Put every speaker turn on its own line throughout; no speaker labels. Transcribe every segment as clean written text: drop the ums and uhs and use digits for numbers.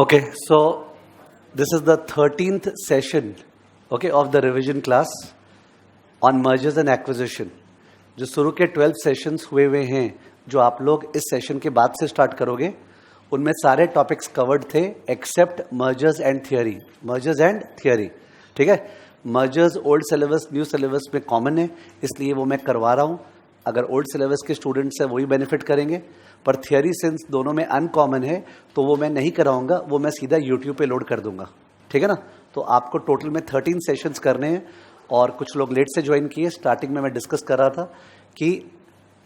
Okay, so this is the 13th session, okay, of the revision class on mergers and acquisition. जो शुरू के 12 sessions हुए हैं, जो आप लोग इस सेशन के बाद से स्टार्ट करोगे, उनमें सारे टॉपिक्स कवर्ड थे एक्सेप्ट मर्जर्स एंड थियरी. ठीक है, mergers old syllabus new syllabus में कॉमन है, इसलिए वो मैं करवा रहा हूँ. अगर ओल्ड सिलेबस के स्टूडेंट्स हैं वही बेनिफिट करेंगे, पर थियरी सिंस दोनों में अनकॉमन है तो वो मैं नहीं कराऊंगा, वो मैं सीधा यूट्यूब पे लोड कर दूंगा. ठीक है ना. तो आपको टोटल में 13 सेशंस करने हैं और कुछ लोग लेट से ज्वाइन किए. स्टार्टिंग में मैं डिस्कस कर रहा था कि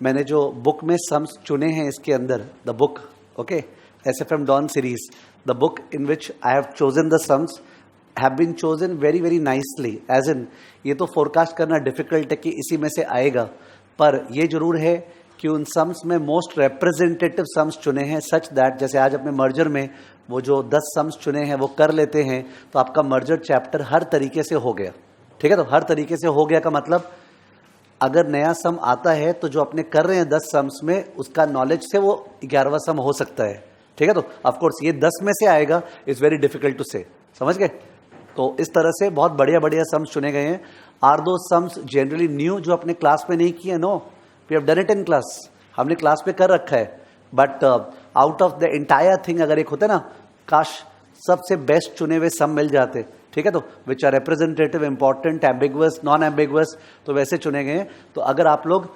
मैंने जो बुक में सम्स चुने हैं इसके अंदर, the book okay SFM Don series, the book in which I have chosen the sums have been chosen very very nicely, as in ये तो फोरकास्ट करना डिफिकल्ट है कि इसी में से आएगा, पर ये जरूर है कि उन सम्स में मोस्ट रिप्रेजेंटेटिव सम्स चुने हैं सच दैट जैसे आज अपने मर्जर में वो जो 10 सम्स चुने हैं वो कर लेते हैं तो आपका मर्जर चैप्टर हर तरीके से हो गया. ठीक है, तो हर तरीके से हो गया का मतलब अगर नया सम आता है तो जो अपने कर रहे हैं 10 सम्स में उसका नॉलेज से वो 11वां सम हो सकता है. ठीक है, तो ऑफकोर्स ये 10 में से आएगा, इट्स वेरी डिफिकल्ट टू से. समझ गए. तो इस तरह से बहुत बढ़िया बढ़िया सम्स चुने गए हैं. आर दो सम्स जनरली न्यू जो अपने क्लास में नहीं किए? No, we have done it in class. हमने क्लास में कर रखा है, but out of the entire thing अगर एक होता है ना, काश सबसे बेस्ट चुने हुए सम मिल जाते. ठीक है, तो which are representative, important, ambiguous, non ambiguous, तो वैसे चुने गए हैं. तो अगर आप लोग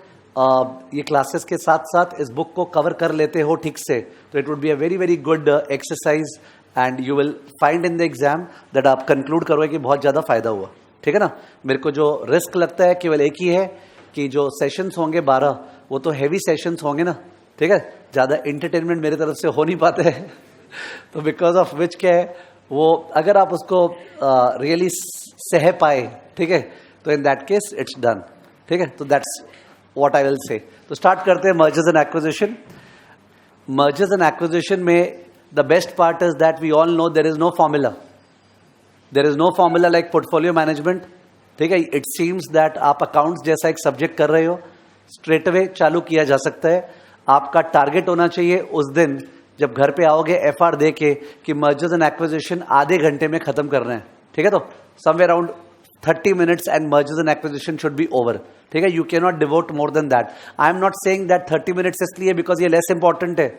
ये क्लासेस के साथ साथ इस बुक को कवर कर लेते हो ठीक से तो it would be a very very good exercise and you will find in the exam that आप कंक्लूड करोगे कि बहुत ज़्यादा फायदा हुआ. ठीक है ना. मेरे को जो रिस्क लगता है केवल एक ही है कि जो सेशंस होंगे 12 वो तो हैवी सेशंस होंगे ना. ठीक है, ज़्यादा एंटरटेनमेंट मेरी तरफ से हो नहीं पाते हैं तो बिकॉज ऑफ विच क्या है वो अगर आप उसको रियली सह पाए, ठीक है, तो in that case it's done. ठीक है, तो that's what I will say. तो स्टार्ट करते हैं mergers and acquisition. Mergers and acquisition में the best part is that we all know there is no formula. There is no formula like portfolio management. ठीक है, it seems that आप accounts जैसा एक subject कर रहे हो, straight away चालू किया जा सकता है. आपका टारगेट होना चाहिए उस दिन जब घर पे आओगे FR दे के कि mergers and acquisition आधे घंटे में खत्म करना है. ठीक है, तो somewhere around 30 minutes and mergers and acquisition should be over. ठीक है, you cannot devote more than that. I am not saying that 30 minutes इसलिए because ये less important है.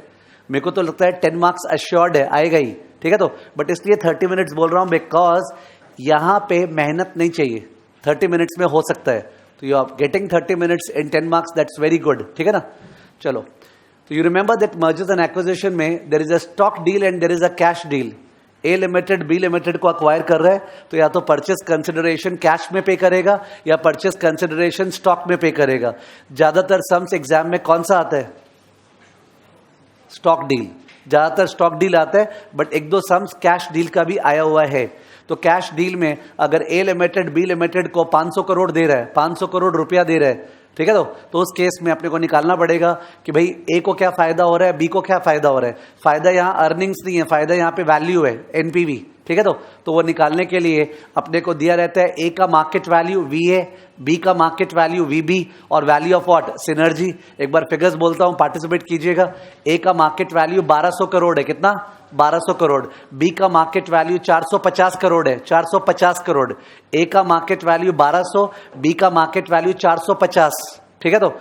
मेरे को तो लगता है 10 मार्क्स अश्योर्ड है, आएगा ही. ठीक है, तो बट इसलिए 30 मिनट्स बोल रहा हूं बिकॉज यहां पे मेहनत नहीं चाहिए. 30 मिनट्स में हो सकता है, तो you are getting 30 minutes in 10 marks, that's very good. ठीक है ना. चलो, तो you remember that mergers and acquisition में there is a stock deal and there is a cash deal. A limited B limited को अक्वायर कर रहा है तो या तो परचेस कंसिडरेशन कैश में पे करेगा या परचेस कंसिडरेशन स्टॉक में पे करेगा. ज्यादातर सम्स एग्जाम में कौन सा आता है? Stock deal. ज्यादातर स्टॉक डील आता है, बट एक दो सम्स कैश डील का भी आया हुआ है. तो कैश डील में अगर ए लिमिटेड बी लिमिटेड को 500 करोड़ दे रहा है, 500 करोड़ रुपया दे रहा है, ठीक है, तो उस केस में अपने को निकालना पड़ेगा कि भाई ए को क्या फायदा हो रहा है, बी को क्या फायदा हो रहा है. फायदा यहाँ अर्निंग्स नहीं है, फायदा यहाँ पे वैल्यू है, एनपीवी. ठीक है, तो वो निकालने के लिए अपने को दिया रहता है ए का मार्केट वैल्यू VA, बी का मार्केट वैल्यू VB और वैल्यू ऑफ व्हाट? सिनर्जी. एक बार फिगर्स बोलता हूं, पार्टिसिपेट कीजिएगा. ए का मार्केट वैल्यू 1200 करोड़ है. कितना? 1200 करोड़. बी का मार्केट वैल्यू 450 करोड़ है, 450 करोड़. ए का मार्केट वैल्यू 1200, बी का मार्केट वैल्यू 450. ठीक है, तो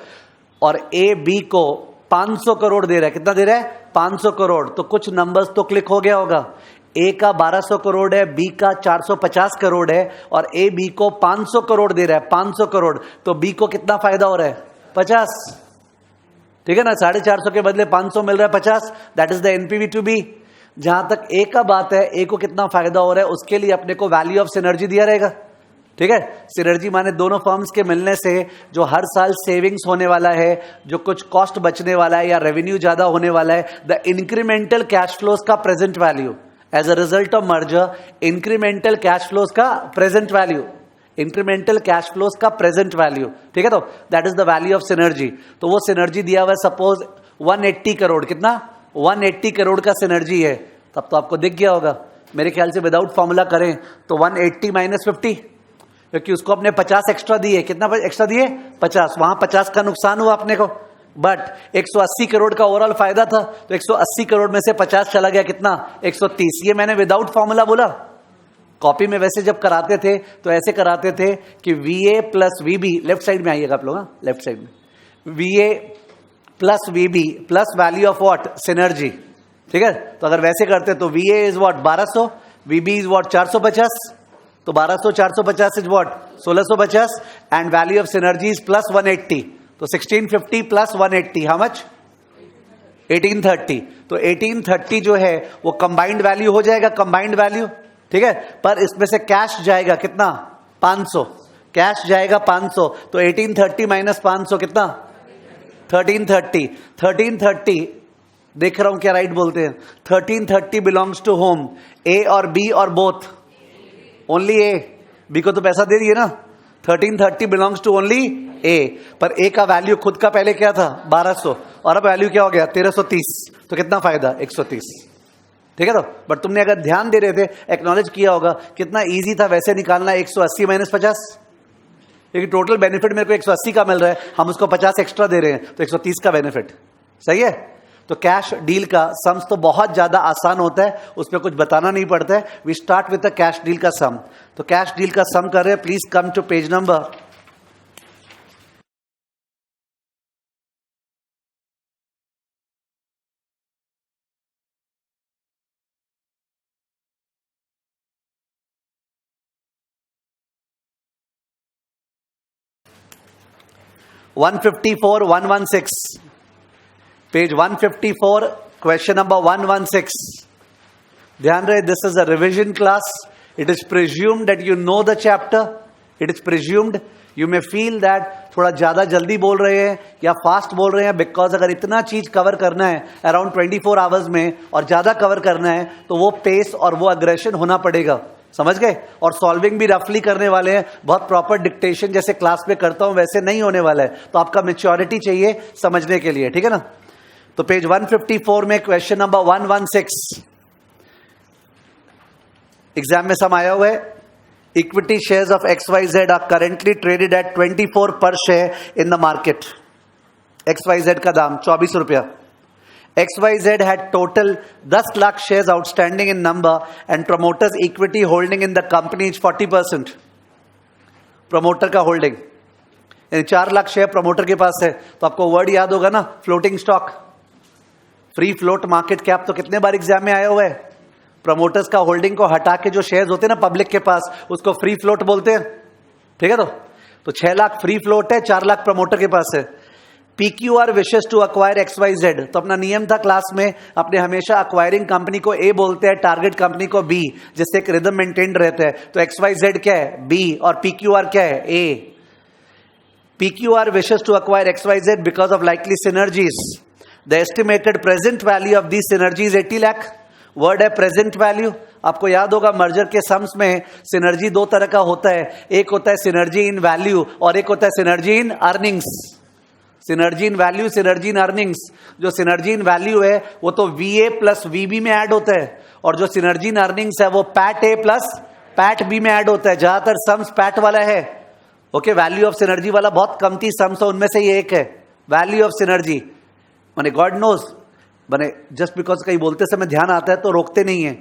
और ए बी को 500 करोड़ दे रहा है. कितना दे रहा है? 500 करोड़. तो कुछ नंबर्स तो क्लिक हो गया होगा. ए का 1200 करोड़ है, बी का 450 करोड़ है और ए बी को 500 करोड़ दे रहा है. 500 करोड़, तो बी को कितना फायदा हो रहा है? 50. ठीक है ना. 450 के बदले 500 मिल रहा है, 50. That is the NPV to B. जहां तक ए का बात है, ए को कितना फायदा हो रहा है उसके लिए अपने को वैल्यू ऑफ सिनर्जी दिया रहेगा. ठीक है, सिनर्जी माने दोनों फर्म्स के मिलने से जो हर साल सेविंग्स होने वाला है, जो कुछ कॉस्ट बचने वाला है या रेवेन्यू ज्यादा होने वाला है, द इंक्रीमेंटल कैश फ्लोज का present value. As a result of merger, incremental cash flows का present value, incremental cash flows का present value. ठीक है, तो that is the value of synergy. तो वो synergy दिया हुआ है सपोज 180 करोड़. कितना? 180 करोड़ का synergy है. तब तो आपको दिख गया होगा. मेरे ख्याल से विदाउट फॉर्मूला करें तो 180 माइनस 50, क्योंकि उसको अपने 50 एक्स्ट्रा दिए. कितना एक्स्ट्रा दिए? 50. वहां 50 का नुकसान हुआ अपने को. बट 180 करोड़ का ओवरऑल फायदा था, तो 180 करोड़ में से 50 चला गया, कितना? 130। ये मैंने विदाउट फॉर्मूला बोला। कॉपी में वैसे जब कराते थे तो ऐसे कराते थे कि VA plus VB, left side में आइएगा आप लोग, लेफ्ट साइड में, VA plus VB plus value of what? Synergy. ठीक है, तो अगर वैसे करते तो VA is what? 1200, VB is what? 450, तो 1200 450 is what? 1650, and value of synergy is plus 180, तो 1650 प्लस 180 हाउ मच? 1830। तो 1830 जो है वो कंबाइंड वैल्यू हो जाएगा, कंबाइंड वैल्यू। ठीक है, पर इसमें से कैश जाएगा कितना? 500, कैश जाएगा 500, तो 1830 माइनस 500 कितना? 1330। 1330 देख रहा हूं क्या राइट बोलते हैं? 1330 बिलोंग्स टू होम? ए और बी और बोथ? ओनली ए। बी को तो पैसा दे दिए ना। 1330 बिलोंग्स टू ओनली ए, पर ए का वैल्यू खुद का पहले क्या था? 1200, और अब वैल्यू क्या हो गया? 1330, तो कितना फायदा? 130। ठीक है, तो बट तुमने अगर ध्यान दे रहे थे, एक्नॉलेज किया होगा, कितना इजी था वैसे निकालना 180 माइनस 50, क्योंकि टोटल बेनिफिट मेरे को 180 का मिल रहा है, हम उसको 50 एक्स्ट्रा दे रहे हैं, तो 130 का बेनिफिट। सही है, तो कैश डील का सम्स तो बहुत ज्यादा आसान होता है, उसमें कुछ बताना नहीं पड़ता है। We start with the cash deal का सम। तो कैश डील का सम कर रहे हैं, please come to page number 154 116, page 154, question number 116। ध्यान रहे, this is a revision class. It is presumed that you know the chapter. It is presumed. You may feel that थोड़ा ज्यादा जल्दी बोल रहे हैं या फास्ट बोल रहे हैं, बिकॉज अगर इतना चीज कवर करना है अराउंड 24 आवर्स में और ज्यादा कवर करना है तो वो पेस और वो अग्रेशन होना पड़ेगा. समझ गए? और सॉल्विंग भी रफली करने वाले हैं, बहुत प्रॉपर डिक्टेशन जैसे क्लास में करता हूं वैसे नहीं होने वाला है. तो आपका मैच्योरिटी चाहिए समझने के लिए. ठीक है ना? तो पेज 154 में क्वेश्चन नंबर 116 एग्जाम में सम आया हुआ है. Equity shares of XYZ are currently traded at 24 per share in the market. XYZ का दाम 24 रुपया. XYZ had total 10 lakh shares outstanding in number and promoters equity holding in the company is 40%. Promoter का holding यानी 4 lakh share promoter के पास है. तो आपको वर्ड याद होगा ना, floating stock. Free float market cap तो कितने बार एग्जाम में आया हुआ है. प्रमोटर्स का होल्डिंग को हटा के जो शेयर्स होते हैं ना पब्लिक के पास, उसको फ्री फ्लोट बोलते हैं. ठीक है, तो 6 लाख फ्री फ्लोट है, 4 लाख प्रमोटर के पास है. PQR wishes to acquire XYZ. तो अपना नियम था क्लास में, अपने हमेशा अक्वायरिंग कंपनी को A बोलते हैं, टारगेट कंपनी को B, जिससे एक रिदम मेंटेन रहता है. तो XYZ क्या है? B, और PQR क्या है? A. PQR wishes to acquire XYZ because of likely synergies. The estimated present value of these synergies 80 lakh. Word है प्रेजेंट वैल्यू. आपको याद होगा मर्जर के सम्स में सिनर्जी दो तरह का होता है. एक होता है सिनर्जी इन वैल्यू और एक होता है synergy in earnings. Synergy in value, synergy in earnings. जो सिनर्जी इन वैल्यू है वो तो VA प्लस VB में ऐड होता है, और जो सिनर्जी इन अर्निंग्स है वो PAT A plus PAT B में ऐड होता है. ज्यादातर सम्स पैट वाला है. ओके, वैल्यू ऑफ सिनर्जी वाला बहुत कमती सम्स है, उनमें से ये एक है वैल्यू ऑफ सिनर्जी. माने गॉड नोज, माने जस्ट बिकॉज कहीं बोलते समय ध्यान आता है तो रोकते नहीं है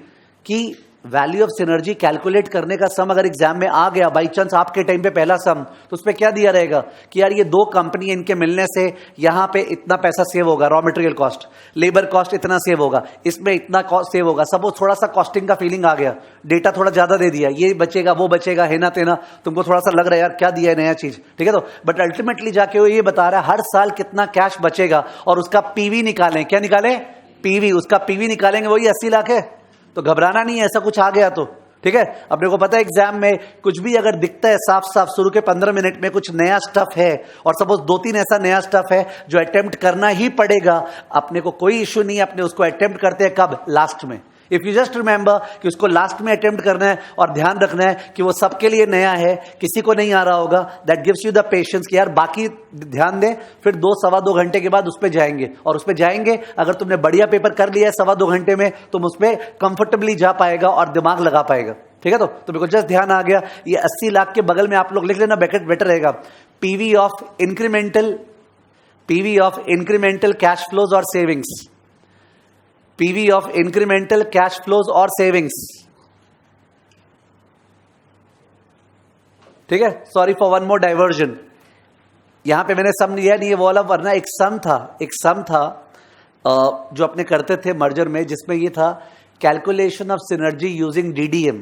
कि वैल्यू ऑफ सिनर्जी कैलकुलेट करने का सम अगर एग्जाम में आ गया बाई चांस आपके टाइम पे पहला सम, तो उसमें क्या दिया रहेगा कि यार ये दो कंपनी इनके मिलने से यहां पे इतना पैसा सेव होगा, raw material cost, labour cost इतना सेव होगा, इसमें इतना कॉस्ट सेव होगा. सपोज थोड़ा सा कॉस्टिंग का फीलिंग आ गया, डेटा थोड़ा ज्यादा दे दिया, ये बचेगा वो बचेगा, है ना तेना, तुमको थोड़ा सा लग रहा है यार क्या दिया है नया चीज. ठीक है, तो बट अल्टीमेटली जाके वो ये बता रहा है हर साल कितना कैश बचेगा और उसका पीवी निकालें. क्या निकाले? पीवी. उसका पीवी निकालेंगे, वही 80 लाख है. तो घबराना नहीं है ऐसा कुछ आ गया तो. ठीक है, अपने को पता है एग्जाम में कुछ भी अगर दिखता है साफ साफ शुरू के 15 मिनट में कुछ नया स्टफ है, और सपोज 2-3 ऐसा नया स्टफ है जो अटेम्प्ट करना ही पड़ेगा, अपने को कोई इश्यू नहीं है, अपने उसको अटेम्प्ट करते हैं कब? लास्ट में. इफ यू जस्ट रिमेंबर कि उसको लास्ट में अटेम्प्ट करना है, और ध्यान रखना है कि वो सबके लिए नया है, किसी को नहीं आ रहा होगा. That gives you the patience कि यार बाकी ध्यान दे, फिर 2-2.25 घंटे के बाद उस पर जाएंगे. और उस पर जाएंगे, अगर तुमने बढ़िया पेपर कर लिया है 2.25 घंटे में, तुम उस पर कंफर्टेबली जा पाएगा और दिमाग लगा पाएगा. ठीक है, तो मेरे को जस्ट ध्यान आ गया, ये 80 लाख के बगल में आप लोग लिख लेना, बेटर रहेगा. PV of incremental PV of incremental cash flows और savings, PV of incremental cash flows और सेविंग्स, ठीक है। Sorry for one more diversion, यहां पे मैंने सम लिया नहीं है वो वाला, वरना एक सम था जो अपने करते थे मर्जर में, जिसमें ये था calculation of synergy using DDM,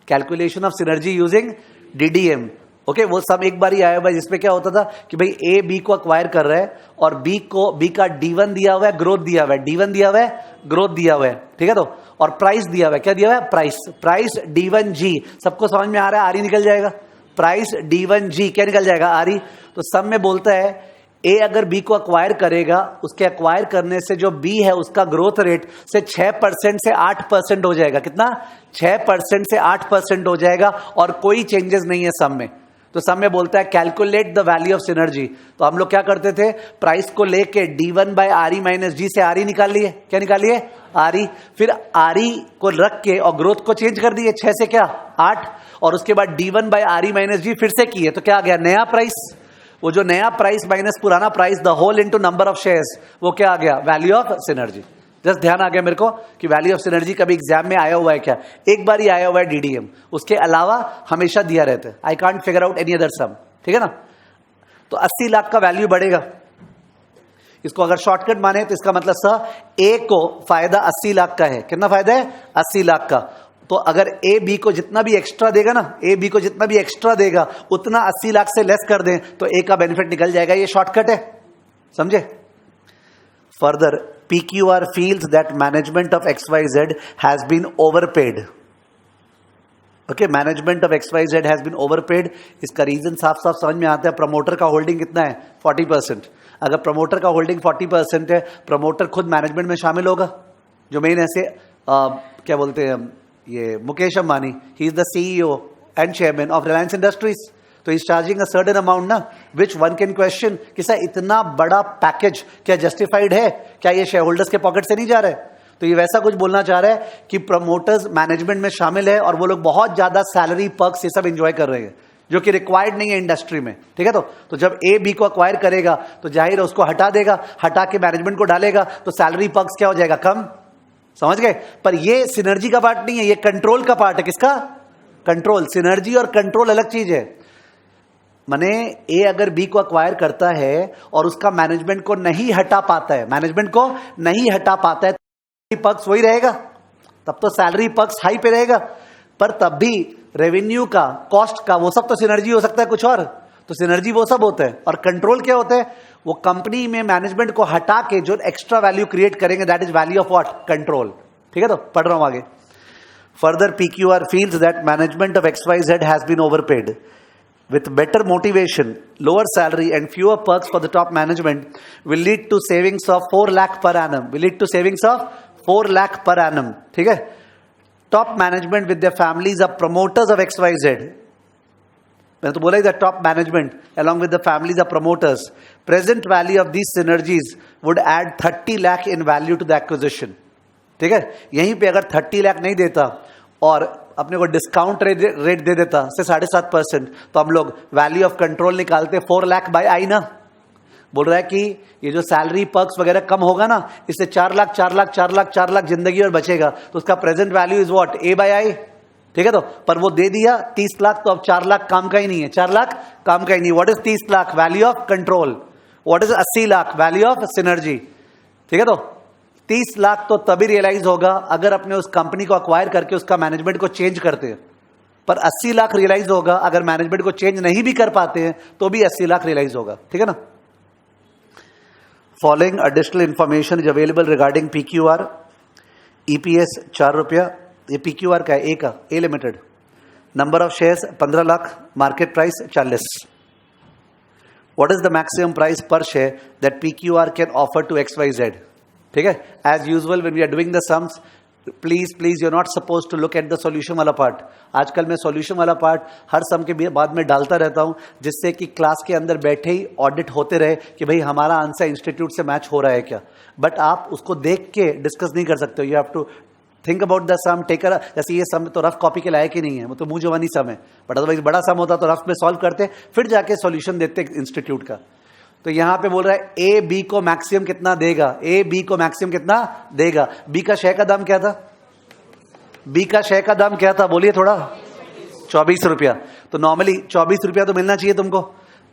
calculation of synergy using DDM. Okay, वो सब एक बार ही आया हुआ है, जिसमें क्या होता था कि भाई ए बी को अक्वायर कर रहा है और बी का D1 दिया हुआ है, ग्रोथ दिया हुआ है, D1 दिया हुआ है, ग्रोथ दिया हुआ है, ठीक है। तो और प्राइस दिया हुआ है, क्या दिया हुआ है, प्राइस D1G, सबको समझ में आ रहा है, आर ही निकल जाएगा, प्राइस D1G क्या निकल जाएगा, आर ही। तो सब में बोलता है ए अगर बी को अक्वायर करेगा, उसके अक्वायर करने से जो बी है उसका ग्रोथ रेट से 6% से 8% हो जाएगा, कितना, 6% से 8% हो जाएगा, और कोई चेंजेस नहीं है सम में। तो सम में बोलता है calculate the value of synergy. तो हम लोग क्या करते थे, प्राइस को लेके D1 by R E minus G से आर ई निकाल लिए, क्या निकाल लिए, आर ई, फिर आर ई को रख के और ग्रोथ को चेंज कर दिए 6 से क्या 8, और उसके बाद D1 by R E minus G फिर से किए, तो क्या आ गया, नया प्राइस। वो जो नया प्राइस माइनस पुराना price, the whole into number of shares, वो क्या आ गया, वैल्यू ऑफ सिनर्जी। जस्ट ध्यान आ गया मेरे को कि वैल्यू ऑफ सिनर्जी कभी एग्जाम में आया हुआ है क्या, एक बार ही आया हुआ है डीडीएम, उसके अलावा हमेशा दिया रहता है। I can't figure out any other sum, ठीक है ना। तो 80 लाख का वैल्यू बढ़ेगा, इसको अगर शॉर्टकट माने तो इसका मतलब सर ए को फायदा 80 लाख का है, कितना फायदा है, 80 लाख का। तो अगर ए बी को जितना भी एक्स्ट्रा देगा ना, ए बी को जितना भी एक्स्ट्रा देगा उतना 80 लाख से लेस कर दें तो ए का बेनिफिट निकल जाएगा, ये शॉर्टकट है, समझे। Further PQR feels that management of XYZ has been overpaid. Okay, management of XYZ has been overpaid. इसका रीजन साफ साफ समझ में आता है, प्रमोटर का होल्डिंग कितना है, 40%। अगर प्रमोटर का होल्डिंग 40% है, प्रमोटर खुद मैनेजमेंट में शामिल होगा, जो मेन ऐसे क्या बोलते हैं ये Mukesh Ambani, he is the CEO and chairman of Reliance Industries. तो is charging a certain amount ना, विच वन कैन क्वेश्चन कि सर इतना बड़ा पैकेज क्या जस्टिफाइड है, क्या ये शेयर होल्डर्स के पॉकेट से नहीं जा रहा है। तो ये वैसा कुछ बोलना चाह रहा है कि प्रमोटर्स मैनेजमेंट में शामिल है और वो लोग बहुत ज्यादा सैलरी पर्क्स ये सब एंजॉय कर रहे हैं, जो कि रिक्वायर्ड नहीं है इंडस्ट्री में, ठीक है। तो जब ए बी को अक्वायर करेगा तो जाहिर है उसको हटा देगा, हटा के मैनेजमेंट को डालेगा, तो सैलरी पर्क्स क्या हो जाएगा, कम, समझ गए। पर ये सिनर्जी का पार्ट नहीं है, ये कंट्रोल का पार्ट है, किसका, कंट्रोल। सिनर्जी और कंट्रोल अलग चीज है। माने ए अगर बी को अक्वायर करता है और उसका मैनेजमेंट को नहीं हटा पाता है, मैनेजमेंट को नहीं हटा पाता है, तो पक्ष वही रहेगा, तब तो सैलरी पक्ष हाई पे रहेगा, पर तब भी रेवेन्यू का, कॉस्ट का, वो सब तो सिनर्जी हो सकता है कुछ और। तो सिनर्जी वो सब होता है, और कंट्रोल क्या होता है, वो कंपनी में मैनेजमेंट को हटा के जो एक्स्ट्रा वैल्यू क्रिएट करेंगे, that is value of what, control, ठीक है। तो पढ़ रहा हूं आगे। Further PQR feels that management of XYZ has been overpaid. With better motivation, lower salary and fewer perks for the top management will lead to savings of 4 lakh per annum. Will lead to savings of 4 lakh per annum. ठीक है? Top management with their families are promoters of XYZ. मैंने तो बोला ही था, top management along with the families are promoters. Present value of these synergies would add 30 lakh in value to the acquisition. ठीक है? यहीं पे अगर 30 लाख नहीं देता और अपने को डिस्काउंट रेट दे देता से 7.5%, तो हम लोग वैल्यू ऑफ कंट्रोल निकालते 4 लाख बाय आई ना। बोल रहा है कि ये जो सैलरी पर्क्स वगैरह कम होगा ना, इससे 4 लाख 4 लाख 4 लाख 4 लाख जिंदगी और बचेगा, तो उसका present value is what, A by I, ठीक है। तो पर वो दे दिया 30 लाख, तो अब 4 लाख काम का ही नहीं है, 4 लाख काम का ही नहीं। What is 30 lakh, value of control. What is 80 lakh, value of synergy, ठीक है। तो 30 लाख तो तभी रियलाइज होगा अगर अपने उस कंपनी को अक्वायर करके उसका मैनेजमेंट को चेंज करते हैं, पर 80 लाख रियलाइज होगा अगर मैनेजमेंट को चेंज नहीं भी कर पाते हैं तो भी 80 लाख रियलाइज होगा, ठीक है ना। Following additional information is available regarding PQR। EPS 4 रुपया, ये PQR का है, ए का, A limited. Number of shares 15 lakh, market price 40। What is the maximum price per share that PQR can offer to XYZ, ठीक है। As usual when we are doing the sums, please you are not suppose to look at the solution वाला part. आजकल मैं solution वाला part हर सम के बाद में डालता रहता हूं, जिससे कि क्लास के अंदर बैठे ही ऑडिट होते रहे कि भाई हमारा आंसर इंस्टीट्यूट से मैच हो रहा है क्या। बट आप उसको देख के डिस्कस नहीं कर सकते हो, you have to think about the sum, take जैसे ये सम तो रफ कॉपी के लायक ही नहीं है, वो तो मुंह जवानी सम है। बट अदरवाइज बड़ा सम होता तो रफ में सॉल्व करते, फिर जाके सॉल्यूशन देते इंस्टीट्यूट का। तो यहां पे बोल रहा है ए बी को मैक्सिमम कितना देगा, ए बी को मैक्सिमम कितना देगा। बी का शेयर का दाम क्या था, बी का शेयर का दाम क्या था बोलिए थोड़ा, 24 रुपया। तो नॉर्मली 24 रुपया तो मिलना चाहिए तुमको,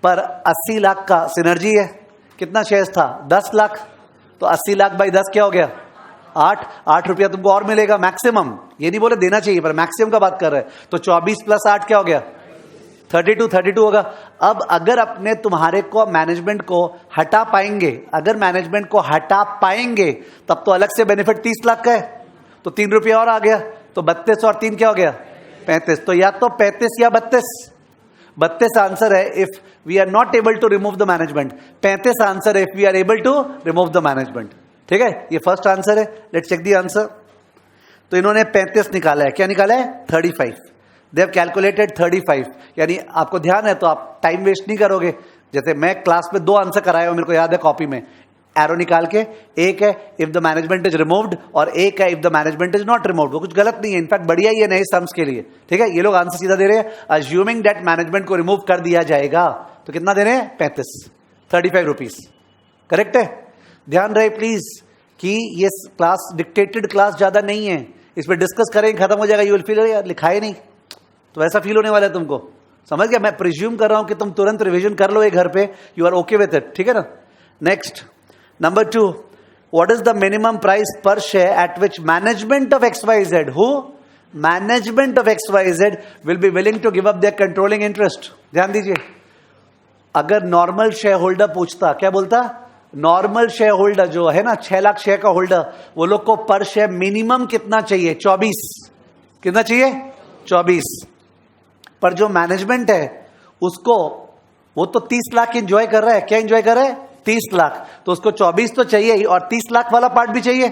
पर 80 लाख का सिनर्जी है, कितना शेयर्स था 10 लाख, तो 80 लाख बाई 10 क्या हो गया 8 रुपया तुमको और मिलेगा मैक्सिमम। ये नहीं बोले देना चाहिए, पर मैक्सिमम का बात कर रहे हैं। तो 24 प्लस 8 क्या हो गया 32 होगा। अब अगर अपने तुम्हारे को मैनेजमेंट को हटा पाएंगे, अगर मैनेजमेंट को हटा पाएंगे तब तो अलग से बेनिफिट 30 लाख का है, तो 3 रुपया और आ गया, तो 32 और 3 क्या हो गया 35। तो या तो 35 या 32 आंसर है if we are not able to remove the management, 35 answer है if we are able to remove the management. ठीक है, ये फर्स्ट आंसर है। Let's check the answer. तो इन्होंने 35 निकाला है, क्या निकाला है 35, दे हैव कैलकुलेटेड 35। यानी आपको ध्यान है तो आप टाइम वेस्ट नहीं करोगे। जैसे मैं क्लास में 2 आंसर कराया हूं, मेरे को याद है कॉपी में, एरो निकाल के, एक है if the management is removed और एक है if the management is not removed. वो कुछ गलत नहीं है, इनफैक्ट बढ़िया ही है नए सम्स के लिए। ठीक है, ये लोग आंसर सीधा दे रहे हैं, अज्यूमिंग दैट मैनेजमेंट को रिमूव कर दिया जाएगा। तो कितना दे रहे हैं 35 रुपीज, करेक्ट है। ध्यान रहे प्लीज कि ये क्लास डिक्टेटेड क्लास ज्यादा नहीं है, इस पर डिस्कस करें खत्म हो जाएगा, यू विल फील यार लिखा ही नहीं, तो ऐसा फील होने वाला है तुमको, समझ गया। मैं प्रिज्यूम कर रहा हूं कि तुम तुरंत रिवीजन कर लो एक घर पे, you are okay with it, ठीक है ना। Next number 2, what is the minimum price per share at which management of XYZ, who management of XYZ will be willing to give up their controlling interest. ध्यान दीजिए, अगर normal share holder पूछता, क्या बोलता, normal share holder जो है ना 6 lakh share का होल्डर, वो लोग को पर शेयर मिनिमम कितना चाहिए 24, कितना चाहिए 24। पर जो मैनेजमेंट है उसको, वो तो 30 लाख एंजॉय कर रहा है, क्या एंजॉय कर रहा है 30 लाख, तो उसको 24 तो चाहिए ही और 30 लाख वाला पार्ट भी चाहिए।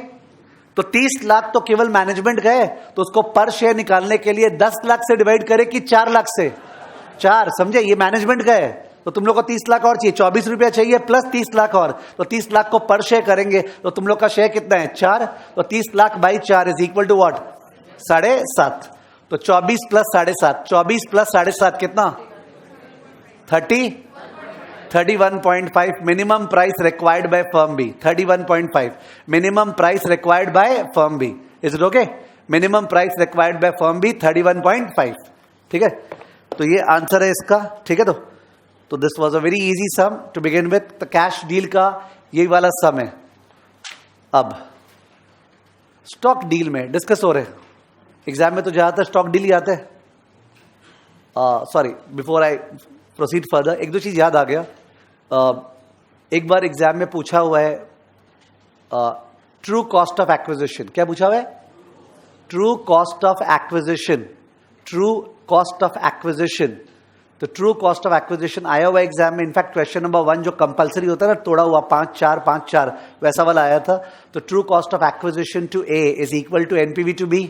तो 30 लाख तो केवल मैनेजमेंट का है, तो उसको पर शेयर निकालने के लिए 10 लाख से डिवाइड करे कि 4 लाख से, 4, समझे, ये मैनेजमेंट का है। तो तुम लोग को 30 लाख और चाहिए, 24 रुपया चाहिए प्लस 30 लाख और, तो 30 लाख को पर शेयर करेंगे तो तुम लोग का शेयर कितना है 4, तो 30 lakh by 4 is equal to what 7.5। तो 24 प्लस 7.5, 24 प्लस 7.5 कितना 31.5 minimum price required by firm B, 31.5 minimum price required by firm B, is it okay. Minimum price required by firm B 31.5, ठीक है। तो ये आंसर है इसका, ठीक है। तो this was a very easy sum to begin with. तो कैश डील का यही वाला सम है। अब स्टॉक डील में डिस्कस हो रहे, एग्जाम में तो ज्यादातर स्टॉक डील ही आते हैं। Sorry, before I proceed further, एक दो चीज याद आ गया। एक बार एग्जाम में पूछा हुआ है ट्रू कॉस्ट ऑफ एक्विजिशन, क्या पूछा हुआ है, true cost of acquisition, true cost of acquisition. तो ट्रू कॉस्ट ऑफ एक्विजिशन आया हुआ एग्जाम में, इनफैक्ट क्वेश्चन नंबर 1 जो कंपलसरी होता है ना, तोड़ा हुआ 5-4 वैसा वाला आया था। तो true cost of acquisition to A is equal to NPV to B,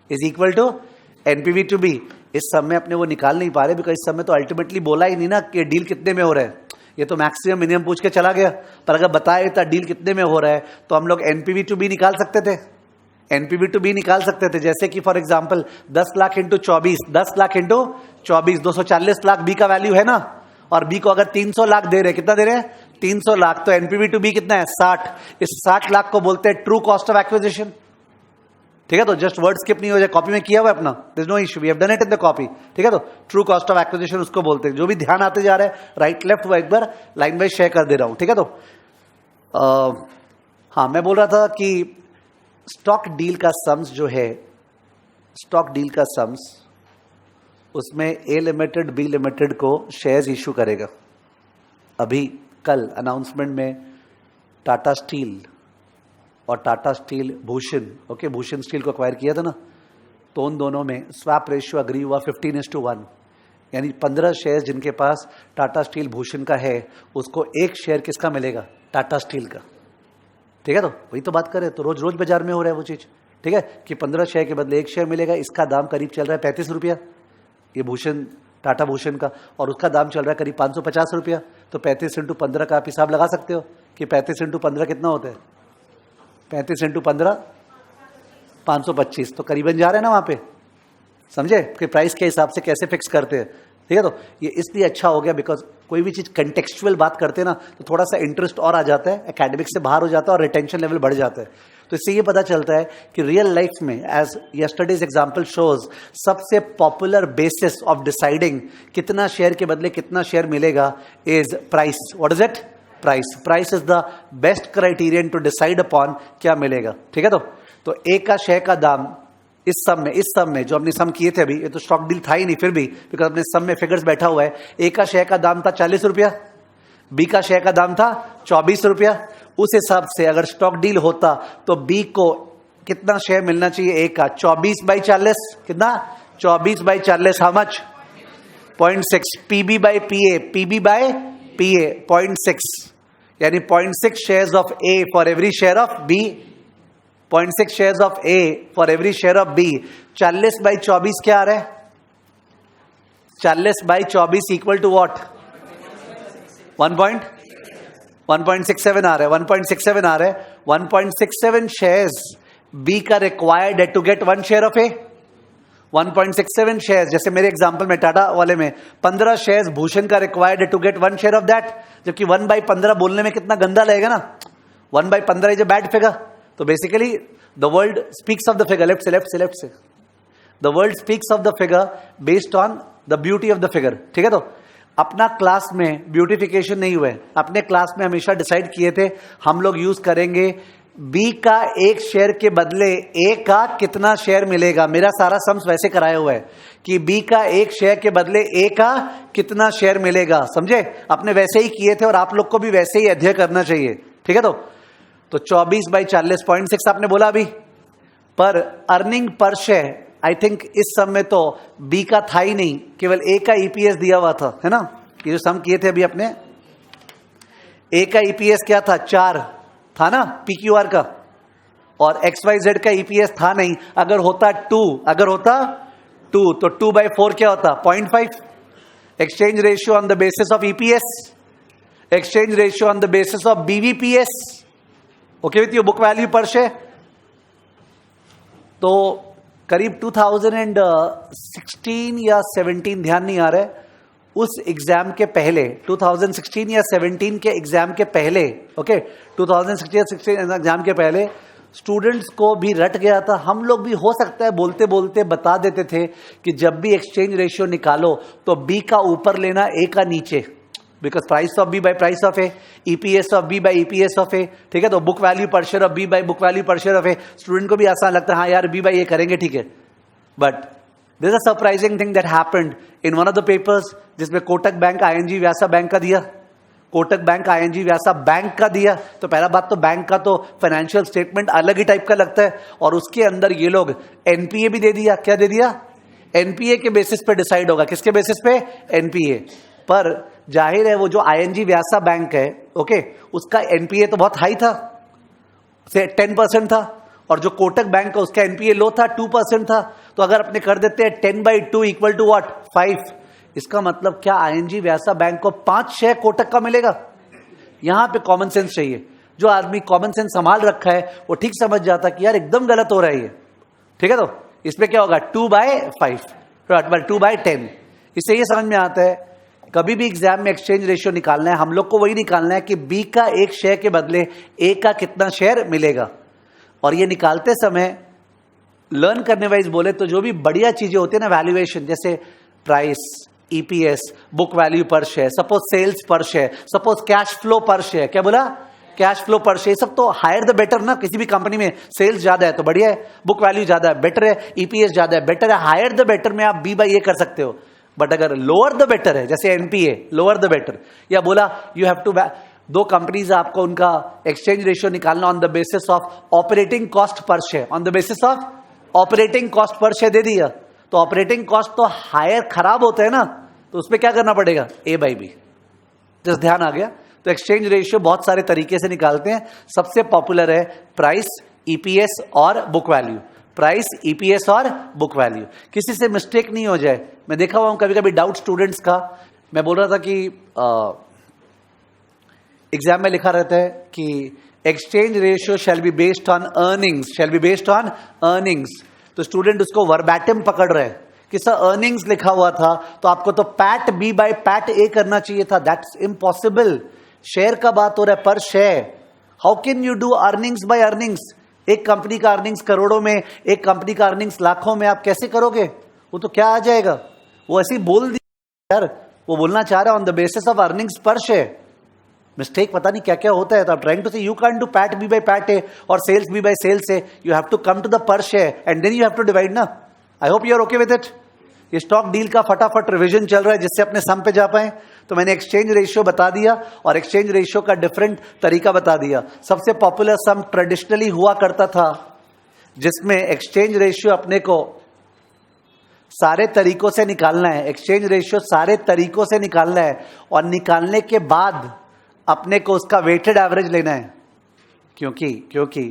is equal to NPV to B. इस समय अपने वो निकाल नहीं पा रहे, बिकॉज इस समय तो अल्टीमेटली बोला ही नहीं ना कि डील कितने में हो रहा है, ये तो मैक्सिमम मिनिमम पूछ के चला गया। पर अगर बताया था डील कितने में हो रहा है तो हम लोग एनपीवी टू बी निकाल सकते थे, एनपीवी टू बी निकाल सकते थे। जैसे कि for example 10 lakh into 24, 10 lakh into 24 240 lakh B का वैल्यू है ना, और बी को अगर 300 लाख दे रहे, कितना दे रहे हैं 300 लाख, तो एनपीवी टू बी कितना है 60। इस 60 लाख को बोलते हैं ट्रू कॉस्ट ऑफ एक्विजिशन, ठीक है। तो जस्ट वर्ड स्किप नहीं हो जाए, कॉपी में किया हुआ है अपना, there is no issue, we have done it in the copy, ठीक है। तो ट्रू कॉस्ट ऑफ एक्विजिशन उसको बोलते हैं। जो भी ध्यान आते जा रहा है राइट लेफ्ट वो एक बार लाइन वाइज शेयर कर दे रहा हूं, ठीक है। तो हाँ, मैं बोल रहा था कि स्टॉक डील का सम्स जो है, स्टॉक डील का सम्स, उसमें ए लिमिटेड बी लिमिटेड को शेयर्स इशू करेगा। अभी कल अनाउंसमेंट में टाटा स्टील और Tata steel Bhushan, okay, Bhushan steel को एक्वायर किया था ना, तो उन दोनों में स्वैप रेशियो अग्री हुआ 15:1, यानी 15 शेयर जिनके पास टाटा स्टील भूषण का है उसको एक शेयर किसका मिलेगा, टाटा स्टील का, ठीक है। तो वही तो बात करें, तो रोज रोज बाजार में हो रहा है वो चीज, ठीक है, कि 15 शेयर के बदले एक शेयर मिलेगा। इसका दाम करीब चल रहा है 35 रुपया, ये भूषण, टाटा भूषण का, और उसका दाम चल रहा है करीब 550 रुपया। तो 35 × 15 का आप हिसाब लगा सकते हो कि 35 × 15 कितना होता है, 35 × 15 525, तो करीबन जा रहे हैं ना वहां पे, समझे कि प्राइस के हिसाब से कैसे फिक्स करते हैं, ठीक है। तो ये इसलिए अच्छा हो गया बिकॉज कोई भी चीज कंटेक्चुअल बात करते हैं ना तो थोड़ा सा इंटरेस्ट और आ जाता है, एकेडमिक से बाहर हो जाता है और रिटेंशन लेवल बढ़ जाता है। तो इससे ये पता चलता है कि रियल लाइफ में, एज यस्टरडेज एग्जांपल शोज, सबसे पॉपुलर बेसिस ऑफ डिसाइडिंग कितना शेयर के बदले कितना शेयर मिलेगा is price. What is it? Price. Price is the best criterion to decide upon क्या मिलेगा। ठीक है, तो एक का शेयर का दाम इस सम में जो हमने सम किए थे अभी, ये तो स्टॉक डील था ही नहीं, फिर भी बिकॉज अपने सम में फिगर्स बैठा हुआ है। ए का शेयर का दाम था 40 रुपया, बी का शेयर का दाम था 24 रुपया। उस हिसाब से अगर स्टॉक डील होता तो बी को कितना शेयर मिलना चाहिए? ए का 24/40। कितना? 24/40। How much? 0.6। PB by PA, PB by PA 0.6, यानी 0.6 shares of A for every share of B, 0.6 shares of A for every share of B. 40/24 क्या आ रहा है? 40/24 इक्वल टू व्हाट? 1.67 आ रहा है, 1.67 आ रहा है। 1.67 शेयर्स बी का रिक्वायर्ड है to get 1 share of A. 1.67 shares, जैसे मेरे एग्जांपल में टाटा वाले में 15 शेयर्स भूषण का रिक्वायर्ड है to get 1 share of that, जबकि 1/15 बोलने में कितना गंदा लगेगा ना। 1/15 इज अ बैड फिगर। तो basically the world speaks of the figure, left से the world speaks of the figure based on the beauty of the figure. ठीक है, तो अपना क्लास में ब्यूटिफिकेशन नहीं हुआ है, अपने क्लास में हमेशा डिसाइड किए थे हम लोग यूज करेंगे बी का 1 शेयर के बदले ए का कितना शेयर मिलेगा। मेरा सारा सम्स वैसे कराया हुआ है कि बी का 1 शेयर के बदले ए का कितना शेयर मिलेगा, समझे? अपने वैसे ही किए थे और आप लोग को भी वैसे ही अध्ययन करना चाहिए। ठीक है, तो 24/40 0.6 आपने बोला अभी, पर earning per share I think इस सम में तो बी का था ही नहीं, केवल ए का ईपीएस दिया हुआ था, है ना? ये जो सम किए थे अभी अपने, ए का ईपीएस क्या था? 4 था ना पीक्यूआर का, और XYZ का ईपीएस था नहीं। अगर होता 2 तो 2/4 क्या होता? 0.5। Exchange ratio on the basis of EPS, exchange ratio on the basis of BVPS. Okay with your book value per share. तो करीब 2016 या 17, ध्यान नहीं आ रहा है, उस एग्जाम के पहले 2016 या 17 के एग्जाम के पहले, ओके 2016 या 16 एग्जाम के पहले स्टूडेंट्स को भी रट गया था। हम लोग भी हो सकता है बोलते बोलते बता देते थे कि जब भी एक्सचेंज रेशियो निकालो तो बी का ऊपर लेना ए का नीचे, because price of B by price of A, EPS of B by EPS of A. ठीक है, तो book value per share of B by book value per share of A. Student को भी आसान लगता है, हाँ यार बी बाय ए करेंगे, ठीक है। But this a surprising thing that happened in one of the papers, जिसमें Kotak bank ING Vysya bank का दिया, Kotak bank ING Vysya bank का दिया। तो पहला बात तो बैंक का तो फाइनेंशियल स्टेटमेंट अलग ही टाइप का लगता है, और उसके अंदर ये लोग एनपीए भी दे दिया। क्या दे दिया? एनपीए के बेसिस पे डिसाइड होगा। किसके बेसिस पे? एनपीए पर। जाहिर है वो जो आईएनजी व्यासा बैंक है, ओके, उसका एनपीए तो बहुत हाई था, से 10% था, और जो कोटक बैंक का उसका एनपीए लो था, 2% था। तो अगर अपने कर देते हैं 10/2 इक्वल टू व्हाट? 5। इसका मतलब क्या आईएनजी व्यासा बैंक को 5 शेयर कोटक का मिलेगा? यहां पे कॉमन सेंस चाहिए। जो आदमी कॉमन सेंस संभाल रखा है वो ठीक समझ जाता कि यार एकदम गलत हो रहा है ये। ठीक है, तो इसमें क्या होगा? 2/5, 2/10। इससे ये समझ में आता है कभी भी एग्जाम में एक्सचेंज रेशियो निकालना है, हम लोग को वही निकालना है कि बी का 1 शेयर के बदले ए का कितना शेयर मिलेगा। और ये निकालते समय लर्न करने वाइज बोले तो जो भी बढ़िया चीजें होती है ना, वैल्यूएशन, जैसे price, EPS, book value per share, suppose sales पर शेयर, सपोज कैश फ्लो पर शेयर, क्या बोला? कैश फ्लो पर शेयर, सब तो हायर द बेटर ना। किसी भी कंपनी में सेल्स ज्यादा है तो बढ़िया है, बुक वैल्यू ज्यादा है बेटर है, ईपीएस ज्यादा है बेटर है, हायर द बेटर में आप बी बाय ए कर सकते हो। बट अगर लोअर द बेटर है, जैसे एनपीए लोअर द बेटर, या बोला यू हैव टू, दो कंपनीज आपको उनका एक्सचेंज रेशियो निकालना on the basis of operating cost per share, on the basis of operating cost per share दे दिया, तो ऑपरेटिंग कॉस्ट तो हायर खराब होता है ना, तो उसमें क्या करना पड़ेगा? ए बाई बी। जस्ट ध्यान आ गया? तो एक्सचेंज रेशियो बहुत सारे तरीके से निकालते हैं। सबसे पॉपुलर है प्राइस, ईपीएस और बुक वैल्यू। प्राइस, ईपीएस और बुक वैल्यू। किसी से मिस्टेक नहीं हो जाए। मैं देखा हुआ हूं कभी कभी डाउट स्टूडेंट्स का। मैं बोल रहा था कि एग्जाम में लिखा रहता है कि exchange ratio shall be based on earnings, shell be based on earnings. तो स्टूडेंट उसको वर्बैटिम पकड़ रहे हैं कि सर अर्निंग्स लिखा हुआ था तो आपको तो पैट बी बाय पैट ए करना चाहिए था. That's impossible. शेयर का बात हो रहा है, पर share. How can you do earnings by earnings? एक कंपनी का अर्निंग्स करोड़ों में, एक कंपनी का अर्निंग्स लाखों में, आप कैसे करोगे? वो तो क्या आ जाएगा? वो ऐसे ही बोल दिया यार, वो बोलना चाह रहा है on the basis of earnings per share. Mistake पता नहीं क्या क्या होता है. तो आप trying to say you can do PAT B by PAT A और sales B by sales A. You have to come to the per share and then you have to divide ना. I hope you are okay with it. ये stock deal का फटाफट revision चल रहा है जिससे अपने सम पे जा पाए. तो मैंने एक्सचेंज रेशियो बता दिया और एक्सचेंज रेशियो का डिफरेंट तरीका बता दिया. सबसे पॉपुलर सम ट्रेडिशनली हुआ करता था जिसमें एक्सचेंज रेशियो अपने को सारे तरीकों से निकालना है. एक्सचेंज रेशियो सारे तरीकों से निकालना है और निकालने के बाद अपने को उसका वेटेड एवरेज लेना है. क्योंकि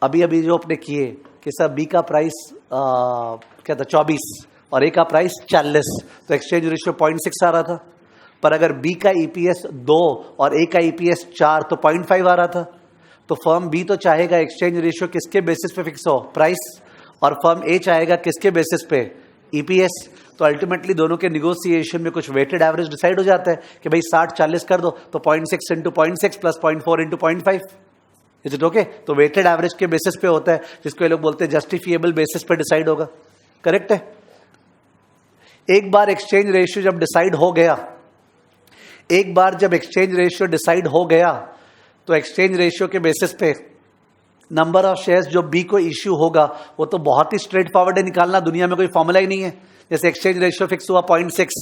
अभी अभी जो अपने किए कि सर बी का प्राइस क्या था 24 और ए का प्राइस 40, तो एक्सचेंज रेशियो 0.6 आ रहा था. पर अगर बी का ईपीएस 2 और ए का ईपीएस 4 तो 0.5 आ रहा था. तो फर्म बी तो चाहेगा एक्सचेंज रेशियो किसके बेसिस पे फिक्स हो? प्राइस. और फर्म ए चाहेगा किसके बेसिस पे? ईपीएस. तो अल्टीमेटली दोनों के निगोसिएशन में कुछ वेटेड एवरेज डिसाइड हो जाता है कि भाई 60-40 कर दो तो 0.6 into 0.6 plus 0.4 into 0.5. Is it okay? तो वेटेड एवरेज के बेसिस पे होता है जिसको ये लोग बोलते हैं जस्टिफिएबल बेसिस पे डिसाइड होगा. करेक्ट है. एक बार एक्सचेंज रेशियो जब डिसाइड हो गया, एक बार जब एक्सचेंज रेशियो डिसाइड हो गया तो एक्सचेंज रेशियो के बेसिस पे नंबर ऑफ शेयर्स जो बी को इश्यू होगा वो तो बहुत ही स्ट्रेट फॉरवर्ड है निकालना. दुनिया में कोई फॉर्मूला ही नहीं है. जैसे एक्सचेंज रेशियो फिक्स हुआ 0.6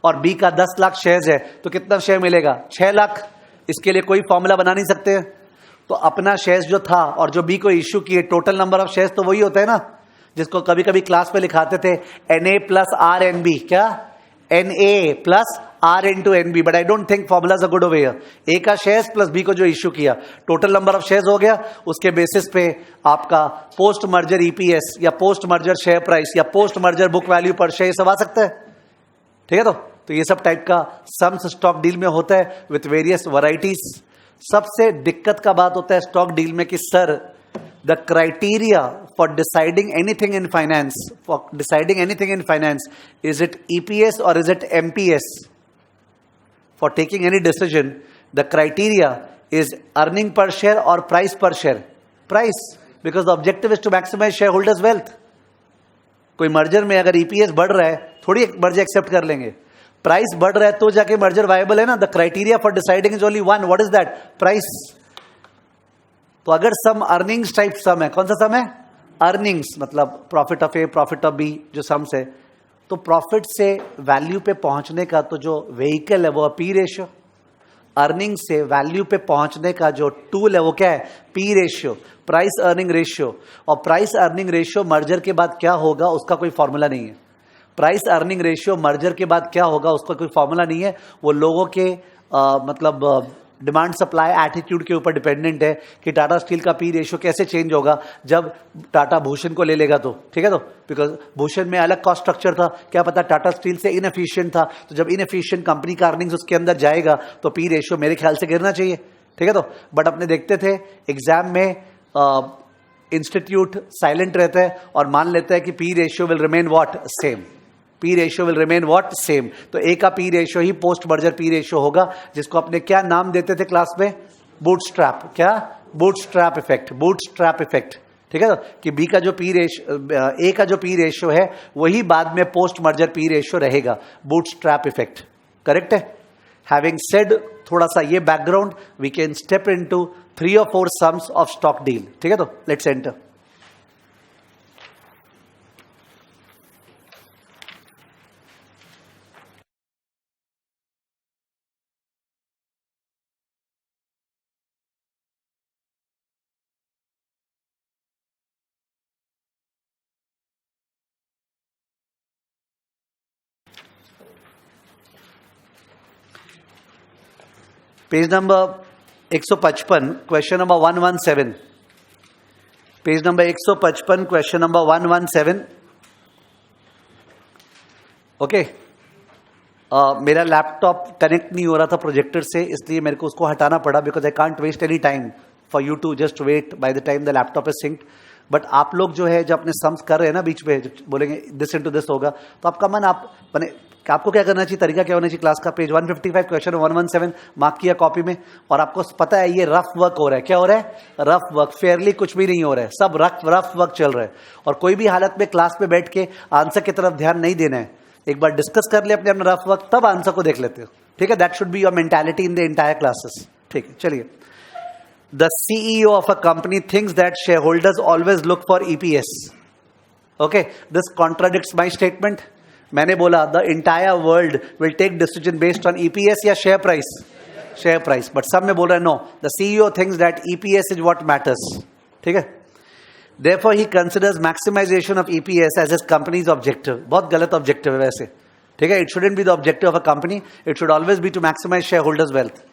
और बी का 10 लाख शेयर्स है तो कितना शेयर मिलेगा? 6 लाख. इसके लिए कोई फॉर्मूला बना नहीं सकते. तो अपना शेयर्स जो था और जो बी को इश्यू किए, टोटल नंबर ऑफ शेयर्स तो वही होता है ना, जिसको कभी कभी क्लास में लिखाते थे NA plus R N B. क्या? NA plus R into N B. But I don't think formula's a good way here. A का शेयर्स प्लस बी को जो इश्यू किया, टोटल नंबर ऑफ शेयर्स हो गया. उसके बेसिस पे आपका पोस्ट मर्जर ईपीएस या पोस्ट मर्जर शेयर प्राइस या post merger book value per share सब आ सकता है. ठीक है. तो ये सब टाइप का सम्स स्टॉक डील में होता है विथ वेरियस वैरायटीज. सबसे दिक्कत का बात होता है स्टॉक डील में कि sir the criteria for deciding anything in finance, is it EPS और is it MPS? For taking any decision the criteria is earning per share और price per share. Price, because the objective is to maximize share holders wealth. कोई merger में अगर EPS बढ़ रहा है थोड़ी merger accept कर लेंगे. प्राइस बढ़ रहा है तो जाके मर्जर वायबल है ना. The criteria for deciding is only one. What is that? Price. तो अगर सम अर्निंग्स टाइप सम है, कौन सा सम है? अर्निंग्स, मतलब profit of A, profit of B जो सम्स है. तो प्रॉफिट से वैल्यू पे पहुंचने का तो जो व्हीकल है वो पी रेशियो. अर्निंग से वैल्यू पे पहुंचने का जो टूल है वो क्या है? P ratio, price earning ratio. और प्राइस अर्निंग रेशियो मर्जर के बाद क्या होगा उसका कोई फॉर्मूला नहीं है. प्राइस अर्निंग रेशियो मर्जर के बाद क्या होगा उसका कोई फॉर्मूला नहीं है. वो लोगों के मतलब डिमांड सप्लाई एटीट्यूड के ऊपर डिपेंडेंट है कि टाटा स्टील का पी रेशियो कैसे चेंज होगा जब टाटा भूषण को ले लेगा. तो ठीक है. तो बिकॉज भूषण में अलग कॉस्ट स्ट्रक्चर था, क्या पता टाटा स्टील से इनएफिशिएंट था. तो जब इनएफिशिएंट कंपनी का अर्निंग्स उसके अंदर जाएगा तो पी रेशियो मेरे ख्याल से गिरना चाहिए. ठीक है. तो बट अपने देखते थे एग्जाम में इंस्टीट्यूट साइलेंट रहता है और मान लेता है कि P ratio will remain what? Same. P ratio will remain what? Same. तो ए का पी रेशियो ही पोस्ट मर्जर पी रेशियो होगा, जिसको अपने क्या नाम देते थे क्लास में? बूटस्ट्रैप. क्या? Bootstrap effect. Bootstrap effect. ठीक है. तो कि बी का जो पी रेशियो, ए का जो पी रेशियो है वही बाद में पोस्ट मर्जर पी रेशियो रहेगा. Bootstrap effect. करेक्ट है. हैविंग सेड थोड़ा सा ये background, we can step into 3 or 4 sums of stock deal. ठीक है. तो let's enter. Page number 155, question number 117. Page number 155, question number 117. Okay. मेरा लैपटॉप कनेक्ट नहीं हो रहा था प्रोजेक्टर से, इसलिए मेरे को उसको हटाना पड़ा because I can't waste any time for you to just wait by the time the laptop is synced. But आप लोग जो है जब अपने सम्स कर रहे हैं ना बीच में, जब बोलेंगे दिस इनटू दिस होगा, तो आपका मन आप बने, आपको क्या करना चाहिए, तरीका क्या होना चाहिए, क्लास का पेज 155 क्वेश्चन 117 मार्क किया कॉपी में, और आपको पता है ये रफ वर्क हो रहा है, क्या हो रहा है, रफ वर्क, फेयरली कुछ भी नहीं हो रहा है, सब रफ वर्क चल रहा है, और कोई भी हालत में क्लास में बैठ के आंसर की तरफ ध्यान नहीं देना है, एक बार डिस्कस कर ले अपने अपना रफ वर्क, तब आंसर को देख लेते हो, ठीक है। That should be your mentality in the entire classes, ठीक है। चलिए, the CEO of a company thinks that shareholders always look for EPS. Okay, this contradicts my statement. मैंने बोला the entire world will take decision based on EPS या share price, share price. But सब में बोल रहा है no. The CEO thinks that EPS is what matters. ठीक है? Therefore, he considers maximization of EPS as his company's objective. बहुत गलत objective है वैसे. ठीक है? It shouldn't be the objective of a company. It should always be to maximize shareholders' wealth.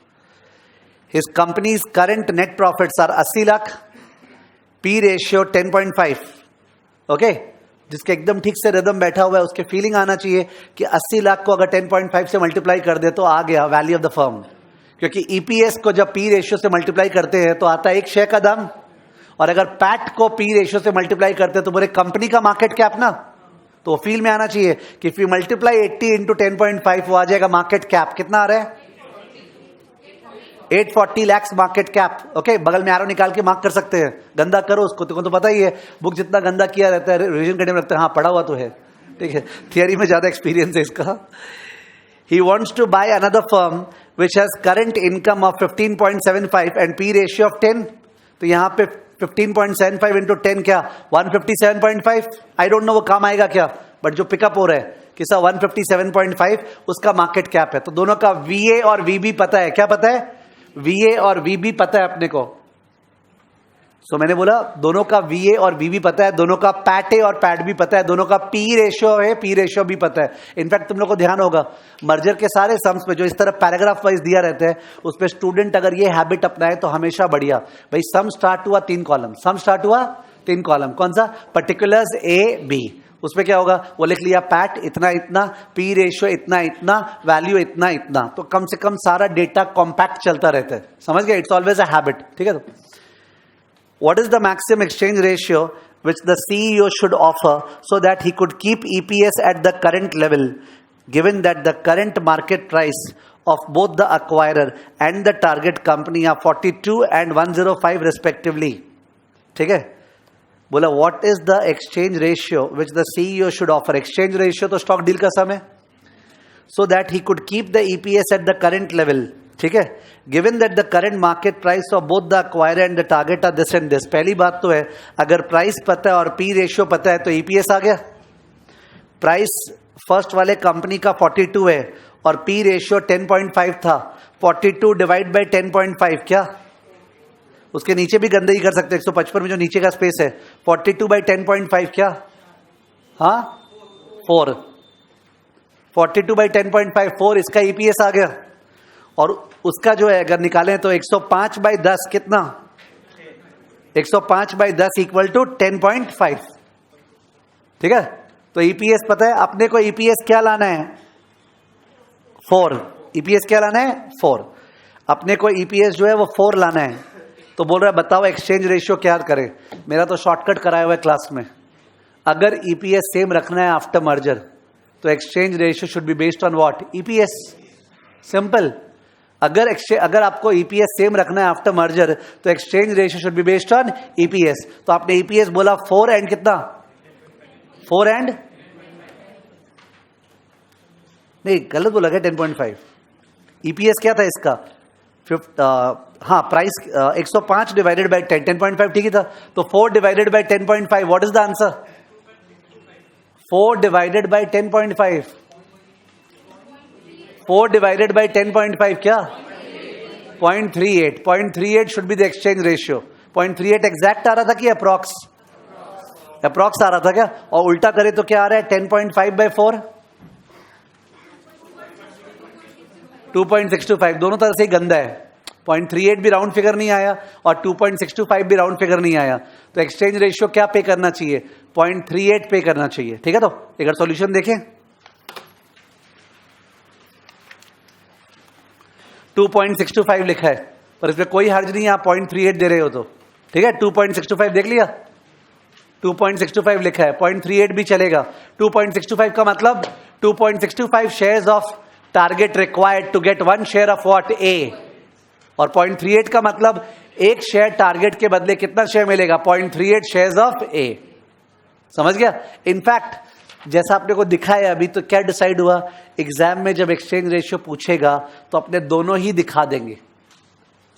His company's current net profits are 80 lakh, P ratio 10.5. Okay? जिसके एकदम ठीक से रिदम बैठा हुआ है, उसके फीलिंग आना चाहिए कि 80 लाख को अगर 10.5 से मल्टीप्लाई कर दे तो आ गया वैल्यू ऑफ द फर्म, क्योंकि ईपीएस को जब पी रेशियो से मल्टीप्लाई करते हैं तो आता है एक शेयर का दाम, और अगर पैट को पी रेशियो से मल्टीप्लाई करते हैं तो बोले कंपनी का मार्केट कैप ना, तो फील में आना चाहिए कि इफ यू मल्टीप्लाई 80 इंटू 10.5 वो आ जाएगा मार्केट कैप, कितना आ रहा है 840 लाख मार्केट कैप। ओके, बगल में एरो निकाल के मार्क कर सकते हैं, गंदा करो उसको, तुमको तो पता ही है बुक जितना गंदा किया रहता है रिवीजन करने में लगता है हाँ पढ़ा हुआ तो है, ठीक है, थियरी में ज्यादा एक्सपीरियंस है इसका। He wants to buy another firm which has current income of 15.75 and P ratio of 10, तो यहाँ पे 15.75 इंटू 10 क्या 157.5, आई डोंट नो वो काम आएगा क्या, बट जो पिकअप हो रहा है कि सर 157.5 उसका मार्केट कैप है, तो दोनों का वीए और वीबी पता है, क्या पता है, वीए और वीबी पता है अपने को। सो मैंने बोला दोनों का वीए और वीबी पता है, दोनों का पैट ए और पैट भी पता है, दोनों का पी रेशियो है, पी रेशियो भी पता है। इनफैक्ट तुम लोग को ध्यान होगा मर्जर के सारे सम्स पे जो इस तरह पैराग्राफ वाइज दिया रहता है उस पे स्टूडेंट अगर ये हैबिट अपनाए तो हमेशा बढ़िया। भाई सम स्टार्ट हुआ 3 कॉलम, सम स्टार्ट हुआ 3 कॉलम, कौन सा, पर्टिकुलर्स ए बी, उसमें क्या होगा वो लिख लिया पैट इतना इतना, पी रेशियो इतना इतना, वैल्यू इतना इतना, तो कम से कम सारा डेटा कॉम्पैक्ट चलता रहता है, समझ गए, इट्स ऑलवेज अ हैबिट, ठीक है। तो what is the maximum exchange ratio which the CEO should offer so that he could keep EPS at the current level given that the current market price of both the acquirer and the target company are 42 and 105 respectively, ठीक है। बोला what is the exchange ratio which the CEO should offer, exchange ratio तो stock deal का sum है, so that he could keep the EPS at the current level, ठीक है, given that the current market price of both the acquirer and the target are this and this. पहली बात तो है अगर price पता है और पी रेशियो पता है तो ईपीएस आ गया। प्राइस फर्स्ट वाले कंपनी का 42 है और पी रेशियो 10.5 था, 42 डिवाइड बाय 10.5 क्या, उसके नीचे भी गंदगी कर सकते हैं 155 में जो नीचे का स्पेस है, 42 बाई 10.5 क्या, हाँ 4, 42 बाई 10.5 4, इसका ईपीएस आ गया। और उसका जो है अगर निकालें तो 105 बाई 10 कितना, 105 बाई 10 इक्वल टू 10.5, ठीक है। तो ईपीएस पता है अपने को, ईपीएस क्या लाना है 4, ईपीएस क्या लाना है 4, अपने को ईपीएस जो है वो 4 लाना है। तो बोल रहा है बताओ एक्सचेंज रेशियो क्या करें, मेरा तो शॉर्टकट कराया हुआ है क्लास में, अगर ईपीएस सेम रखना है आफ्टर मर्जर तो exchange ratio should be based on what, EPS, simple. अगर आपको ईपीएस सेम रखना है आफ्टर मर्जर तो exchange ratio should be based on EPS. तो आपने ईपीएस बोला 4 एंड कितना, 4 एंड नहीं गलत बोला क्या 10.5, ईपीएस क्या था इसका हाँ प्राइस 105 डिवाइडेड बाय 10, 10.5 ठीक ही था, तो 4 divided by 10.5 what is the answer, 4 divided by 10.5, 4 divided by 10.5 क्या 0.38, 0.38 should be the exchange ratio. 0.38 exact आ रहा था कि अप्रॉक्स, अप्रॉक्स आ रहा था क्या, और उल्टा करे तो क्या आ रहा है 10.5 बाय 4, 2.625, दोनों तरह से ही गंदा है, 0.38 भी राउंड फिगर नहीं आया और 2.625 भी राउंड फिगर नहीं आया, तो एक्सचेंज रेशियो क्या पे करना चाहिए 0.38 पे करना चाहिए, ठीक है। तो एक बार सॉल्यूशन देखें, 2.625 लिखा है पर इसमें कोई हर्ज नहीं है, आप 0.38 दे रहे हो तो ठीक है, 2.625 देख लिया, 2.625 लिखा है, 0.38 भी चलेगा। 2.625 का मतलब 2.625 shares of target required to get 1 share of what, A. और 0.38 का मतलब एक शेयर टारगेट के बदले कितना शेयर मिलेगा, 0.38 शेयर्स ऑफ ए। समझ गया? इनफैक्ट जैसा आपने को दिखाया अभी, तो क्या डिसाइड हुआ, एग्जाम में जब एक्सचेंज रेशियो पूछेगा तो अपने दोनों ही दिखा देंगे।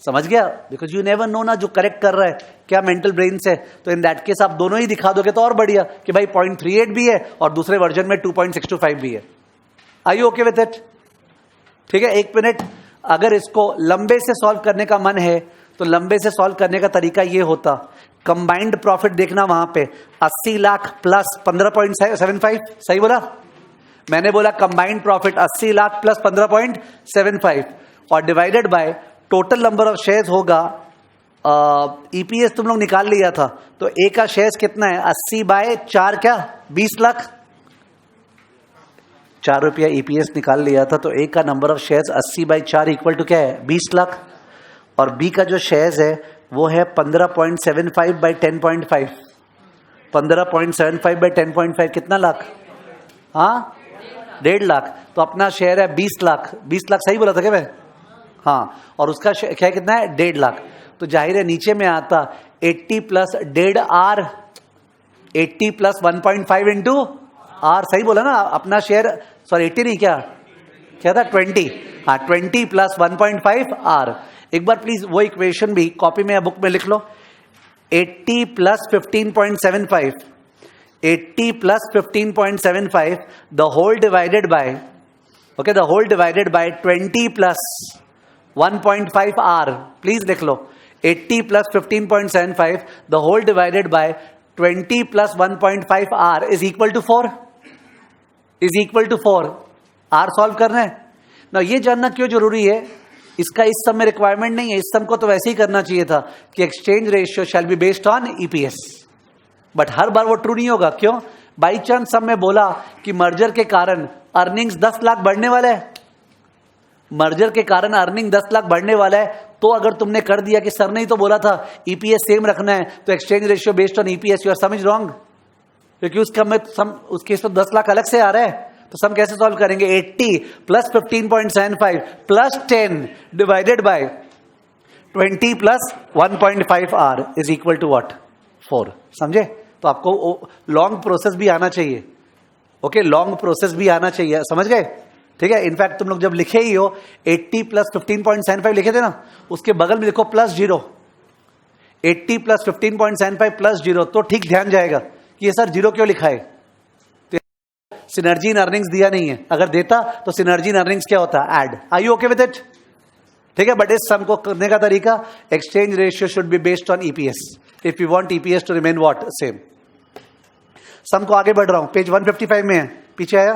समझ गया? बिकॉज यू नेवर नो ना जो करेक्ट कर रहा है क्या मेंटल ब्रेन से, तो इन दैट केस आप दोनों ही दिखा दोगे तो और बढ़िया कि भाई 0.38 भी है और दूसरे वर्जन में 2.625 भी है। Are you okay with it? ठीक है, एक मिनट। अगर इसको लंबे से सॉल्व करने का मन है तो लंबे से सॉल्व करने का तरीका ये होता, कंबाइंड प्रॉफिट देखना वहां पे 80 लाख प्लस 15.75, सही बोला? मैंने बोला कंबाइंड प्रॉफिट 80 लाख प्लस 15.75 और divided by total number of shares होगा। ईपीएस तुम लोग निकाल लिया था, तो ए का शेयर्स कितना है, 80 बाय 4 क्या 20 लाख, 4 रुपया ईपीएस निकाल लिया था, तो ए का number of shares 80 by 4 equal to क्या है, 20 लाख। और बी का जो शेयर्स है वो है 15.75 बाय 10.5, 15.75 बाय 10.5 कितना लाख, हाँ 1.5 लाख। तो अपना शेयर है 20 लाख, 20 लाख सही बोला था क्या मैं? हाँ, और उसका क्या कितना है, 1.5 लाख। तो जाहिर है नीचे में आता 80 plus 1.5 R, 80 plus 1.5 into R, सही बोला ना? अपना शेयर, सॉरी 80 नहीं, क्या था 20, हाँ 20 प्लस 1.5 आर। एक बार प्लीज वो इक्वेशन भी कॉपी में या बुक में लिख लो। 80 plus 15.75, 80 plus 15.75 the whole divided by, okay, the whole divided by 20 plus 1.5 R, please लिख लो। 80 plus 15.75 the whole divided by 20 plus 1.5 R is equal to 4, is equal to 4। R solve करना है ना। ये जानना क्यों जरूरी है, इसका इस सम में रिक्वायरमेंट नहीं है। इस सम को तो वैसे ही करना चाहिए था कि exchange ratio shall be based on EPS, but हर बार वो ट्रू नहीं होगा। क्यों? बाई चांस सम में बोला कि मर्जर के कारण अर्निंग्स 10 लाख बढ़ने वाला है, मर्जर के कारण अर्निंग 10 लाख बढ़ने वाला है, तो अगर तुमने कर दिया कि सर ने ही तो बोला था ईपीएस सेम रखना है, तो exchange ratio based on EPS, you are समझ रॉन्ग। क्योंकि उसका में सम, उसके तो 10 लाख अलग से आ रहा है, तो सम कैसे सॉल्व करेंगे? 80 plus 15.75 plus 10 divided by 20 plus 1.5 R is equal to what, 4। समझे? तो आपको लॉन्ग प्रोसेस भी आना चाहिए, ओके, लॉन्ग प्रोसेस भी आना चाहिए, समझ गए? ठीक है। इनफैक्ट तुम लोग जब लिखे ही हो 80 प्लस 15.75 लिखे थे ना, उसके बगल में लिखो प्लस 0, 80 प्लस 15.75 प्लस 0, तो ठीक ध्यान जाएगा कि ये सर 0 क्यों लिखा है। तो सिनर्जी इन अर्निंग्स दिया नहीं है, अगर देता तो सिनर्जी इन अर्निंग्स क्या होता, add. Are you okay with it? ठीक है। बट इस सम को करने का तरीका, exchange ratio should be based on EPS if you want EPS to remain what, same. Sum को आगे बढ़ रहा हूं, पेज 155 में है, पीछे आया,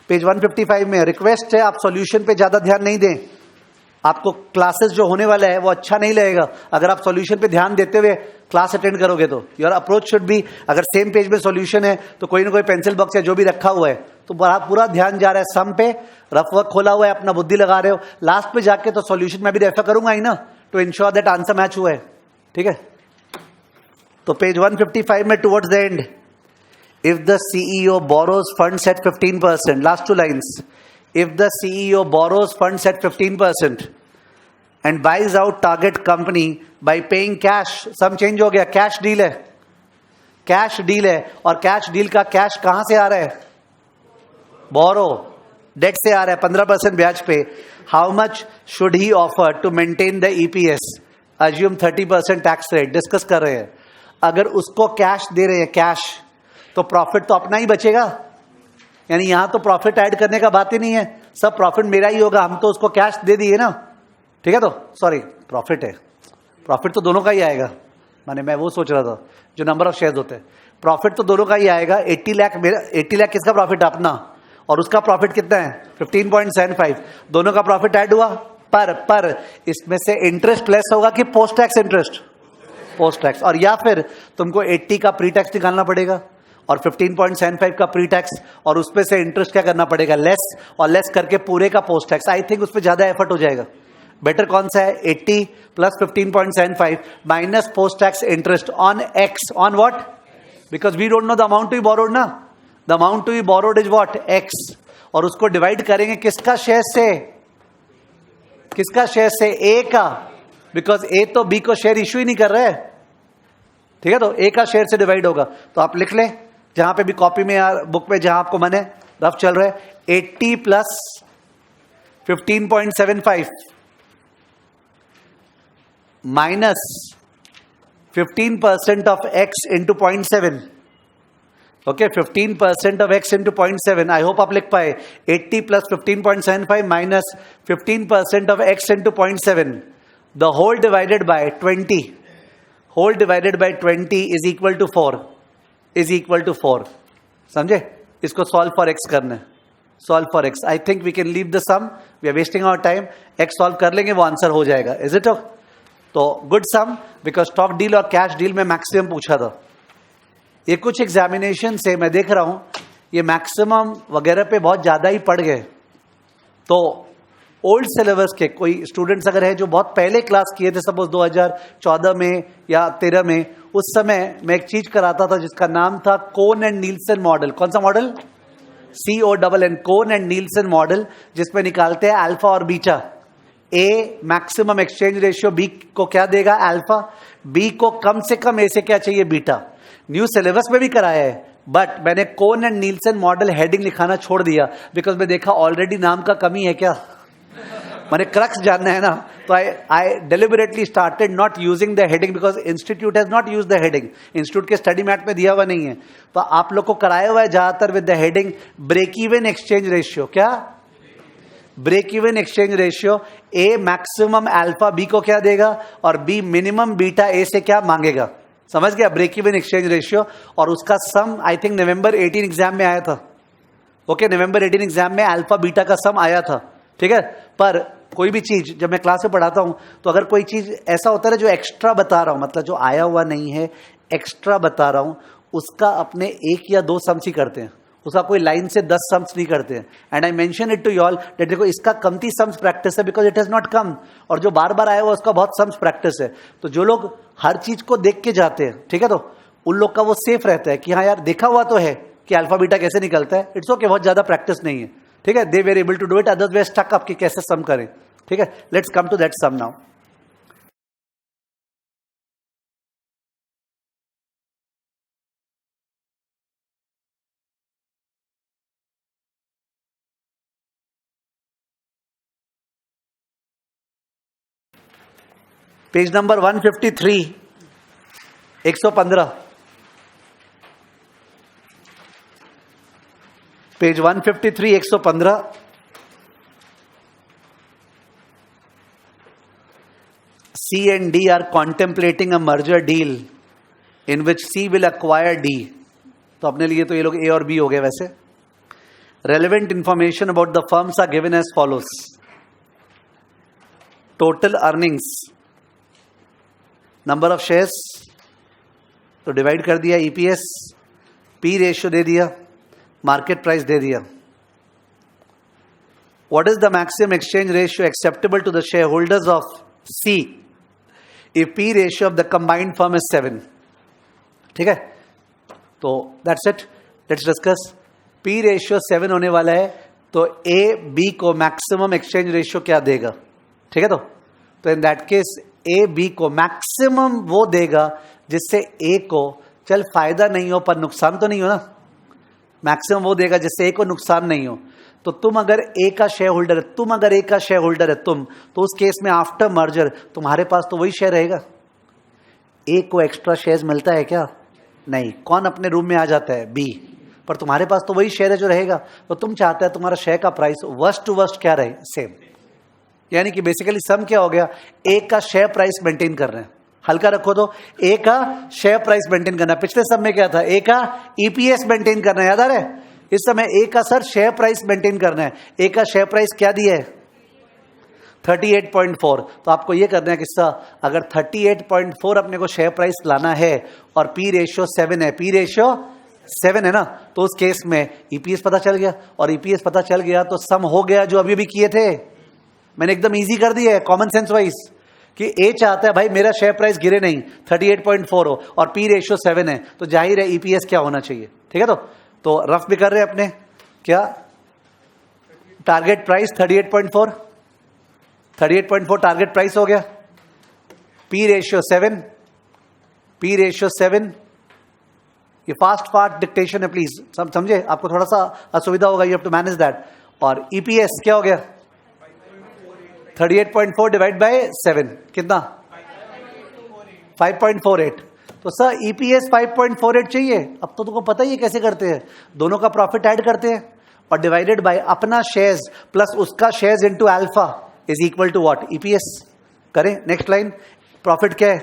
पेज 155 में। रिक्वेस्ट है आप सॉल्यूशन पे ज्यादा ध्यान नहीं दें, आपको क्लासेस जो होने वाला है वो अच्छा नहीं लगेगा अगर आप सॉल्यूशन पे ध्यान देते हुए क्लास अटेंड करोगे। तो योर अप्रोच शुड बी, अगर सेम पेज में सॉल्यूशन है तो कोई ना कोई पेंसिल बॉक्स या जो भी रखा हुआ है, तो पूरा ध्यान जा रहा है सम पे, रफ वर्क खोला हुआ है, अपना बुद्धि लगा रहे हो, लास्ट पे जाके तो सॉल्यूशन में भी रेफर करूंगा ही ना, to ensure that answer match हुआ है। ठीक है। तो पेज 155 में towards the end, if the CEO borrows funds at 15%, last 2 lines, if the CEO borrows funds at 15% and buys out target company by paying cash, some change हो गया, cash deal है, cash deal है, और cash deal का cash कहां से आ रहा है, बोरो, डेट से आ रहा है 15% ब्याज पे। How much should he offer to maintain the EPS, assume 30% tax rate, discuss कर रहे हैं। अगर उसको कैश दे रहे हैं, कैश, तो प्रॉफिट तो अपना ही बचेगा, यानी यहां तो प्रॉफिट ऐड करने का बात ही नहीं है, सब प्रॉफिट मेरा ही होगा, हम तो उसको कैश दे दिए ना। ठीक है। तो सॉरी, प्रॉफिट है, प्रॉफिट तो दोनों का ही आएगा, माने मैं वो सोच रहा था जो नंबर ऑफ शेयर्स होते हैं, प्रॉफिट तो दोनों का ही आएगा। 80 लाख मेरा, 80 लाख किसका प्रॉफिट, अपना, और उसका प्रॉफिट कितना है 15.75, दोनों का प्रॉफिट ऐड हुआ। पर इसमें से इंटरेस्ट लेस होगा कि post tax interest, post tax, और या फिर तुमको 80 का प्री टैक्स निकालना पड़ेगा और 15.75 का प्री टैक्स, और उसमें से इंटरेस्ट क्या करना पड़ेगा, लेस, और लेस करके पूरे का पोस्ट टैक्स। आई थिंक उस पर ज्यादा एफर्ट हो जाएगा, बेटर कौन सा है? 80 plus 15.75 minus post tax interest on X, on what? Because we don't know the amount to be borrowed ना, the amount to be borrowed is what? X. और उसको डिवाइड करेंगे किसका शेयर से? किसका शेयर से? ए का, बिकॉज ए तो बी को शेयर इश्यू ही नहीं कर रहा है, ठीक है, तो ए का शेयर से डिवाइड होगा। तो आप लिख लें जहां पे भी कॉपी में या बुक में जहां आपको मन है, रफ चल रहा है, 80 plus 15.75 minus 15% of X into 0.7, okay, 15% of X into 0.7, I hope आप लिख पाए। 80 plus 15.75 minus 15% of X into 0.7, the whole divided by 20, whole divided by 20 is equal to 4, is equal to 4। समझे? इसको सॉल्व फॉर एक्स करना है, solve for X. I think we can leave the sum, we are wasting our time. X solve कर लेंगे, वो answer हो जाएगा। Is it? तो good sum, because stock deal और कैश डील में मैक्सिमम पूछा था। ये कुछ एग्जामिनेशन से मैं देख रहा हूं ये मैक्सिमम वगैरह पे बहुत ज्यादा ही पड़ गए। तो ओल्ड सिलेबस के कोई स्टूडेंट्स अगर है जो बहुत पहले क्लास किए थे, सपोज 2014 में या 13 में, उस समय मैं एक चीज कराता था जिसका नाम था कोन एंड नील्सन मॉडल। कौन सा model? CONN, Conn and Nielsen model, जिसमें निकालते हैं अल्फा और beta. A maximum exchange ratio B को क्या देगा? अल्फा। बी को कम से कम ए से क्या चाहिए? बीटा। न्यू सिलेबस में भी कराया है, बट मैंने कोन एंड नील्सन मॉडल हेडिंग लिखाना छोड़ दिया, बिकॉज मैं देखा ऑलरेडी नाम का कमी है क्या, मैंने क्रक्स जानना है ना। तो I deliberately started not using the heading, because institute has not use the heading, institute के स्टडी मैट में दिया हुआ नहीं है। तो आप लोग को कराया हुआ है ज्यादातर with the heading break even exchange ratio. क्या? Break even exchange ratio. A maximum alpha B को क्या देगा, और बी मिनिमम बीटा ए से क्या मांगेगा। समझ गया? Break even exchange ratio. और उसका सम आई थिंक नवंबर 18 एग्जाम में आया था। ओके, नवंबर 18 एग्जाम में अल्फा बीटा का सम आया था, ठीक है। पर कोई भी चीज जब मैं क्लास में पढ़ाता हूं, तो अगर कोई चीज ऐसा होता है जो एक्स्ट्रा बता रहा हूं, मतलब जो आया हुआ नहीं है, एक्स्ट्रा बता रहा हूं, उसका अपने 1 या 2 सम्स ही करते हैं, उसका कोई लाइन से 10 सम्स नहीं करते हैं। And I mention it to you all that देखो इसका कमती सम्स प्रैक्टिस है, because it has not come, और जो बार बार आया हुआ उसका बहुत सम्स प्रैक्टिस है। तो जो लोग हर चीज को देख के जाते हैं, ठीक है, तो उन लोग का वो सेफ रहता है कि हाँ यार देखा हुआ तो है कि अल्फा बीटा कैसे निकलता है। इट्स ओके, बहुत ज्यादा प्रैक्टिस नहीं है, ठीक है। They were able to do it, others they stuck up कि कैसे सम करें, ठीक है। Let's come to that sum now. Page number 153, 115, page 153, 115। C and D are contemplating a merger deal in which C will acquire D. तो अपने लिए तो ये लोग A और B हो गए। वैसे relevant information about the firms are given as follows: total earnings, number of shares तो डिवाइड कर दिया, EPS, P रेशियो दे दिया, मार्केट प्राइस दे दिया। What is the maximum exchange ratio acceptable to the shareholders of C if P ratio of the combined firm is 7? ठीक है, तो that's it, let's discuss। P ratio 7 होने वाला है, तो A B को मैक्सिमम एक्सचेंज रेशियो क्या देगा, ठीक है। तो in that case A B को मैक्सिमम वो देगा जिससे A को चल फायदा नहीं हो पर नुकसान तो नहीं हो ना, मैक्सिमम वो देगा जिससे A को नुकसान नहीं हो। तो तुम अगर A का शेयर होल्डर है, तुम अगर A का शेयर होल्डर है तुम, तो उस केस में आफ्टर मर्जर तुम्हारे पास तो वही शेयर रहेगा। A को एक्स्ट्रा शेयर्स मिलता है क्या? नहीं। कौन अपने रूम में आ जाता है? B। पर तुम्हारे पास तो वही शेयर है जो रहेगा। तो तुम चाहते हैं तुम्हारा शेयर का प्राइस वर्स्ट टू वर्स्ट क्या रहे? सेम। यानी कि बेसिकली सम क्या हो गया? A का शेयर प्राइस मेंटेन कर रहे हैं, हल्का रखो तो A का शेयर प्राइस मेंटेन करना। पिछले सब में क्या था? A का EPS मेंटेन करना है, याद आ रहा है? इस समय A का सर शेयर प्राइस मेंटेन करना है। A का शेयर प्राइस क्या दिया है? 38.4। तो आपको ये करना है कि सर अगर 38.4 अपने को शेयर प्राइस लाना है और P रेशियो 7 है, P रेशियो 7 है ना, तो उस केस में EPS पता चल गया, और EPS पता चल गया तो सम हो गया जो अभी भी किए थे। मैंने एकदम इजी कर दिया है कॉमन सेंस वाइज कि ए चाहता है भाई मेरा शेयर प्राइस गिरे नहीं, 38.4 हो और पी रेशियो 7 है, तो जाहिर है ईपीएस क्या होना चाहिए, ठीक है। तो रफ भी कर रहे हैं अपने, क्या टारगेट प्राइस 38.4 टारगेट प्राइस हो गया, पी रेशियो 7, ये फास्ट डिक्टेशन है प्लीज, सब समझे, आपको थोड़ा सा असुविधा होगा, you have to manage that. और ईपीएस क्या हो गया 38.4 डिवाइड बाय 7 कितना 5.48। तो सर ईपीएस 5.48 चाहिए। अब तो तुमको पता ही है कैसे करते हैं, दोनों का प्रॉफिट ऐड करते हैं और डिवाइडेड बाय अपना शेयर्स प्लस उसका shares into alpha is equal to what, EPS. करें नेक्स्ट लाइन, प्रॉफिट क्या है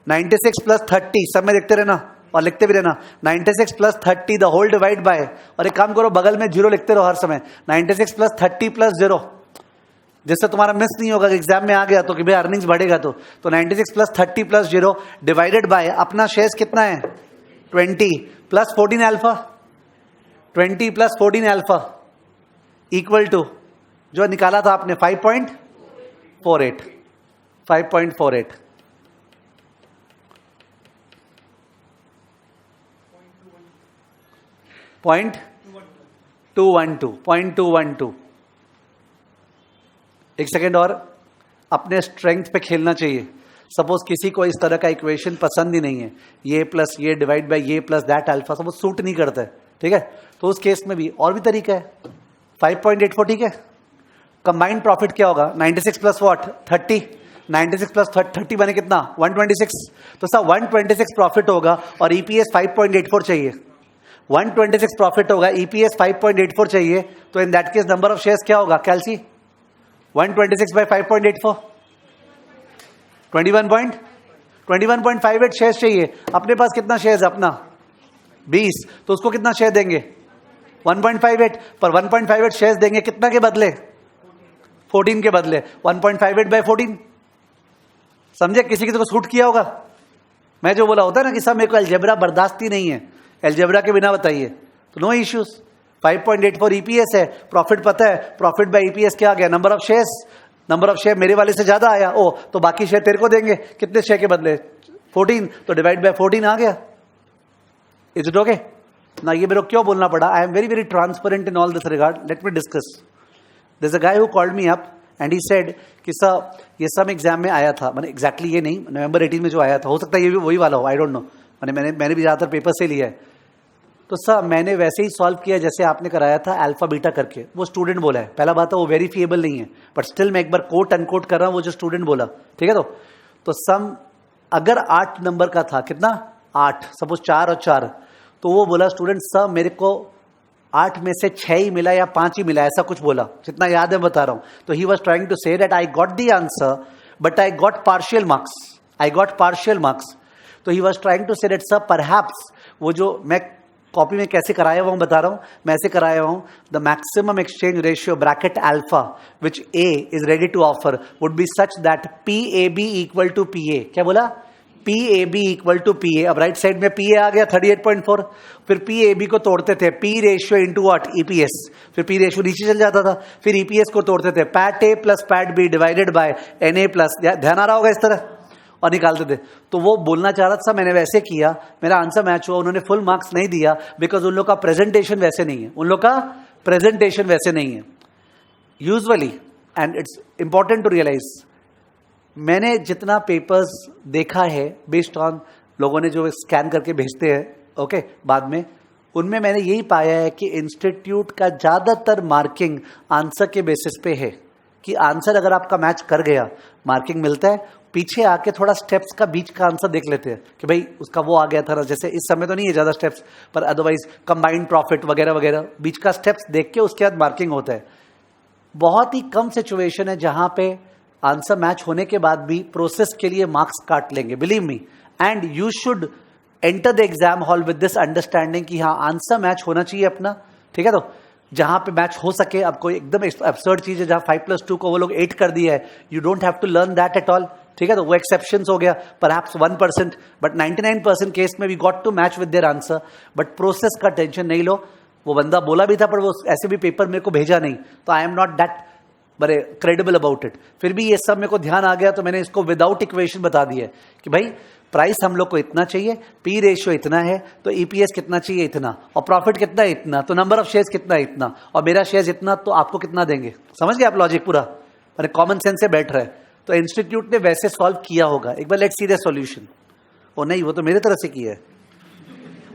96 प्लस 30, सब में देखते रहना और लिखते भी रहना, 96 plus 30 the whole divide by, और एक काम करो बगल में जीरो लिखते रहो हर समय, 96 प्लस 30 प्लस 0, जिससे तुम्हारा मिस नहीं होगा कि एग्जाम में आ गया तो कि भाई अर्निंग्स बढ़ेगा। तो 96 प्लस 30 प्लस 0 डिवाइडेड बाय अपना शेयर्स कितना है 20 plus 14 alpha, 20 plus 14 alpha equal to जो निकाला था आपने 5.48 0.212 एक सेकेंड और, अपने स्ट्रेंथ पे खेलना चाहिए। सपोज किसी को इस तरह का इक्वेशन पसंद ही नहीं है, ये प्लस ये डिवाइड बाय ये plus that alpha, suppose suit नहीं करता है, ठीक है, तो उस केस में भी और भी तरीका है 5.84, ठीक है। कंबाइंड प्रॉफिट क्या होगा 96 प्लस व्हाट 30, 96 प्लस 30 बने कितना 126, तो सर 126 प्रॉफिट होगा और ईपीएस 5.84 चाहिए, 126 प्रॉफिट होगा, ईपीएस 5.84 चाहिए, तो in that case number of shares क्या होगा कैलसी 126 बाय 5.84 21.58 शेयर्स चाहिए। अपने पास कितना शेयर्स अपना 20, तो उसको कितना शेयर देंगे 1.58, पर 1.58 शेयर्स देंगे कितना के बदले 14 के बदले 1.58 बाय 14, समझे। किसी की तो सूट किया होगा, मैं जो बोला होता है ना कि सब मेरे को अलजेब्रा बर्दाश्त ही नहीं है, अलजेब्रा के बिना बताइए, तो नो इश्यूज। 5.84 ईपीएस है, प्रॉफिट पता है, प्रॉफिट बाय ईपीएस क्या आ गया number of shares, number of share मेरे वाले से ज्यादा आया, ओ तो बाकी शेयर तेरे को देंगे, कितने शेयर के बदले 14, तो डिवाइड बाय 14 आ गया। इज इट ओके ना, ये मेरे को क्यों बोलना पड़ा, I am very very transparent in all this regard, let me discuss. There is a guy who called me up and he said कि सर ये सब एग्जाम में आया था, मैंने एग्जैक्टली ये नहीं, नवंबर 18 में जो आया था, हो सकता है ये भी वही वाला हो, आई डोंट नो, मैंने भी ज्यादातर पेपर से लिया है। तो सर मैंने वैसे ही सॉल्व किया जैसे आपने कराया था अल्फा बीटा करके, वो स्टूडेंट बोला है, पहला बात है वो वेरीफिएबल नहीं है, बट स्टिल मैं एक बार कोट अनकोट कर रहा हूं वो जो स्टूडेंट बोला, ठीक है। तो सम अगर 8 नंबर का था, कितना 8, सपोज 4 और 4, तो वो बोला स्टूडेंट सर मेरे को 8 में से 6 ही मिला या 5 ही मिला, ऐसा कुछ बोला, जितना याद है बता रहा हूं। तो he was trying to say that I got the answer but I got partial marks, तो he was trying to say that sir perhaps वो जो मैं कॉपी में कैसे कराया हुआ हूं बता रहा हूं, मैं ऐसे कराया हुआ हूं, the maximum exchange ratio bracket alpha which A is ready to offer would be such that P A B equal to P A, क्या बोला P A B equal to P A. अब राइट साइड में P A आ गया 38.4, फिर P A B को तोड़ते थे P ratio into what EPS, फिर पी रेशियो नीचे चल जाता था, फिर ईपीएस को तोड़ते थे PAT A plus PAT B divided by N A plus, ध्यान आ रहा होगा इस तरह, और निकालते थे। तो वो बोलना चाह रहा था मैंने वैसे किया, मेरा आंसर मैच हुआ, उन्होंने फुल मार्क्स नहीं दिया बिकॉज उन लोग का प्रेजेंटेशन वैसे नहीं है, usually. And it's important to realise, मैंने जितना पेपर्स देखा है बेस्ड ऑन लोगों ने जो स्कैन करके भेजते हैं, ओके, बाद में, उनमें मैंने यही पाया है कि इंस्टीट्यूट का ज्यादातर मार्किंग आंसर के बेसिस पे है, कि आंसर अगर आपका मैच कर गया मार्किंग मिलता है, पीछे आके थोड़ा स्टेप्स का बीच का आंसर देख लेते हैं कि भाई उसका वो आ गया था ना, जैसे इस समय तो नहीं है ज्यादा स्टेप्स, पर अदरवाइज कंबाइंड प्रॉफिट वगैरह वगैरह बीच का स्टेप्स देख के उसके बाद मार्किंग होता है। बहुत ही कम सिचुएशन है जहां पे आंसर मैच होने के बाद भी प्रोसेस के लिए मार्क्स काट लेंगे, believe me. And you should enter the exam hall with this understanding कि हाँ आंसर मैच होना चाहिए अपना, ठीक है। तो जहां पे मैच हो सके, अब कोई एकदम एब्सर्ड चीज है जहां 5+2 को वो लोग 8 कर दिया है, you don't have to learn that at all, ठीक है। तो वो एक्सेप्शंस हो गया, परहैप्स 1%, बट 99% केस में we got to match with their answer. But process का टेंशन नहीं लो, वो बंदा बोला भी था पर वो ऐसे भी पेपर मेरे को भेजा नहीं, तो आई एम नॉट दैट बड़े क्रेडिबल अबाउट इट। फिर भी ये सब मेरे को ध्यान आ गया तो मैंने इसको विदाउट इक्वेशन बता दिया है कि भाई प्राइस हम लोग को इतना चाहिए, पी रेशियो इतना है, तो ईपीएस कितना चाहिए इतना, और प्रॉफिट कितना है इतना, तो नंबर ऑफ शेयर्स कितना है इतना, और मेरा शेयर्स इतना, तो आपको कितना देंगे। समझ गए आप लॉजिक पूरा, मैंने कॉमन सेंस से बैठ रहा है। तो इंस्टीट्यूट ने वैसे सॉल्व किया होगा। एक बार लेट्स सी द सॉल्यूशन। ओ नहीं, वो तो मेरे तरफ से किया है।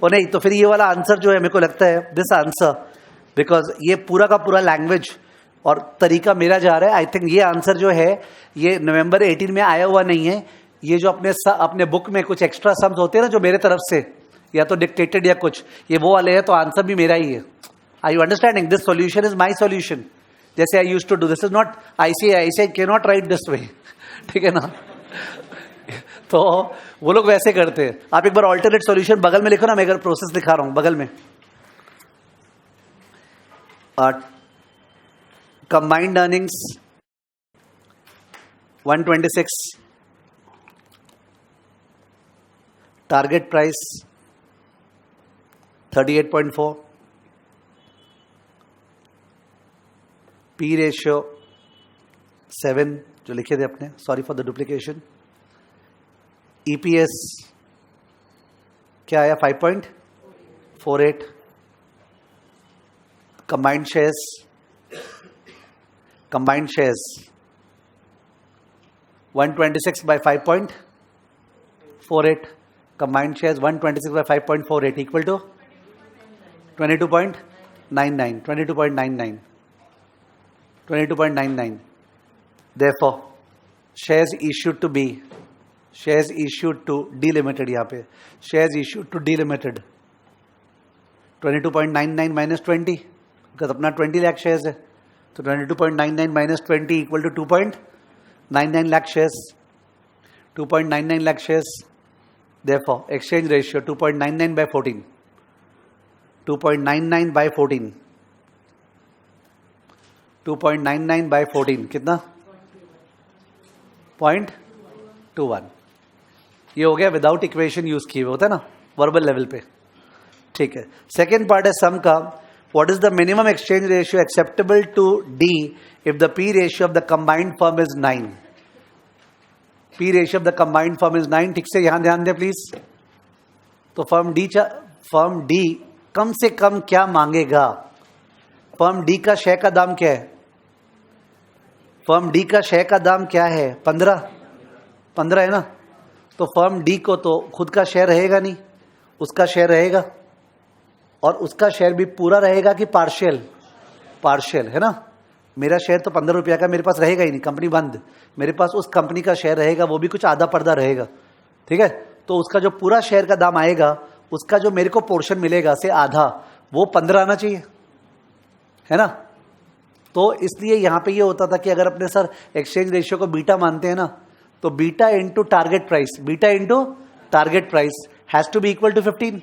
ओ नहीं, तो फिर ये वाला आंसर जो है मेरे को लगता है दिस आंसर, बिकॉज ये पूरा का पूरा लैंग्वेज और तरीका मेरा जा रहा है। आई थिंक ये आंसर जो है ये नवंबर 18 में आया हुआ नहीं है। ये जो अपने बुक में कुछ एक्स्ट्रा सम्स होते हैं ना जो मेरे तरफ से या तो डिक्टेटेड या कुछ, ये वो वाले हैं, तो आंसर भी मेरा ही है। Are you understanding? This solution is my solution. जैसे I used to do, this is not I can not write this way, ठीक है ना। तो वो लोग वैसे करते हैं। आप एक बार ऑल्टरनेट सॉल्यूशन बगल में लिखो ना, मैं अगर प्रोसेस दिखा रहा हूं बगल में। Combined earnings 126, target price 38.4, P ratio 7 जो लिखे थे अपने, sorry for the duplication. EPS क्या आया 5.48, combined shares 126 by 5.48, combined shares 126 by 5.48 equal to 22.99. Therefore shares issued to D Limited, यहाँ पे shares issued to D Limited 22.99 minus 20, because अपना 20 lakh shares है, तो 22.99 minus 20 equal to 2.99 lakh shares. 2.99 lakh shares. Therefore, exchange ratio 2.99 by 14. 2.99 by 14. 2.99 by 14 कितना? 0.21. ये हो गया without equation use किए हुए, होता है ना वर्बल लेवल पे। ठीक है, सेकेंड पार्ट है सम का। What is the minimum exchange ratio acceptable to D if the P ratio of the combined firm is 9? P ratio of the combined firm is 9. ठीक से यहाँ ध्यान दें प्लीज। तो फर्म D कम से कम क्या मांगेगा? फर्म D का शेयर का दाम क्या है? फर्म D का शेयर का दाम क्या है? 15 है ना। तो फर्म D को तो खुद का शेयर रहेगा नहीं, उसका शेयर रहेगा, और उसका शेयर भी पूरा रहेगा कि पार्शियल है ना। मेरा शेयर तो 15 रुपया का मेरे पास रहेगा ही नहीं, कंपनी बंद। मेरे पास उस कंपनी का शेयर रहेगा, वो भी कुछ आधा पर्दा रहेगा, ठीक है। तो उसका जो पूरा शेयर का दाम आएगा, उसका जो मेरे को पोर्शन मिलेगा से आधा, वो 15 आना चाहिए, है ना। तो इसलिए यहां पे ये होता था कि अगर अपने सर एक्सचेंज रेशियो को बीटा मानते हैं ना, तो beta into target price has to be equal to 15।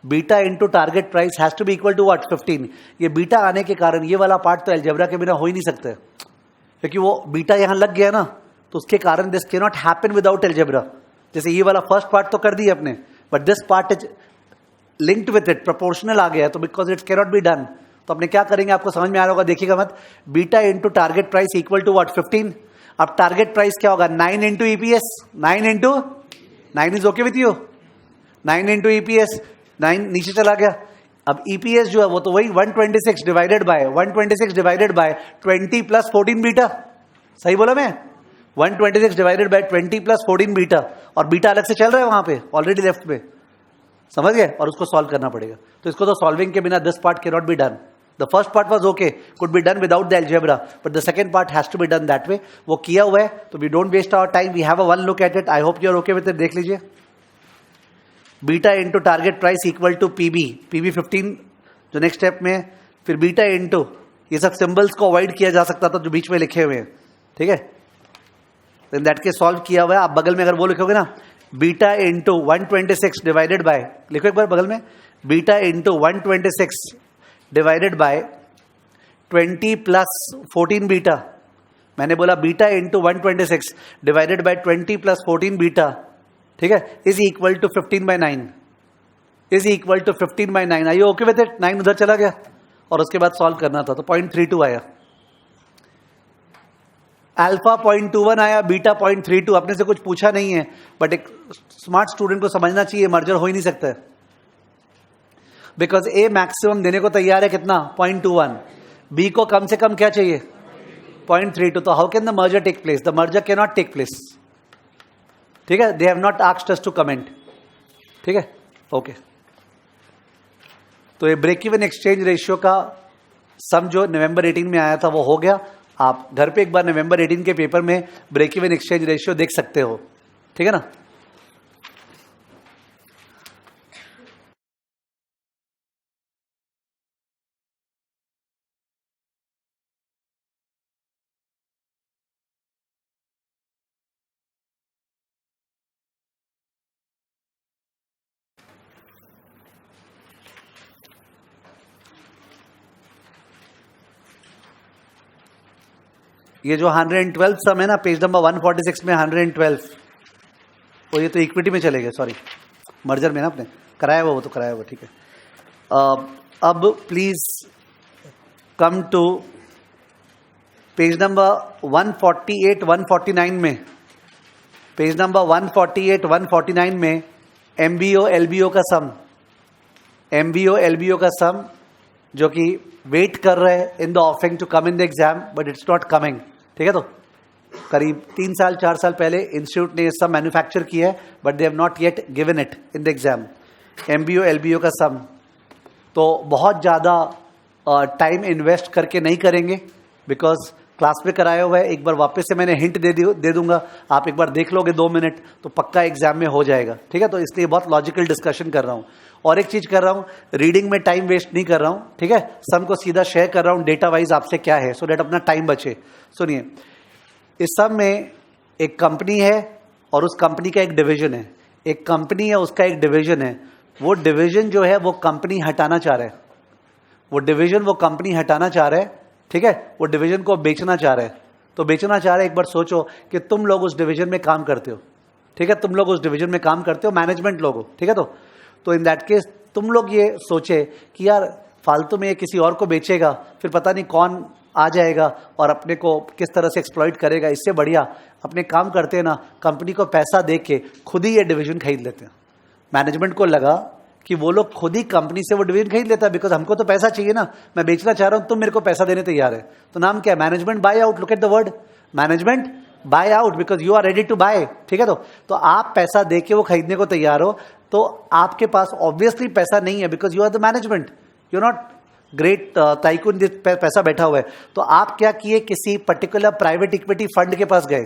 Beta into target price has to be equal to what? 15। ये बीटा आने के कारण ये वाला पार्ट तो अलजेब्रा के बिना हो ही नहीं सकता, क्योंकि वो बीटा यहां लग गया ना, तो उसके कारण this can not happen without algebra. जैसे ये वाला फर्स्ट पार्ट तो कर दिया अपने, but this part is linked with it, proportional आ गया, तो because it can not be done. तो अपने क्या करेंगे, आपको समझ में आ रहा होगा, देखिएगा मत। Beta into target price equal to what? 15। अब टारगेट प्राइस क्या होगा? 9 into EPS. 9 is okay with you? 9 into EPS, 9 नीचे चला गया। अब ईपीएस जो है वो तो वही 126 डिवाइडेड बाय 20 प्लस 14 बीटा। सही बोला मैं? 126 डिवाइडेड बाय 20 प्लस 14 बीटा, और बीटा अलग से चल रहा है वहां पे ऑलरेडी लेफ्ट में, समझ गए। और उसको सॉल्व करना पड़ेगा। तो इसको तो सॉल्विंग के बिना this part can not be done. The first part was okay, could be done without the algebra, but the second part has to be done that way. वो किया हुआ है, तो we don't waste our time, we have a one look at it. I hope you are okay with it. देख लीजिए, beta into target price equal to PB 15 जो next step में, फिर बीटा इंटू, ये सब सिंबल्स को avoid किया जा सकता था जो बीच में लिखे हुए हैं, ठीक है। इन दैट के सॉल्व किया हुआ है। आप बगल में अगर वो लिखोगे ना, बीटा इंटू 126 डिवाइडेड बाय, लिखो एक बार बगल में, beta into 126 divided by 20 plus 14 beta. मैंने बोला beta into 126 divided by 20 plus 14 beta, ठीक है, is equal to 15/9। Is equal to 15/9। आइए ओके विद इट? 9 उधर चला गया, और उसके बाद सॉल्व करना था, तो 0.32 आया। अल्फा 0.21 आया, बीटा 0.32, अपने से कुछ पूछा नहीं है, बट एक स्मार्ट स्टूडेंट को समझना चाहिए मर्जर हो ही नहीं सकता है, बिकॉज ए मैक्सिमम देने को तैयार है कितना 0.21, बी को कम से कम क्या चाहिए 0.32, तो how can the merger take place? The merger can not take place. ठीक है, they have not asked us to comment. ठीक है, ओके. तो ये ब्रेक इवन एक्सचेंज रेशियो का सम जो नवंबर 18 में आया था वो हो गया. आप घर पे एक बार नवंबर 18 के पेपर में ब्रेक इवन एक्सचेंज रेशियो देख सकते हो. ठीक है ना. ये जो 112 सम है ना, पेज नंबर 146 में 112, और ये तो इक्विटी में चले गए, सॉरी मर्जर में ना, आपने कराया हुआ, वो तो कराया हुआ. ठीक है. अब please come to page number 148 149 में, पेज नंबर 148 149 में एमबीओ एलबीओ का सम, एमबीओ एलबीओ का सम जो कि वेट कर रहे हैं in the offering to come in the exam, but it's not coming. ठीक है, तो करीब 3 साल 4 साल पहले इंस्टीट्यूट ने ये सब मैन्युफैक्चर किया है, but they have not yet given it in the exam. MBO LBO का सम तो बहुत ज़्यादा टाइम इन्वेस्ट करके नहीं करेंगे, बिकॉज क्लास में कराया हुआ है. एक बार वापस से मैंने हिंट दे दूंगा, आप एक बार देख लोगे 2 मिनट तो पक्का एग्जाम में हो जाएगा. ठीक है, तो इसलिए बहुत लॉजिकल डिस्कशन कर रहा हूँ. और एक चीज कर रहा हूँ, रीडिंग में टाइम वेस्ट नहीं कर रहा हूँ. ठीक है, सम को सीधा शेयर कर रहा हूँ डेटा वाइज आपसे क्या है, सो डेट अपना टाइम बचे. सुनिए, इस सम में एक कंपनी है और उस कंपनी का एक डिवीजन है. एक कंपनी है, उसका एक डिवीजन है. वो डिवीजन जो है वो कंपनी हटाना चाह रहा है. वो डिवीजन वो कंपनी हटाना चाह रहा है. ठीक है, वो डिवीजन को बेचना चाह रहा है. तो बेचना चाह रहा है, एक बार सोचो कि तुम लोग उस डिवीजन में काम करते हो. ठीक है, तुम लोग उस डिवीजन में काम करते हो, मैनेजमेंट लोग हो. ठीक है, तो इन दैट केस तुम लोग ये सोचे कि यार फालतू में ये किसी और को बेचेगा, फिर पता नहीं कौन आ जाएगा और अपने को किस तरह से एक्सप्लॉइट करेगा. इससे बढ़िया अपने काम करते हैं ना, कंपनी को पैसा दे के खुद ही ये डिवीजन खरीद लेते हैं. मैनेजमेंट को लगा कि वो लोग खुद ही कंपनी से वो डिवीजन खरीद लेता है, बिकॉज हमको तो पैसा चाहिए ना, मैं बेचना चाह रहा हूं, तुम मेरे को पैसा देने तैयार है. तो नाम क्या है? Management buy out. Look at the word management buy out, because you are ready to buy. ठीक है, तो आप पैसा दे के वो खरीदने को तैयार हो, तो आपके पास ऑब्वियसली पैसा नहीं है, because you are the management, you not great tycoon. पैसा बैठा हुआ है. तो आप क्या किए, किसी पर्टिकुलर प्राइवेट इक्विटी फंड के पास गए,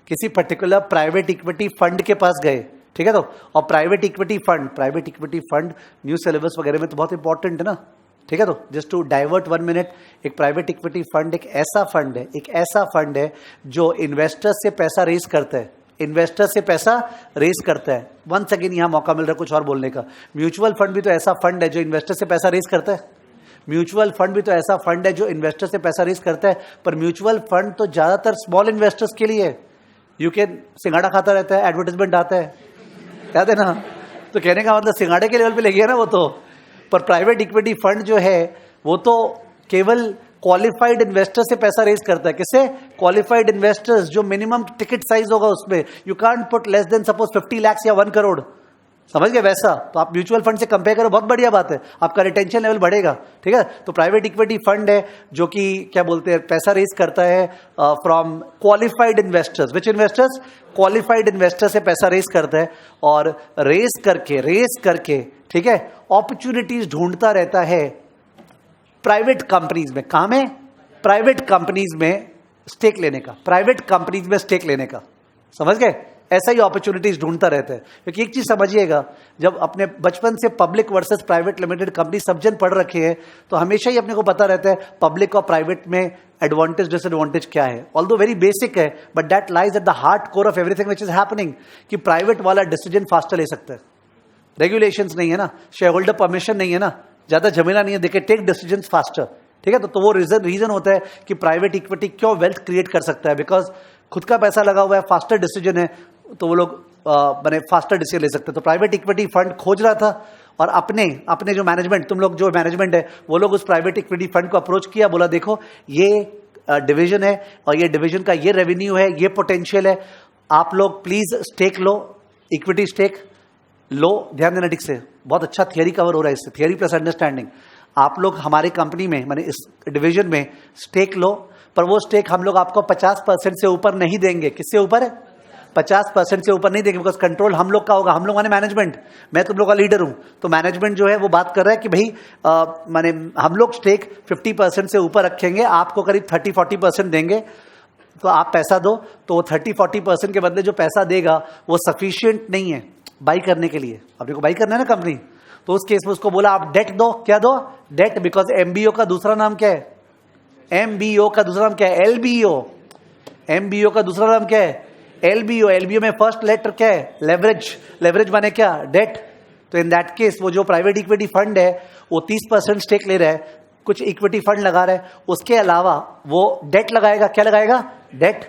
किसी पर्टिकुलर प्राइवेट इक्विटी फंड के पास गए. ठीक है, तो और private equity fund new syllabus वगैरह में तो बहुत इंपॉर्टेंट है ना. ठीक है, तो जस्ट टू डाइवर्ट 1 मिनट, एक प्राइवेट इक्विटी फंड एक ऐसा फंड है जो इन्वेस्टर्स से पैसा रेज करता है. इन्वेस्टर से पैसा रेज करता है. वंस अगेन यहां मौका मिल रहा है कुछ और बोलने का. म्यूचुअल फंड भी तो ऐसा फंड है जो इन्वेस्टर से पैसा रेज करता है. म्यूचुअल फंड भी तो ऐसा फंड है जो इन्वेस्टर से पैसा रेज करता है. पर म्यूचुअल फंड तो ज्यादातर स्मॉल इन्वेस्टर्स के लिए है. यू कैन सिंगाड़ा खाता रहता है, एडवर्टाइजमेंट आता है, याद है ना. तो कहने का मतलब सिंगाड़े के लेवल पे ले गया ना वो तो. पर प्राइवेट इक्विटी फंड जो है वो तो केवल क्वालिफाइड इन्वेस्टर से पैसा रेज करता है. किससे? क्वालिफाइड इन्वेस्टर्स, जो मिनिमम टिकट साइज होगा उसमें you can't put less than suppose 50 lakh या 1 करोड़. समझ गए? वैसा तो आप म्यूचुअल फंड से कंपेयर करो, बहुत बढ़िया बात है, आपका रिटेंशन लेवल बढ़ेगा. ठीक है, तो प्राइवेट इक्विटी फंड है जो कि क्या बोलते हैं, पैसा रेज करता है from qualified investors. Which investors? Qualified investor से पैसा रेज करता है, और रेज करके ठीक है अपॉर्चुनिटीज ढूंढता रहता है प्राइवेट कंपनीज में. कहां में? प्राइवेट कंपनीज में स्टेक लेने का, प्राइवेट कंपनीज में स्टेक लेने का. समझ गए? ऐसा ही अपॉर्चुनिटीज ढूंढता रहता है. क्योंकि एक चीज समझिएगा, जब अपने बचपन से public versus private limited company सब जन पढ़ रखे हैं, तो हमेशा ही अपने को पता रहता है पब्लिक और प्राइवेट में एडवांटेज डिसएडवांटेज क्या है. ऑल्दो वेरी बेसिक है, but that lies at the heart core of everything which is happening, कि प्राइवेट वाला डिसीजन फास्टर ले सकता है. रेगुलेशंस नहीं है ना, शेयर होल्डर परमिशन नहीं है ना, ज्यादा झमेला नहीं है, they can take decisions faster. ठीक है, तो वो रीजन होता है कि प्राइवेट इक्विटी क्यों वेल्थ क्रिएट कर सकता है, बिकॉज खुद का पैसा लगा हुआ है, फास्टर डिसीजन है, तो वो लोग बने फास्टर डिसीजन ले सकते हैं. तो प्राइवेट इक्विटी फंड खोज रहा था, और अपने जो मैनेजमेंट, तुम लोग जो मैनेजमेंट है, वो लोग उस प्राइवेट इक्विटी फंड को अप्रोच किया, बोला देखो ये डिवीजन है और ये डिवीजन का ये रेवेन्यू है, ये पोटेंशियल है, आप लोग प्लीज स्टेक लो, इक्विटी स्टेक लो। ध्यान देना ठीक से, बहुत अच्छा थियरी कवर हो रहा है इससे, थियरी प्लस अंडरस्टैंडिंग। आप लोग हमारी कंपनी में माने इस डिवीजन में स्टेक लो, पर वो स्टेक हम लोग आपको 50% से ऊपर नहीं देंगे। किससे ऊपर है? 50% से ऊपर नहीं देंगे, बिकॉज कंट्रोल हम लोग का होगा। हम लोग माने मैनेजमेंट, मैं तुम लोग का लीडर हूं, तो मैनेजमेंट जो है वो बात कर रहा है कि भाई माने हम लोग स्टेक 50% से ऊपर रखेंगे, आपको करीब 30-40% देंगे, तो आप पैसा दो। तो वो 30-40% के बदले जो पैसा देगा वो सफिशिएंट नहीं है बाई करने के लिए। अपने को बाई करना है ना कंपनी, तो उस केस में उसको बोला आप डेट दो। क्या दो? डेट, बिकॉज एमबीओ का दूसरा नाम क्या है? एमबीओ का दूसरा नाम क्या है? एलबीओ। एमबीओ का दूसरा नाम क्या है? एलबीओ। एलबीओ में फर्स्ट लेटर क्या है? लेवरेज। लेवरेज माने क्या? डेट। तो इन दैट केस वो जो प्राइवेट इक्विटी फंड है वो 30% स्टेक ले रहा है, कुछ इक्विटी फंड लगा रहा है, उसके अलावा वो डेट लगाएगा। क्या लगाएगा? डेट।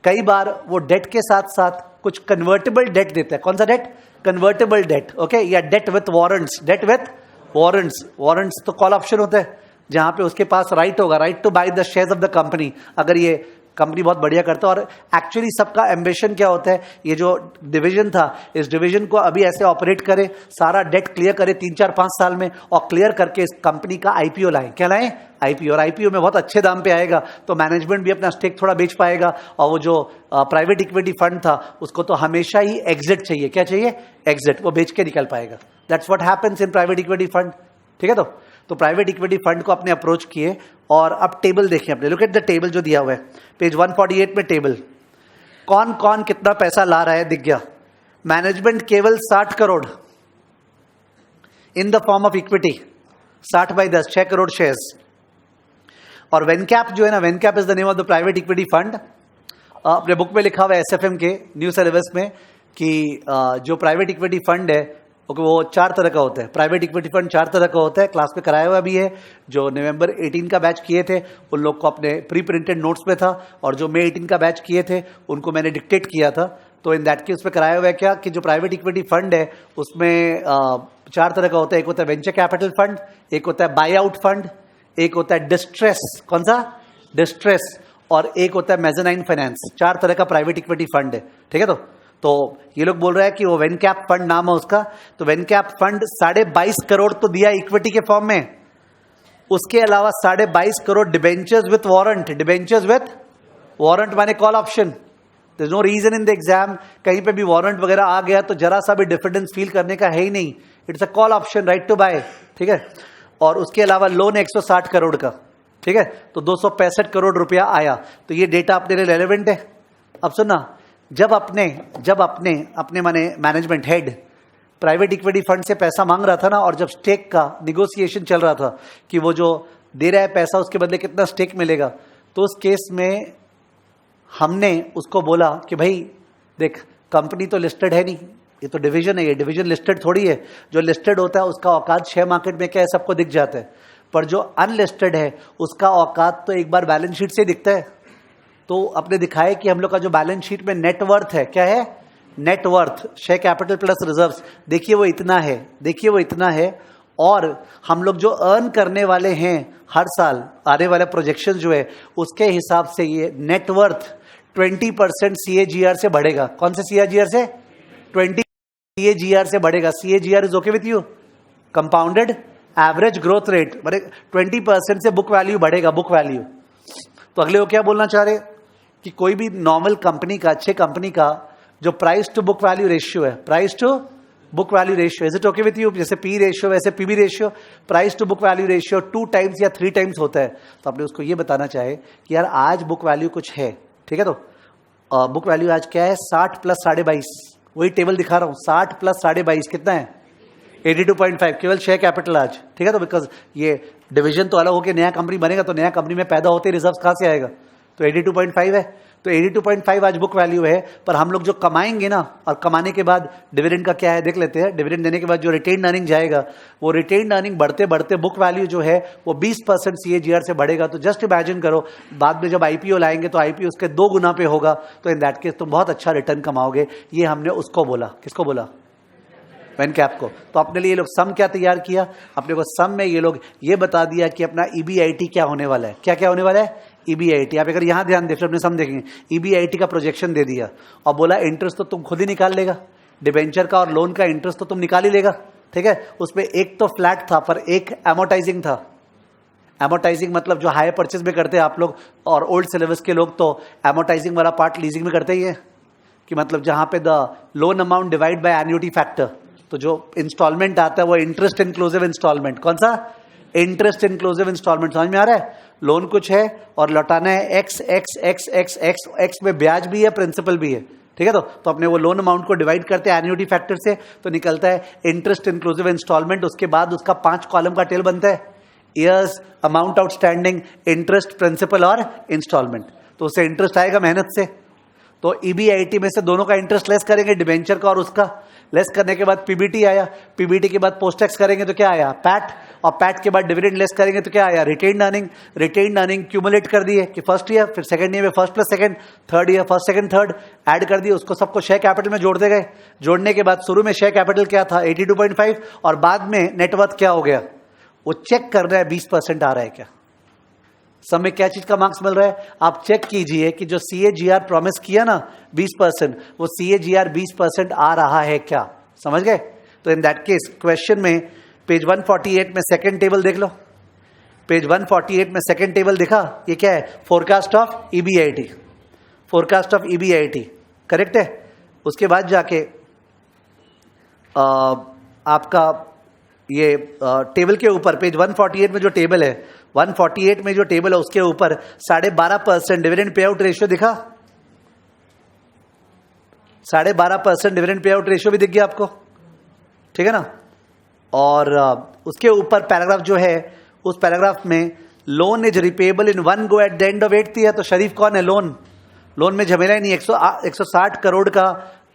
कई बार वो डेट के साथ साथ कुछ कन्वर्टेबल डेट देता है। कौन सा डेट? कन्वर्टेबल डेट, ओके, या debt with warrants. Debt with warrants. Warrants तो कॉल ऑप्शन होता है, जहां पे उसके पास राइट होगा, right to buy the shares of the company, अगर ये कंपनी बहुत बढ़िया करता है। और एक्चुअली सबका एम्बिशन क्या होता है? ये जो डिवीजन था, इस डिवीजन को अभी ऐसे ऑपरेट करे, सारा डेट क्लियर करे 3-4-5 साल में, और क्लियर करके इस कंपनी का आईपीओ लाए। क्या लाए? आईपीओ। और आईपीओ में बहुत अच्छे दाम पे आएगा, तो मैनेजमेंट भी अपना स्टेक थोड़ा बेच पाएगा, और वो जो प्राइवेट इक्विटी फंड था उसको तो हमेशा ही एग्जिट चाहिए। क्या चाहिए? एग्जिट। वो बेच के निकल पाएगा। That's what happens in private equity fund. ठीक है, तो प्राइवेट इक्विटी फंड को अपने अप्रोच किए। और अब टेबल देखिए अपने, लुक एट द टेबल जो दिया हुआ है पेज 148 में। टेबल कौन कौन कितना पैसा ला रहा है दिख गया। मैनेजमेंट केवल 60 crore in the form of equity, 60/10, 6 crore shares. और वेनकैप जो है ना, Vencap is the name of the private equity fund. अपने बुक में लिखा हुआ है एसएफएम के न्यू सर्विस में कि जो प्राइवेट इक्विटी फंड है वो 4 तरह का होता है। प्राइवेट इक्विटी फंड 4 तरह का होता है। क्लास में कराया हुआ भी है। जो नवंबर 18 का बैच किए थे उन लोग को अपने प्री प्रिंटेड नोट्स में था, और जो मई 18 का बैच किए थे उनको मैंने डिक्टेट किया था। तो इन दैट केस में कराया हुआ है क्या कि जो प्राइवेट इक्विटी फंड है उसमें 4 तरह का होता है। एक होता है वेंचर कैपिटल फंड, एक होता है बाई आउट फंड, एक होता है डिस्ट्रेस। कौन सा? डिस्ट्रेस। और एक होता है मेज़नाइन फाइनेंस। 4 तरह का प्राइवेट इक्विटी फंड है। ठीक है, तो ये लोग बोल रहे हैं कि वो वेनकैप फंड नाम है उसका। तो वेनकैप फंड 22.5 करोड़ तो दिया इक्विटी के फॉर्म में, उसके अलावा 22.5 crore debentures with warrant. Debentures with warrant माने call option. There is no reason in the exam कहीं पे भी वारंट वगैरह आ गया तो जरा सा भी डिफिडेंस फील करने का है ही नहीं, it's a call option, right to buy. ठीक है, और उसके अलावा लोन 160 करोड़ का। ठीक है, तो 265 करोड़ रुपया आया। तो ये डेटा अपने लिए रेलेवेंट है। अब सुनना, जब अपने माने management head private equity fund से पैसा मांग रहा था ना, और जब स्टेक का निगोशिएशन चल रहा था कि वो जो दे रहा है पैसा उसके बदले कितना स्टेक मिलेगा, तो उस केस में हमने उसको बोला कि भाई देख, कंपनी तो लिस्टेड है नहीं, ये तो डिवीजन है, ये डिवीजन लिस्टेड थोड़ी है। जो लिस्टेड होता है उसका औकात शेयर मार्केट में क्या है सबको दिख जाता है, पर जो अनलिस्टेड है उसका औकात तो एक बार बैलेंस शीट से दिखता है। तो अपने दिखाए कि हम लोग का जो बैलेंस शीट में नेटवर्थ है, क्या है? Net worth, share capital plus reserves, देखिए वो इतना है, देखिए वो इतना है। और हम लोग जो अर्न करने वाले हैं हर साल, आने वाला प्रोजेक्शन जो है उसके हिसाब से ये नेटवर्थ 20% CAGR से बढ़ेगा। कौन से CAGR से? 20 CAGR से बढ़ेगा। CAGR is okay with you? Compounded average growth rate, 20% से बुक वैल्यू बढ़ेगा, बुक वैल्यू। तो अगले वो क्या बोलना चाह रहे कि कोई भी नॉर्मल कंपनी का, अच्छे कंपनी का जो price to book value ratio है, price to book value ratio, is it okay with you? जैसे पी रेशियो वैसे PB ratio, price to book value ratio 2 times या 3 टाइम्स होता है। तो आपने उसको ये बताना चाहे कि यार आज बुक वैल्यू कुछ है। ठीक है, तो बुक वैल्यू आज क्या है? 60 प्लस 22.5, वही टेबल दिखा रहा हूं, 60 प्लस 22.5 कितना है? 82.5, केवल शेयर कैपिटल आज। ठीक है, तो बिकॉज ये डिवीजन तो अलग होकर नया कंपनी बनेगा, तो नया कंपनी में पैदा होते रिजर्व कहां से आएगा? तो 82.5 है। तो 82.5 आज बुक वैल्यू है, पर हम लोग जो कमाएंगे ना, और कमाने के बाद डिविडेंड का क्या है देख लेते हैं। डिविडेंड देने के बाद जो रिटेन्ड अर्निंग जाएगा, वो रिटेन्ड अर्निंग बढ़ते बढ़ते बुक वैल्यू जो है वो 20% CAGR से बढ़ेगा। तो जस्ट इमेजिन करो, बाद में जब IPO लाएंगे तो IPO उसके 2 गुना पे होगा। तो इन दैट केस तुम बहुत अच्छा रिटर्न कमाओगे। ये हमने उसको बोला, किसको बोला? वेनकैप को। तो अपने लिए ये लोग सम क्या तैयार किया? अपने को सम में ये लोग ये बता दिया कि अपना EBIT क्या होने वाला है। क्या क्या होने वाला है? EBIT, आप अगर यहाँ ध्यान दें फिर अपने सामने देखेंगे EBIT का प्रोजेक्शन दे दिया और बोला इंटरेस्ट तो तुम खुद ही निकाल लेगा, डिबेंचर का और लोन का इंटरेस्ट तो तुम निकाल ही लेगा, ठीक है। उसमें एक तो फ्लैट था पर एक एमोटाइजिंग था। एमोटाइजिंग मतलब जो हायर परचेज में करते हैं आप लोग और ओल्ड सिलेबस के लोग तो एमोटाइजिंग वाला पार्ट लीजिंग में करते ही है कि मतलब जहां पे the loan amount divide by annuity factor, तो जो इंस्टॉलमेंट आता है वो इंटरेस्ट इंक्लूसिव इंस्टॉलमेंट, कौन सा? Interest inclusive instalment. समझ में आ रहा है? लोन कुछ है और लौटाना है x x x x x x में ब्याज भी है प्रिंसिपल भी है, ठीक है। तो अपने वो लोन अमाउंट को डिवाइड करते हैं एन्युटी फैक्टर से, तो निकलता है इंटरेस्ट इंक्लूसिव इंस्टॉलमेंट। उसके बाद उसका 5 कॉलम का टेल बनता है, years, amount outstanding, interest, principal और इंस्टॉलमेंट। तो उससे इंटरेस्ट आएगा मेहनत से, तो EBIT में से दोनों का इंटरेस्ट लेस करेंगे, डिबेंचर का और उसका। लेस करने के बाद PBT आया, PBT के बाद पोस्ट टैक्स करेंगे तो क्या आया? पैट, और पैट के बाद डिविडेंड लेस करेंगे तो क्या आया? Retained earning. Retained earning cumulate कर दिए कि फर्स्ट ईयर, फिर सेकंड ईयर में first plus second, third year first second third add कर दिए, उसको सबको शेयर कैपिटल में जोड़ते गए। जोड़ने के बाद शुरू में शेयर कैपिटल क्या था? 82.5, और बाद में नेटवर्थ क्या हो गया? वो चेक कर रहा है 20% आ रहा है क्या। सब में क्या चीज का मार्क्स मिल रहा है? आप चेक कीजिए कि जो CAGR प्रॉमिस किया ना 20%, वो CAGR 20% आ रहा है क्या। समझ गए? तो इन दैट केस क्वेश्चन में पेज 148 में सेकंड टेबल देख लो। पेज 148 में सेकंड टेबल दिखा, ये क्या है? Forecast of EBIT। Forecast of EBIT correct है। उसके बाद जाके आपका ये टेबल के ऊपर पेज 148 में जो टेबल है, 148 में जो टेबल है उसके ऊपर 12.5% डिविडेंड पे आउट रेशियो दिखा। 12.5% डिविडेंड पे आउट रेशियो भी दिख गया आपको, ठीक है ना। और उसके ऊपर पैराग्राफ जो है, उस पैराग्राफ में loan is repayable in 1 go at the end of 8th year. तो शरीफ कौन है? लोन में झमेला ही नहीं। 160 करोड़ का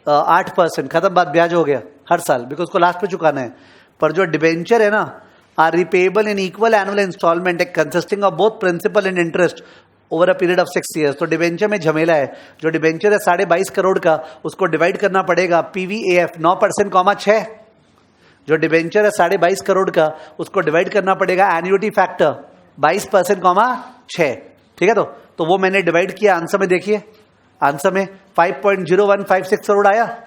8%, खत्म बात, ब्याज हो गया हर साल, बिकॉज उसको लास्ट पे चुकाना है। पर जो डिबेंचर है ना, are repayable in equal annual instalment consisting of both principal and interest over a period of 6 years। तो डिबेंचर में झमेला है। जो डिबेंचर है 22.5 करोड़ का, उसको डिवाइड करना पड़ेगा PVAF 9%, 6। जो डिबेंचर है 22.5 करोड़ का, उसको डिवाइड करना पड़ेगा एन्युटी फैक्टर 22%, 6, ठीक है। तो वो मैंने डिवाइड किया। आंसर में देखिए, आंसर में 5.0156 करोड़ आया।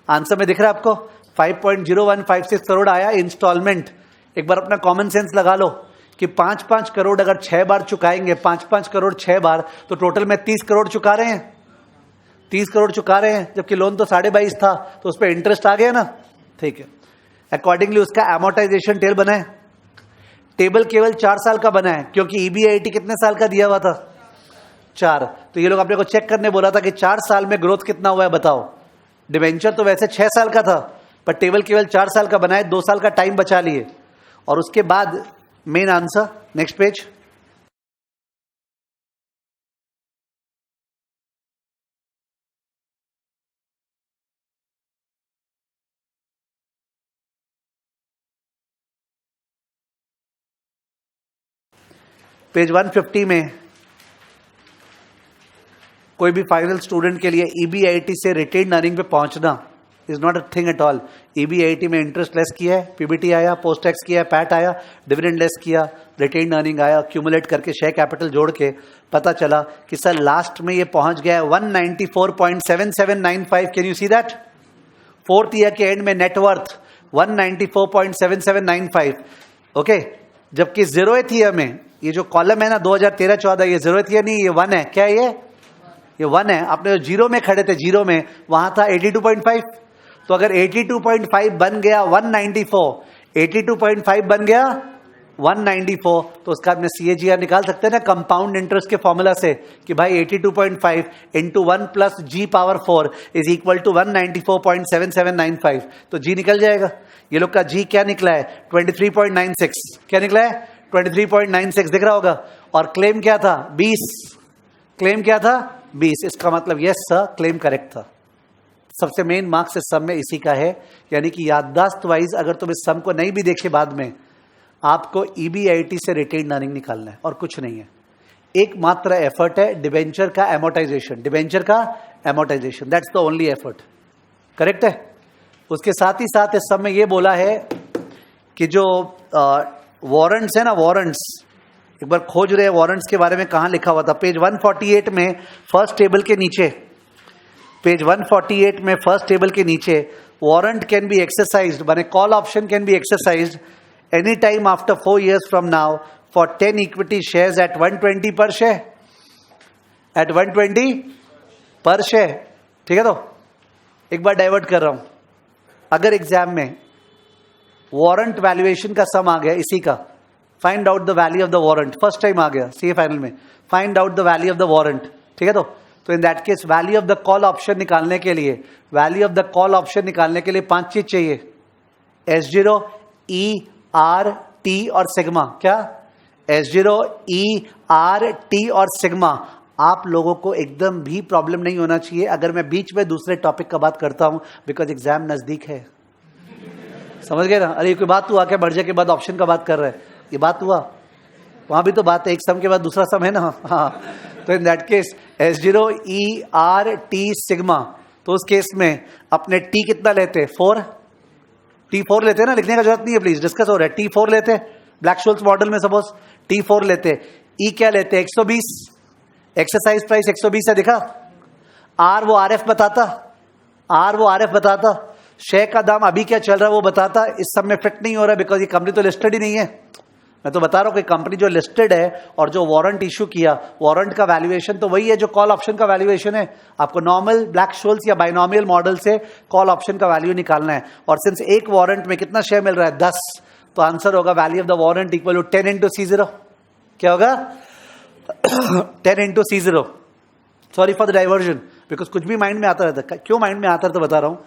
आंसर में दिख रहा है आपको 5.0156 करोड़ आया इंस्टॉलमेंट। एक बार अपना कॉमन सेंस लगा लो कि 5-5 करोड़ अगर 6 बार चुकाएंगे, 5-5 करोड़ 6 बार, तो टोटल में 30 करोड़ चुका रहे हैं। 30 करोड़ चुका रहे हैं, जबकि लोन तो 22.5 था, तो उस पर इंटरेस्ट आ गया ना, ठीक है। अकॉर्डिंगली उसका एमोर्टाइजेशन टेल बना है। टेबल केवल 4 साल का बना है, क्योंकि EBIT कितने साल का दिया हुआ था? 4। तो ये लोग अपने को चेक करने बोला था कि 4 साल में ग्रोथ कितना हुआ है बताओ। डिबेंचर तो वैसे 6 साल का था, पर टेबल केवल 4 साल का बनाए, 2 साल का टाइम बचा लिए। और उसके बाद main answer, next page. Page 150 में कोई भी फाइनल स्टूडेंट के लिए EBIT से रिटेन्ड अर्निंग पे पहुंचना is not a thing at all. EBIT में इंटरेस्ट लेस किया है, PBT आया, पोस्ट टैक्स किया, पैट आया, डिविडेंड लेस किया, रिटेन्ड अर्निंग आया, क्यूमुलेट करके शेयर कैपिटल जोड़ के पता चला कि सर लास्ट में ये पहुंच गया है 194.7795। Can you see that? 4th year के एंड में नेटवर्थ 194.7795, ओके। जबकि 0th ईयर में ये जो कॉलम है ना 2013-14, ये 0th ईयर नहीं, ये 1 है। क्या है ये 1 है। आपने जो जीरो में खड़े थे, जीरो में वहां था 82.5। तो अगर 82.5 बन गया 194, 82.5 बन गया 194, तो उसका आपने CAGR निकाल सकते हैं ना कंपाउंड इंटरेस्ट के फॉर्मूला से कि भाई 82.5 into 1 plus G⁴ is equal to 194.7795। तो G निकल जाएगा। ये लोग का G क्या निकला है? 23.96। क्या निकला है? 23.96 दिख रहा होगा। और क्लेम क्या था? 20। क्लेम क्या था? 20। इसका मतलब यस सर, क्लेम करेक्ट था। सबसे मेन मार्क्स इस सम में इसी का है, यानी कि याददाश्त वाइज अगर तुम इस सम को नहीं भी देखे बाद में, आपको EBIT से रिटेन्ड अर्निंग निकालना है और कुछ नहीं है। एक मात्र एफर्ट है डिबेंचर का एमोर्टाइजेशन, डिबेंचर का amortisation, that's the only effort. Correct है। उसके साथ ही साथ इस समय ये बोला है कि जो वारंट्स है ना, एक बार खोज रहे हैं वारंट्स के बारे में, कहां लिखा हुआ था? पेज 148 में फर्स्ट टेबल के नीचे, पेज 148 में फर्स्ट टेबल के नीचे, वारंट कैन बी एक्सरसाइज्ड, माने call option can be exercised any time after 4 years from now for 10 equity shares at 120 पर शेयर, एट 120 पर शेयर। ठीक है, तो एक बार डाइवर्ट कर रहा हूं, अगर एग्जाम में वारंट वैल्यूएशन का सम आ गया इसी का, find out the value of the warrant, first time आ गया सीए फाइनल में, find out the value of the warrant. ठीक है, तो in that case value of the call option निकालने के लिए, value of the call option निकालने के लिए 5 चीज चाहिए, S0, E, R, T और सिग्मा। क्या? S0, E, R, T और सिग्मा। आप लोगों को एकदम भी प्रॉब्लम नहीं होना चाहिए अगर मैं बीच में दूसरे टॉपिक का बात करता हूं, बिकॉज एग्जाम नजदीक है। समझ गए ना? अरे कोई बात हुआ क्या, मर्जे के बाद ऑप्शन का बात कर रहे हैं, ये बात हुआ? वहां भी तो बात है, एक सम के बाद दूसरा सम है ना। हाँ, तो in that case S0, E, R, T, sigma. तो उस केस में अपने T कितना लेते? 4, T4 लेते हैं ना, लिखने का जरूरत नहीं है, प्लीज डिस्कस हो रहा है। T4 लेते हैं ब्लैक शोल्स मॉडल में, सपोज T4 लेते हैं। E क्या लेते हैं? 120, एक्सरसाइज प्राइस 120 है, दिखा। R वो RF बताता, R वो RF बताता, शेयर का दाम अभी क्या चल रहा है वो बताता। इस सब में फिट नहीं हो रहा है बिकॉज ये कंपनी तो लिस्टेड ही नहीं है। मैं तो बता रहा हूं कि कंपनी जो लिस्टेड है और जो वारंट इशू किया, वारंट का वैल्यूएशन तो वही है जो कॉल ऑप्शन का वैल्यूएशन है। आपको नॉर्मल ब्लैक शोल्स या बाइनॉमियल मॉडल से कॉल ऑप्शन का वैल्यू निकालना है। और सिंस एक वारंट में कितना शेयर मिल रहा है? 10, तो आंसर होगा value of the warrant equal to 10 into C0। क्या होगा? 10 into C0। Sorry for the diversion, because कुछ भी माइंड में आता रहता है। क्यों माइंड में आता है तो बता रहा हूं।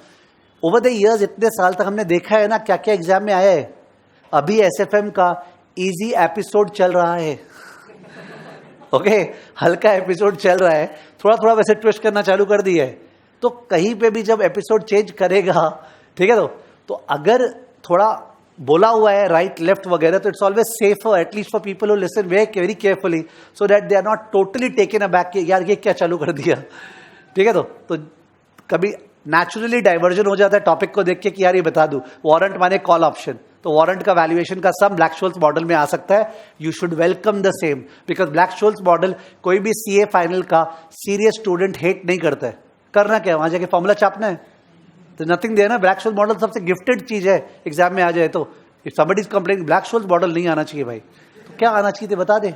ओवर द ईयर्स, इतने साल तक हमने देखा है ना क्या क्या एग्जाम में आया है। अभी SFM का इजी एपिसोड चल रहा है, ओके हल्का एपिसोड चल रहा है, थोड़ा थोड़ा वैसे ट्विस्ट करना चालू कर दिया है। तो कहीं पे भी जब एपिसोड चेंज करेगा, ठीक है, तो अगर थोड़ा बोला हुआ है राइट लेफ्ट वगैरह, तो it's always safer at least for people who listen very carefully, so that they are not totally taken aback कि यार ये क्या चालू कर दिया। ठीक है, तो कभी नेचुरली डाइवर्जन हो जाता है टॉपिक को देख के कि यार ये बता दूं, वारंट माने कॉल ऑप्शन, तो वारंट का वैल्यूएशन का सम ब्लैक शोल्स मॉडल में आ सकता है। You should welcome the same, because Black Scholes model कोई भी सीए फाइनल का सीरियस स्टूडेंट हेट नहीं करता है। करना क्या, वहां जाके फॉर्मूला छापना है, तो नथिंग देयर ना। ब्लैक शोल्स मॉडल सबसे गिफ्टेड चीज है एग्जाम में आ जाए तो। If somebody is complaining Black Scholes model नहीं आना चाहिए भाई, तो क्या आना चाहिए थे बता दे।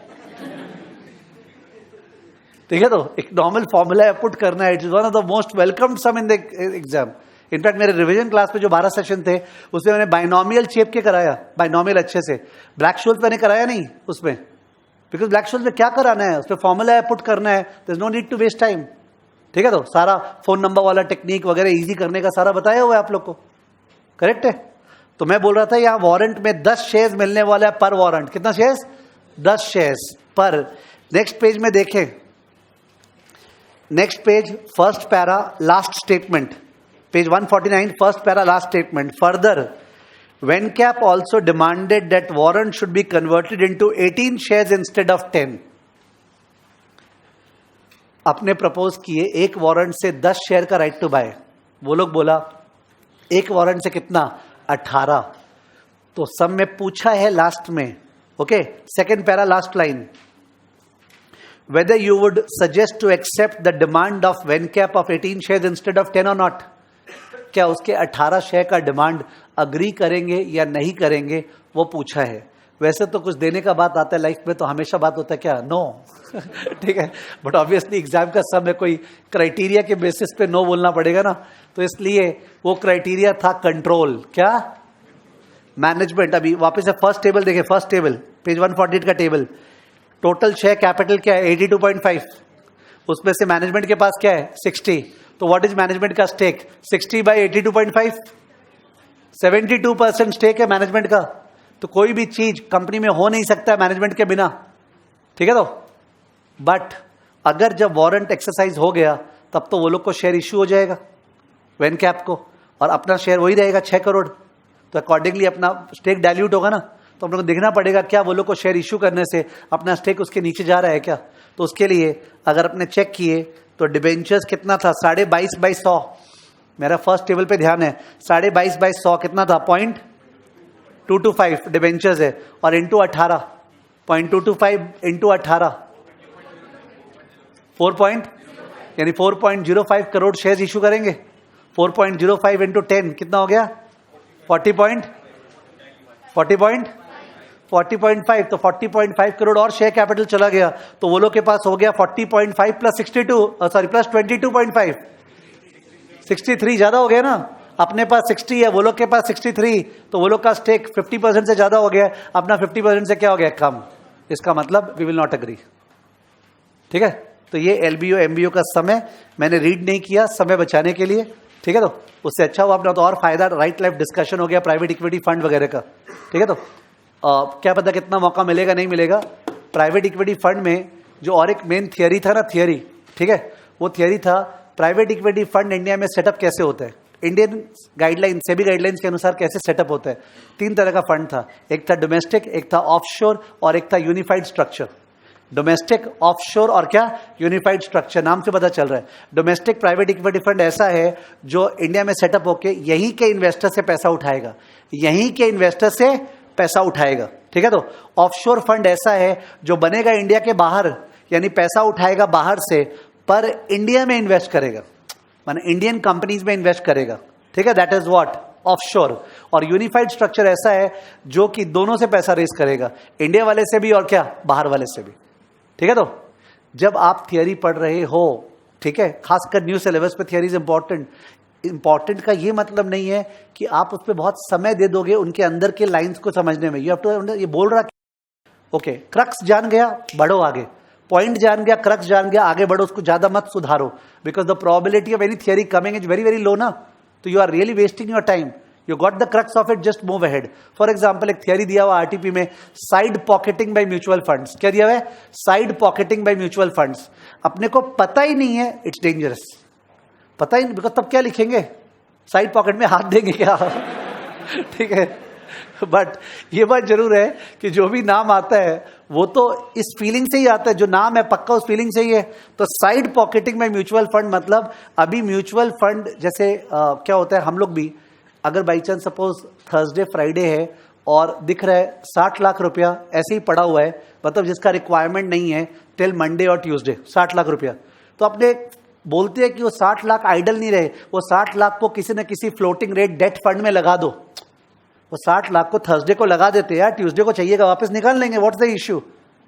ठीक है, तो एक नॉर्मल फॉर्मूला है, पुट करना है। It is one of the most welcomed sum in the exam. In fact मेरे रिवीजन क्लास में जो 12 सेशन थे उसमें मैंने बाइनॉमियल चेप के कराया, बाइनॉमियल अच्छे से। ब्लैक शोल्स मैंने कराया नहीं उसमें, बिकॉज ब्लैक शोल्स में क्या कराना है, उसमें फॉर्मूला है, पुट करना है, there is no need to waste time. ठीक है, तो सारा फोन नंबर वाला टेक्निक वगैरह इजी करने का सारा बताया हुआ है आप लोग को, करेक्ट है। तो मैं बोल रहा था यहाँ वारंट में 10 शेयर्स मिलने वाला है पर वारंट। कितना शेयर्स? 10 शेयर्स पर। नेक्स्ट पेज में देखें, next page first para last statement, page 149 first para last statement. Further, Vencap also demanded that warrant should be converted into 18 shares instead of 10। अपने प्रपोज किए एक वारंट से 10 share का right to bye. वो लोग बोला एक वारंट से कितना? 18। तो सब में पूछा है लास्ट में, okay second para last line, whether you would suggest to accept the demand of Vencap of 18 shares instead of 10 or not। क्या उसके 18 शेयर का डिमांड अग्री करेंगे या नहीं करेंगे, वो पूछा है। वैसे तो कुछ देने का बात आता है लाइफ में तो हमेशा बात होता है क्या? नो। ठीक है, बट ऑब्वियसली एग्जाम का समय कोई क्राइटेरिया के बेसिस पे नो बोलना पड़ेगा ना, तो इसलिए वो क्राइटेरिया था कंट्रोल। क्या? मैनेजमेंट। अभी वापस से फर्स्ट टेबल देखें, फर्स्ट टेबल पेज 148 का टेबल। टोटल शेयर कैपिटल क्या है? 82.5। उसमें से मैनेजमेंट के पास क्या है? 60। तो व्हाट इज मैनेजमेंट का स्टेक? 60 बाई 82.5, 72% स्टेक है मैनेजमेंट का। तो कोई भी चीज कंपनी में हो नहीं सकता है मैनेजमेंट के बिना। ठीक है, तो बट अगर जब वारंट एक्सरसाइज हो गया तब तो वो लोग को शेयर इश्यू हो जाएगा वेनकैप को, और अपना शेयर वही रहेगा 6 करोड़। तो अकॉर्डिंगली अपना स्टेक डाइल्यूट होगा ना, तो हम लोग को देखना पड़ेगा क्या वो लोग को शेयर इश्यू करने से अपना स्टेक उसके नीचे जा रहा है क्या। तो उसके लिए अगर अपने चेक किए तो डिबेंचर्स कितना था? 22.5/100। मेरा फर्स्ट टेबल पे ध्यान है, 22.5/100 कितना था? 0.225 डिबेंचर्स है, और इंटू 18 0.225 इंटू 18 यानी 4.05 करोड़ शेयर्स इशू करेंगे। 4.05 इंटू 10 कितना हो गया? 40.5 तो 40.5 करोड़ और शेयर कैपिटल चला गया, तो वो लोग के पास हो गया 40.5 प्लस 22.5 63 ज्यादा हो गया ना। अपने पास 60 है, वो लोग के पास 63, तो वो लोग का स्टेक 50% से ज्यादा हो गया, अपना 50% से क्या हो गया? कम। इसका मतलब वी विल नॉट एग्री। ठीक है, तो ये एलबीओ एमबीओ का समय मैंने रीड नहीं किया समय बचाने के लिए। ठीक है, तो उससे अच्छा हुआ अपना तो और फायदा राइट लाइफ डिस्कशन हो गया प्राइवेट इक्विटी फंड वगैरह का। ठीक है, तो क्या पता कितना मौका मिलेगा नहीं मिलेगा। प्राइवेट इक्विटी फंड में जो और एक मेन थियरी था ना, थियरी, ठीक है, वो थियरी था प्राइवेट इक्विटी फंड इंडिया में सेटअप कैसे होता है, इंडियन गाइडलाइन सेबी गाइडलाइंस के अनुसार कैसे सेटअप होता है। 3 तरह का फंड था, एक था डोमेस्टिक, एक था ऑफशोर और एक था यूनिफाइड स्ट्रक्चर। डोमेस्टिक, ऑफशोर और क्या? Unified structure. नाम से पता चल रहा है डोमेस्टिक प्राइवेट इक्विटी फंड ऐसा है जो इंडिया में सेटअप होके यहीं के इन्वेस्टर से पैसा उठाएगा, यहीं के इन्वेस्टर से पैसा उठाएगा। ठीक है, तो ऑफशोर फंड ऐसा है जो बनेगा इंडिया के बाहर, यानी पैसा उठाएगा बाहर से पर इंडिया में इन्वेस्ट करेगा, माने इंडियन कंपनीज में इन्वेस्ट करेगा। ठीक है, दैट इज व्हाट ऑफशोर। और यूनिफाइड स्ट्रक्चर ऐसा है जो कि दोनों से पैसा रेज करेगा, इंडिया वाले से भी और क्या, बाहर वाले से भी। ठीक है, तो जब आप थियरी पढ़ रहे हो, ठीक है, खासकर न्यू सिलेबस पे थियरीज इंपॉर्टेंट का ये मतलब नहीं है कि आप उस पर बहुत समय दे दोगे उनके अंदर के लाइंस को समझने में। यू हैव टू, ये बोल रहा ओके, क्रक्स जान गया बढ़ो आगे, पॉइंट जान गया, क्रक्स जान गया, आगे बढ़ो, उसको ज्यादा मत सुधारो, because the probability of any theory coming is very very low ना, तो you are really wasting your time. You got the crux of it, just move ahead. For example एक थियरी दिया हुआ आरटीपी में, side pocketing by mutual funds. क्या दिया हुआ है? Side pocketing by mutual funds. अपने को पता ही नहीं है, इट्स डेंजरस, पता ही नहीं, बिकॉज तब क्या लिखेंगे? साइड पॉकेट में हाथ देंगे क्या? ठीक है, बट ये बात जरूर है कि जो भी नाम आता है वो तो इस फीलिंग से ही आता है, जो नाम है पक्का उस फीलिंग से ही है। तो साइड पॉकेटिंग में म्यूचुअल फंड मतलब अभी म्यूचुअल फंड जैसे क्या होता है, हम लोग भी अगर by chance suppose Thursday Friday है और दिख रहा है 60 लाख रुपया ऐसे ही पड़ा हुआ है, मतलब जिसका रिक्वायरमेंट नहीं है टिल मंडे और ट्यूसडे, 60 लाख रुपया, तो अपने बोलते हैं कि वो 60 लाख आइडल नहीं रहे, वो 60 लाख को किसी न किसी फ्लोटिंग रेट डेट फंड में लगा दो। वो 60 लाख को थर्सडे को लगा देते यार, ट्यूसडे को चाहिएगा वापस निकाल लेंगे, व्हाट्स द इश्यू।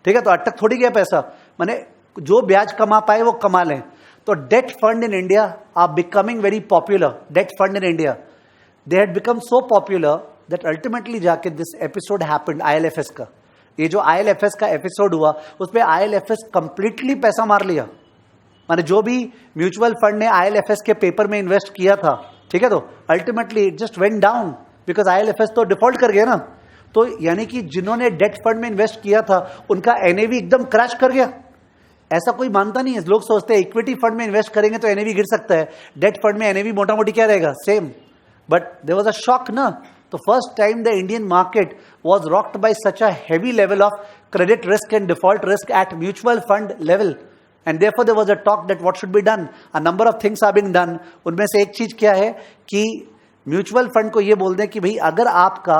ठीक है, तो अटक थोड़ी गया पैसा, माने जो ब्याज कमा पाए वो कमा लें। तो debt fund in India are becoming very popular. Debt fund in India they had become so popular that ultimately जाके दिस एपिसोड हैपेंड आईएलएफएस का। ये जो आईएलएफएस का एपिसोड हुआ उसमें आईएलएफएस कंप्लीटली पैसा मार लिया, माने जो भी म्यूचुअल फंड ने आईएलएफएस के पेपर में इन्वेस्ट किया था, ठीक है, तो ultimately it just went down because IL&FS तो डिफॉल्ट कर गया ना। तो यानी कि जिन्होंने डेट फंड में इन्वेस्ट किया था उनका एनएवी एकदम क्रैश कर गया। ऐसा कोई मानता नहीं है, लोग सोचते हैं इक्विटी फंड में इन्वेस्ट करेंगे तो एनएवी गिर सकता है, डेट फंड में एनएवी मोटा मोटी क्या रहेगा, same. But there was a shock ना। तो first time the Indian market was rocked by such a heavy level of credit risk and default risk at mutual fund level, and therefore there was a talk that what should be done. A number of things are being done. उनमें से एक चीज क्या है कि mutual fund को ये बोल दें कि भाई अगर आपका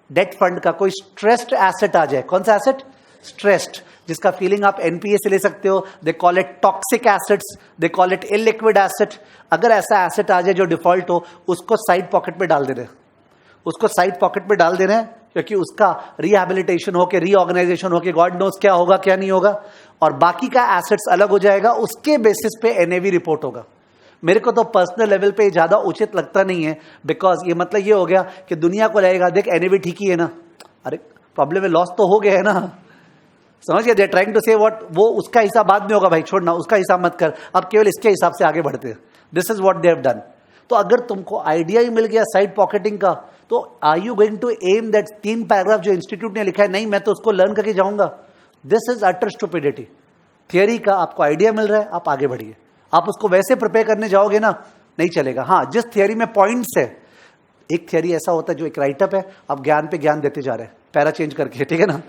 डेट फंड का कोई स्ट्रेस्ड एसेट आ जाए, कौन सा एसेट? स्ट्रेस्ड, जिसका फीलिंग आप एनपीए से ले सकते हो, they call it toxic assets, they call it illiquid asset. अगर ऐसा एसेट आ जाए जो डिफॉल्ट हो, उसको साइड पॉकेट में डाल दे रहे, उसको साइड पॉकेट में डाल दे रहे हैं, क्योंकि उसका रिहैबिलिटेशन होके, रीऑर्गेनाइजेशन होके, गॉड नोस क्या होगा क्या नहीं होगा, और बाकी का एसेट्स अलग हो जाएगा, उसके बेसिस पे एनएवी रिपोर्ट होगा। मेरे को तो पर्सनल लेवल पे ज्यादा उचित लगता नहीं है, बिकॉज ये मतलब ये हो गया कि दुनिया को लगेगा देख एनएवी ठीक ही है ना, अरे प्रॉब्लम है, लॉस तो हो गया है ना, समझ गए? दे ट्राइंग टू से व्हाट, वो उसका हिसाब बाद में होगा भाई, छोड़ना उसका हिसाब मत कर, अब केवल इसके हिसाब से आगे बढ़ते हैं। This is what they have done. तो अगर तुमको आइडिया ही मिल गया साइड पॉकेटिंग का, तो are you going to aim that 3 paragraph जो इंस्टीट्यूट ने लिखा है, नहीं मैं तो उसको लर्न करके जाऊंगा। This is utter stupidity. Theory का आपको आइडिया मिल रहा है, आप आगे बढ़िए, आप उसको वैसे प्रिपेयर करने जाओगे ना, नहीं चलेगा। हाँ, जिस थियरी में पॉइंट्स है, एक थियरी ऐसा होता है जो एक राइटअप है, आप ज्ञान पे ज्ञान देते जा रहे हैं पैरा चेंज करके, ठीक है ना,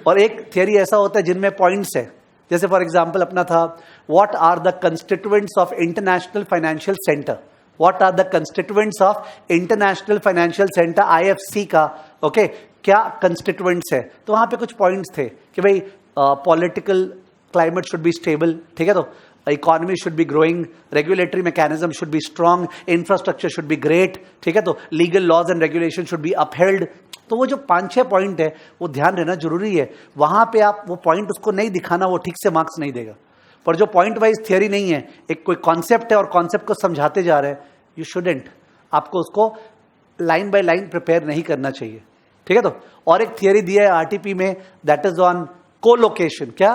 और एक थियरी ऐसा होता है जिनमें पॉइंट्स है, जैसे फॉर एग्जाम्पल अपना था what are the constituents of international financial centre, what are the constituents of international financial centre, IFC का, ओके, क्या कंस्टिट्यूएंट्स है, तो वहां पे कुछ पॉइंट्स थे कि भाई political climate should be stable, ठीक है, तो economy should be growing, regulatory mechanism should be strong, infrastructure should be great, ठीक है, तो legal laws and regulation should be upheld. तो वो जो 5-6 पॉइंट है वो ध्यान रहना जरूरी है। वहां पे आप वो पॉइंट उसको नहीं दिखाना, वो ठीक से मार्क्स नहीं देगा। पर जो पॉइंट वाइज थियरी नहीं है, एक कोई कॉन्सेप्ट है और कॉन्सेप्ट को समझाते जा रहे हैं, यू शुडेंट, आपको उसको लाइन बाय लाइन प्रिपेयर नहीं करना चाहिए, ठीक है। तो और एक थियरी दिया है आरटीपी में, दैट इज ऑन कोलोकेशन। क्या?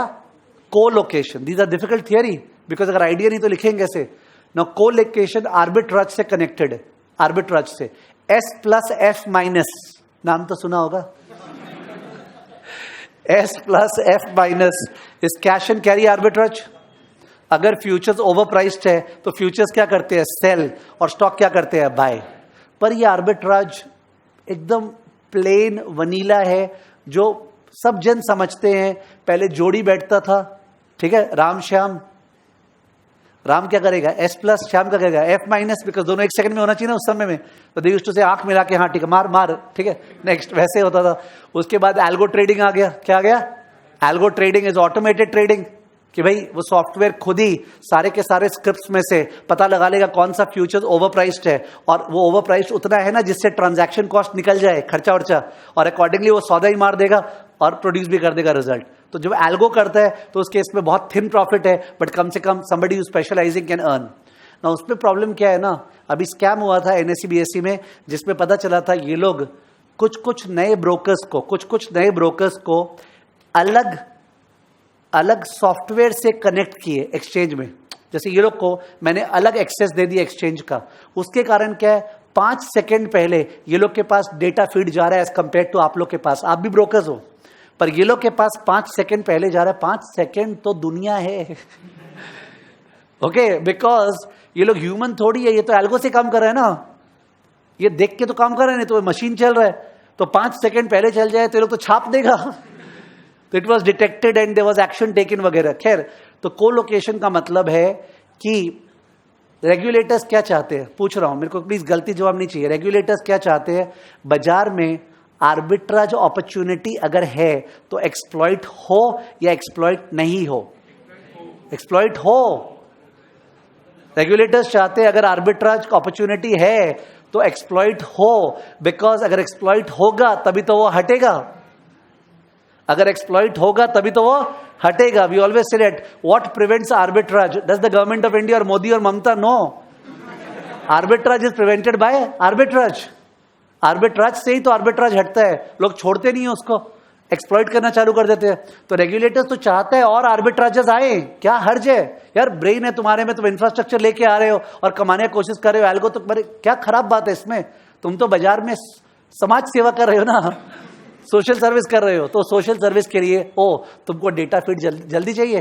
Collocation. These are difficult theory, because अगर आइडिया नहीं तो लिखेंगे कैसे ना। कोलोकेशन आर्बिट्राज से कनेक्टेड है, आर्बिट्राज से। S प्लस F माइनस, नाम तो सुना होगा। S plus F minus is cash and carry arbitrage. अगर फ्यूचर्स ओवर प्राइस्ड है तो फ्यूचर्स क्या करते हैं? सेल, और स्टॉक क्या करते हैं? बाय। पर ये आर्बिट्राज एकदम प्लेन वनीला है, जो सब जन समझते हैं। पहले जोड़ी बैठता था, ठीक है, राम श्याम। राम क्या करेगा? S प्लस, श्याम क्या करेगा? F माइनस, बिकॉज दोनों एक सेकंड में होना चाहिए ना उस समय में। तो दे यूज्ड टू से आंख मिला के हाँ ठीक है, मार मार, ठीक है, नेक्स्ट, वैसे होता था। उसके बाद एल्गो ट्रेडिंग आ गया। क्या आ गया? Algo trading is automated trading, कि भाई वो सॉफ्टवेयर खुद ही सारे के सारे स्क्रिप्ट्स में से पता लगा लेगा कौन सा फ्यूचर ओवर प्राइस्ड है, और वो ओवर प्राइस्ड उतना है ना जिससे ट्रांजैक्शन कॉस्ट निकल जाए, खर्चा वर्चा, और अकॉर्डिंगली वो सौदा ही मार देगा और प्रोड्यूस भी कर देगा रिजल्ट। तो जब एल्गो करता है तो उसके इसमें बहुत थिन प्रॉफिट है, बट कम से कम somebody who specializing can earn ना। उसमें प्रॉब्लम क्या है ना, अभी स्कैम हुआ था NSE BSE में, जिसमें पता चला था ये लोग कुछ नए ब्रोकर्स को अलग अलग सॉफ्टवेयर से कनेक्ट किए एक्सचेंज में। जैसे ये लोग को मैंने अलग एक्सेस दे दिया एक्सचेंज का, उसके कारण क्या है, 5 सेकंड पहले ये लोग के पास डेटा फीड जा रहा है एज कंपेयर टू आप लोग के पास। आप भी ब्रोकर्स हो, पर ये लोग के पास 5 सेकंड पहले जा रहा है। 5 सेकंड तो दुनिया है। ओके, बिकॉज ये लोग ह्यूमन थोड़ी है, ये तो एल्गो से काम कर रहे हैं ना, ये देख के तो काम कर रहे हैं, नहीं तो मशीन चल रहा है। तो 5 सेकंड पहले चल जाए तो ये लोग तो छाप देगा। तो it was detected and there was action taken वगैरह। खैर, तो कोलोकेशन का मतलब है कि रेगुलेटर्स क्या चाहते हैं, पूछ रहा हूं, मेरे को प्लीज गलती जवाब नहीं चाहिए। रेगुलेटर्स क्या चाहते हैं? बाजार में आर्बिट्राज अपॉर्चुनिटी अगर है तो एक्सप्लॉइट हो या एक्सप्लॉइट नहीं हो? एक्सप्लॉइट हो। रेगुलेटर्स चाहते हैं अगर आर्बिट्राज अपॉर्चुनिटी है तो एक्सप्लॉइट हो, बिकॉज अगर एक्सप्लॉइट होगा तभी तो वो हटेगा। अगर एक्सप्लॉइट होगा तभी तो वो हटेगा। We always say that what prevents arbitrage? Does the government of India और मोदी और Mamata? No, arbitrage is prevented by arbitrage. Arbitrage से ही तो आर्बिट्राज हटता है, लोग छोड़ते नहीं है उसको, एक्सप्लॉइट करना चालू कर देते हैं। तो रेगुलेटर्स तो चाहता है और आर्बिट्राजेस आए, क्या हर्ज है यार? ब्रेन है तुम्हारे में, तुम इंफ्रास्ट्रक्चर लेके आ रहे हो और कमाने की कोशिश कर रहे हो, एल्गो तो क्या खराब बात है इसमें? तुम तो बाजार में समाज सेवा कर रहे हो ना, सोशल सर्विस कर रहे हो। तो सोशल सर्विस के लिए तुमको डेटा फीड जल्दी चाहिए,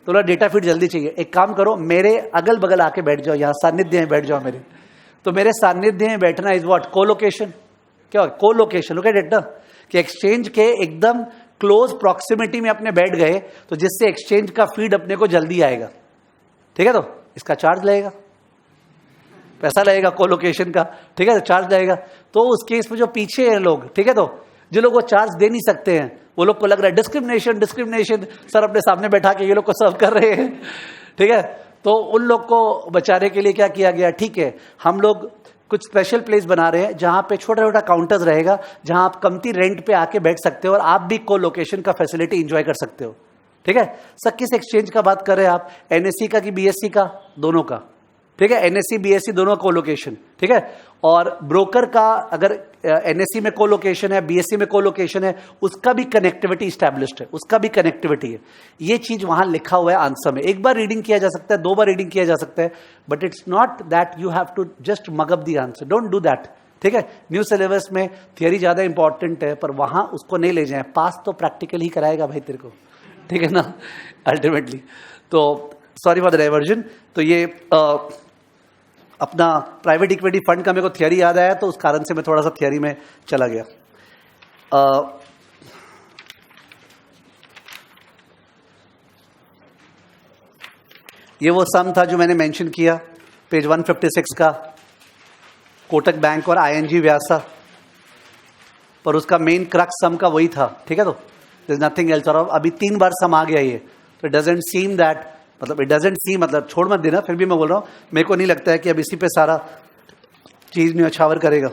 तो डेटा फीड जल्दी चाहिए। एक काम करो, मेरे अगल बगल आके बैठ जाओ, यहाँ सानिध्य में बैठ जाओ मेरे। तो मेरे सानिध्य में बैठना इज व्हाट? कोलोकेशन। क्या? कोलोकेशन। लुक एट इट ना, कि एक्सचेंज के एकदम क्लोज प्रॉक्सिमिटी में अपने बैठ गए, तो जिससे एक्सचेंज का फीड अपने को जल्दी आएगा, ठीक है। तो इसका चार्ज लगेगा, पैसा लगेगा कोलोकेशन का, ठीक है, चार्ज लगेगा। तो उस केस में जो पीछे हैं लोग, ठीक है, तो जो लोग वो चार्ज दे नहीं सकते हैं, वो लोग को लग रहा है डिस्क्रिमिनेशन सर अपने सामने बैठा के ये लोग को सर्व कर रहे हैं, ठीक है। तो उन लोग को बचाने के लिए क्या किया गया? ठीक है, हम लोग कुछ स्पेशल प्लेस बना रहे हैं जहां पे छोटा छोटा काउंटर्स रहेगा, जहां आप कमती रेंट पे आके बैठ सकते हो और आप भी कोलोकेशन का फैसिलिटी एंजॉय कर सकते हो, ठीक है। सर किस एक्सचेंज का बात कर रहे हैं आप? NSE का कि BSE का? दोनों का, ठीक है। NSE BSE दोनों कोलोकेशन, ठीक है। और ब्रोकर का अगर NSE में कोलोकेशन है, BSE में कोलोकेशन है, उसका भी कनेक्टिविटी स्टैब्लिश्ड है, उसका भी कनेक्टिविटी है। ये चीज वहां लिखा हुआ है आंसर में। एक बार रीडिंग किया जा सकता है, 2 बार रीडिंग किया जा सकता है, but it's not that you have to just mug up the answer, don't do that, ठीक है। न्यू सिलेबस में थियरी ज्यादा इंपॉर्टेंट है, पर वहां उसको नहीं ले जाए। पास तो प्रैक्टिकल ही कराएगा भाई तेरे को, ठीक है ना, अल्टीमेटली। तो सॉरी फॉर द डाइवर्जन। तो ये अपना प्राइवेट इक्विटी फंड का मेरे को थियरी याद आया, तो उस कारण से मैं थोड़ा सा थियरी में चला गया। ये वो सम था जो मैंने मेंशन किया पेज 156 का, कोटक बैंक और ING व्यासा। पर उसका मेन क्रक्स सम का वही था, ठीक है। तो देयर इज नथिंग एल्स। और अभी 3 बार सम आ गया ये, तो इट डजंट सीम दैट, मतलब इट डजंट सीम, मतलब छोड़ मत देना, फिर भी मैं बोल रहा हूँ, मेरे को नहीं लगता है कि अब इसी पे सारा चीज न्यौछावर करेगा।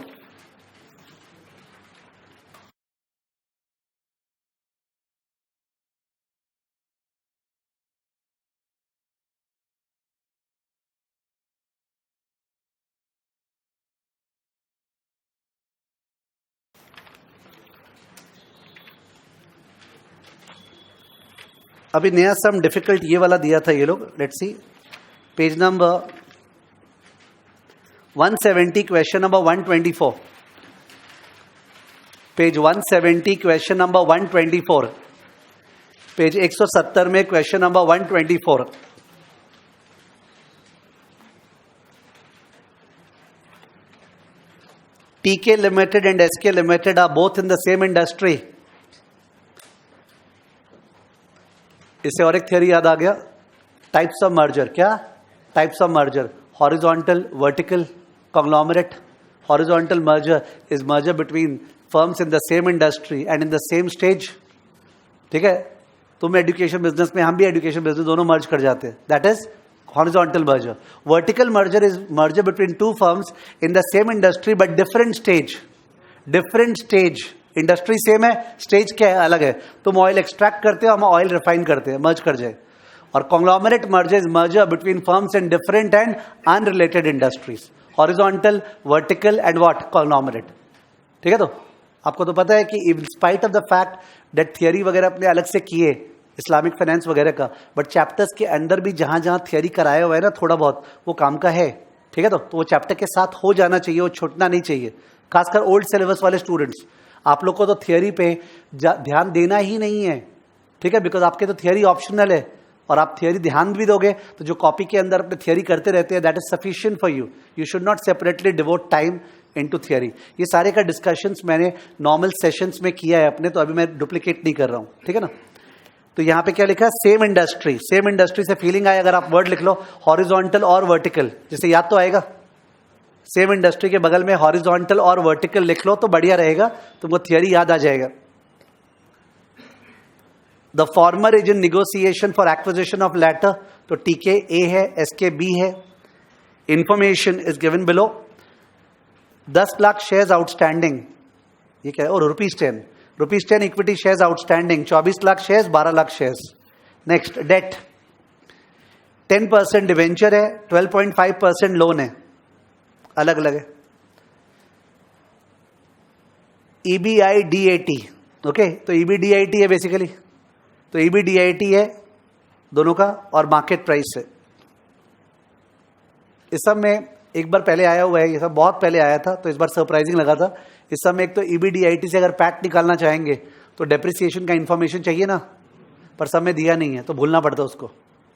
अभी नया सम डिफिकल्ट ये वाला दिया था ये लोग, let's see page number 170 question number 124, page 170 question number 124, page 170 में question number 124। TK Limited and SK Limited are both in the same industry. इससे और एक थियरी याद आ गया, टाइप्स ऑफ मर्जर। क्या types of merger? Horizontal, vertical, conglomerate. Horizontal merger is merger between firms in the same industry and in the same stage, ठीक है। तुम education business में, हम भी एजुकेशन बिजनेस, दोनों मर्ज कर जाते हैं, that is horizontal merger. Vertical merger is merger between 2 firms in the same industry but different stage. Different stage, industry same है, स्टेज क्या है, अलग है। तुम ऑयल एक्सट्रैक्ट करते हो, हम ऑयल रिफाइन करते हैं, मर्ज कर जाए। और conglomerate merger is merger between firms in different and unrelated industries. Horizontal, vertical and what? Conglomerate, ठीक है। तो आपको तो पता है कि in spite of the fact that theory वगैरह अपने अलग से किए इस्लामिक फाइनेंस वगैरह का, बट चैप्टर्स के अंदर भी जहां जहां थियरी कराया हुआ है ना थोड़ा बहुत, वो काम का है, ठीक है। तो वो चैप्टर के साथ हो जाना चाहिए, वो छूटना नहीं चाहिए, खासकर ओल्ड सिलेबस वाले स्टूडेंट्स। आप लोग को तो थियरी पे ध्यान देना ही नहीं है, ठीक है, बिकॉज आपके तो थियरी ऑप्शनल है। और आप थियरी ध्यान भी दोगे तो जो कॉपी के अंदर अपने थियरी करते रहते हैं, that is sufficient for you. You should not separately devote time into theory. ये सारे का डिस्कशंस मैंने नॉर्मल सेशंस में किया है अपने, तो अभी मैं डुप्लीकेट नहीं कर रहा हूं, ठीक है ना। तो यहां पे क्या लिखा है? Same industry. सेम इंडस्ट्री से फीलिंग आए, अगर आप वर्ड लिख लो हॉरिजॉन्टल और वर्टिकल, जैसे याद तो आएगा। सेम इंडस्ट्री के बगल में हॉरिजॉन्टल और वर्टिकल लिख लो तो बढ़िया रहेगा, तुमको थियरी याद आ जाएगा। The former is in negotiation for acquisition of latter, तो टीके ए है, एसके बी है। Information is given below. 10 lakh shares outstanding, ये क्या है? और ₹10 equity shares outstanding, 24 lakh shares, 12 lakh shares. Next, debt 10% debenture है, 12.5% लोन है, अलग अलग है। EBIDAT, ओके, तो EBDIT है बेसिकली, तो EBDIT है दोनों का, और मार्केट प्राइस है। इस सब में एक बार पहले आया हुआ है, ये सब बहुत पहले आया था, तो इस बार सरप्राइजिंग लगा था। इस सब में एक तो EBDIT से अगर पैट निकालना चाहेंगे तो डेप्रिसिएशन का इंफॉर्मेशन चाहिए ना, पर सब में दिया नहीं है, तो भूलना पड़ता उसको।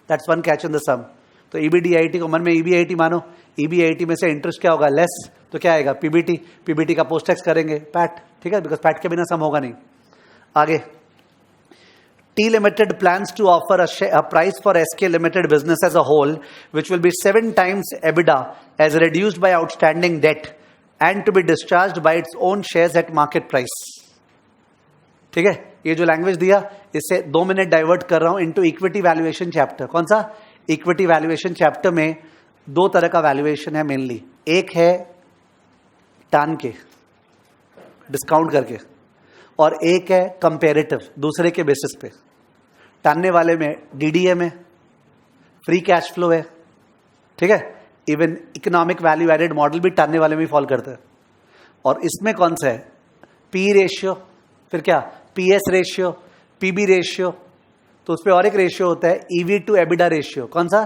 That's one catch in the sum. तो EBDIT को मन में EBIT मानो, EBIT में से इंटरेस्ट क्या होगा? लेस, तो क्या आएगा? PBT का पोस्ट टैक्स करेंगे पैट, ठीक है, बिकॉज पैट के बिना सम होगा नहीं। आगे, T Limited plans to offer a price for SK Limited business as a whole, which will be 7 times EBITDA as reduced by outstanding debt and to be discharged by its own shares at market price. ठीक है, ये जो language दिया, इससे 2 minute divert कर रहा हूं into equity valuation chapter. कौन सा? इक्विटी वैल्यूएशन चैप्टर में 2 तरह का वैल्यूएशन है मेनली। एक है टान के, डिस्काउंट करके, और एक है कंपेरेटिव, दूसरे के बेसिस पे। टानने वाले में DDM है, फ्री कैश फ्लो है, ठीक है, even economic value added model भी टानने वाले में फॉल करता है। और इसमें कौन सा है? पी रेशियो, फिर क्या? PS रेशियो, PB रेशियो, तो उस पर और एक रेशियो होता है EV टू एबिडा रेशियो। कौन सा?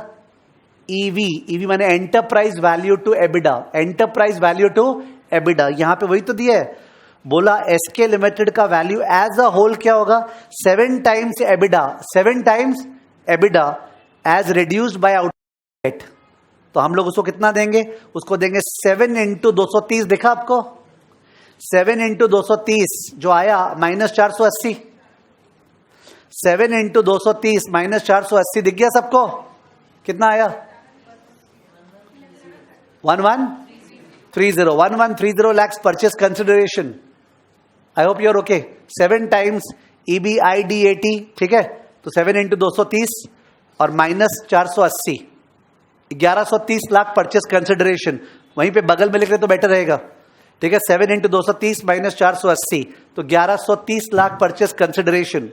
EV माने enterprise value to EBITDA, enterprise value to EBITDA. यहां पे वही तो दिया है, बोला SK लिमिटेड का वैल्यू एज अ होल क्या होगा? 7 times EBITDA, 7 times EBITDA as reduced by outlet. तो हम लोग उसको कितना देंगे? उसको देंगे 7 इंटू 230, देखा आपको? 7 इंटू 230 जो आया -480, 7 इंटू 230 -480 दिख गया सबको? कितना आया? 1130 lakhs purchase consideration. I hope you're okay. 7 times EBIDAT, ठीक है, तो 7 इंटू 230 और माइनस 480, 1130 लाख परचेस कंसिडरेशन। वहीं पे बगल में लिख रहे तो बेटर रहेगा, ठीक है। 7 इंटू 230 माइनस 480, तो 1130 lakh purchase consideration.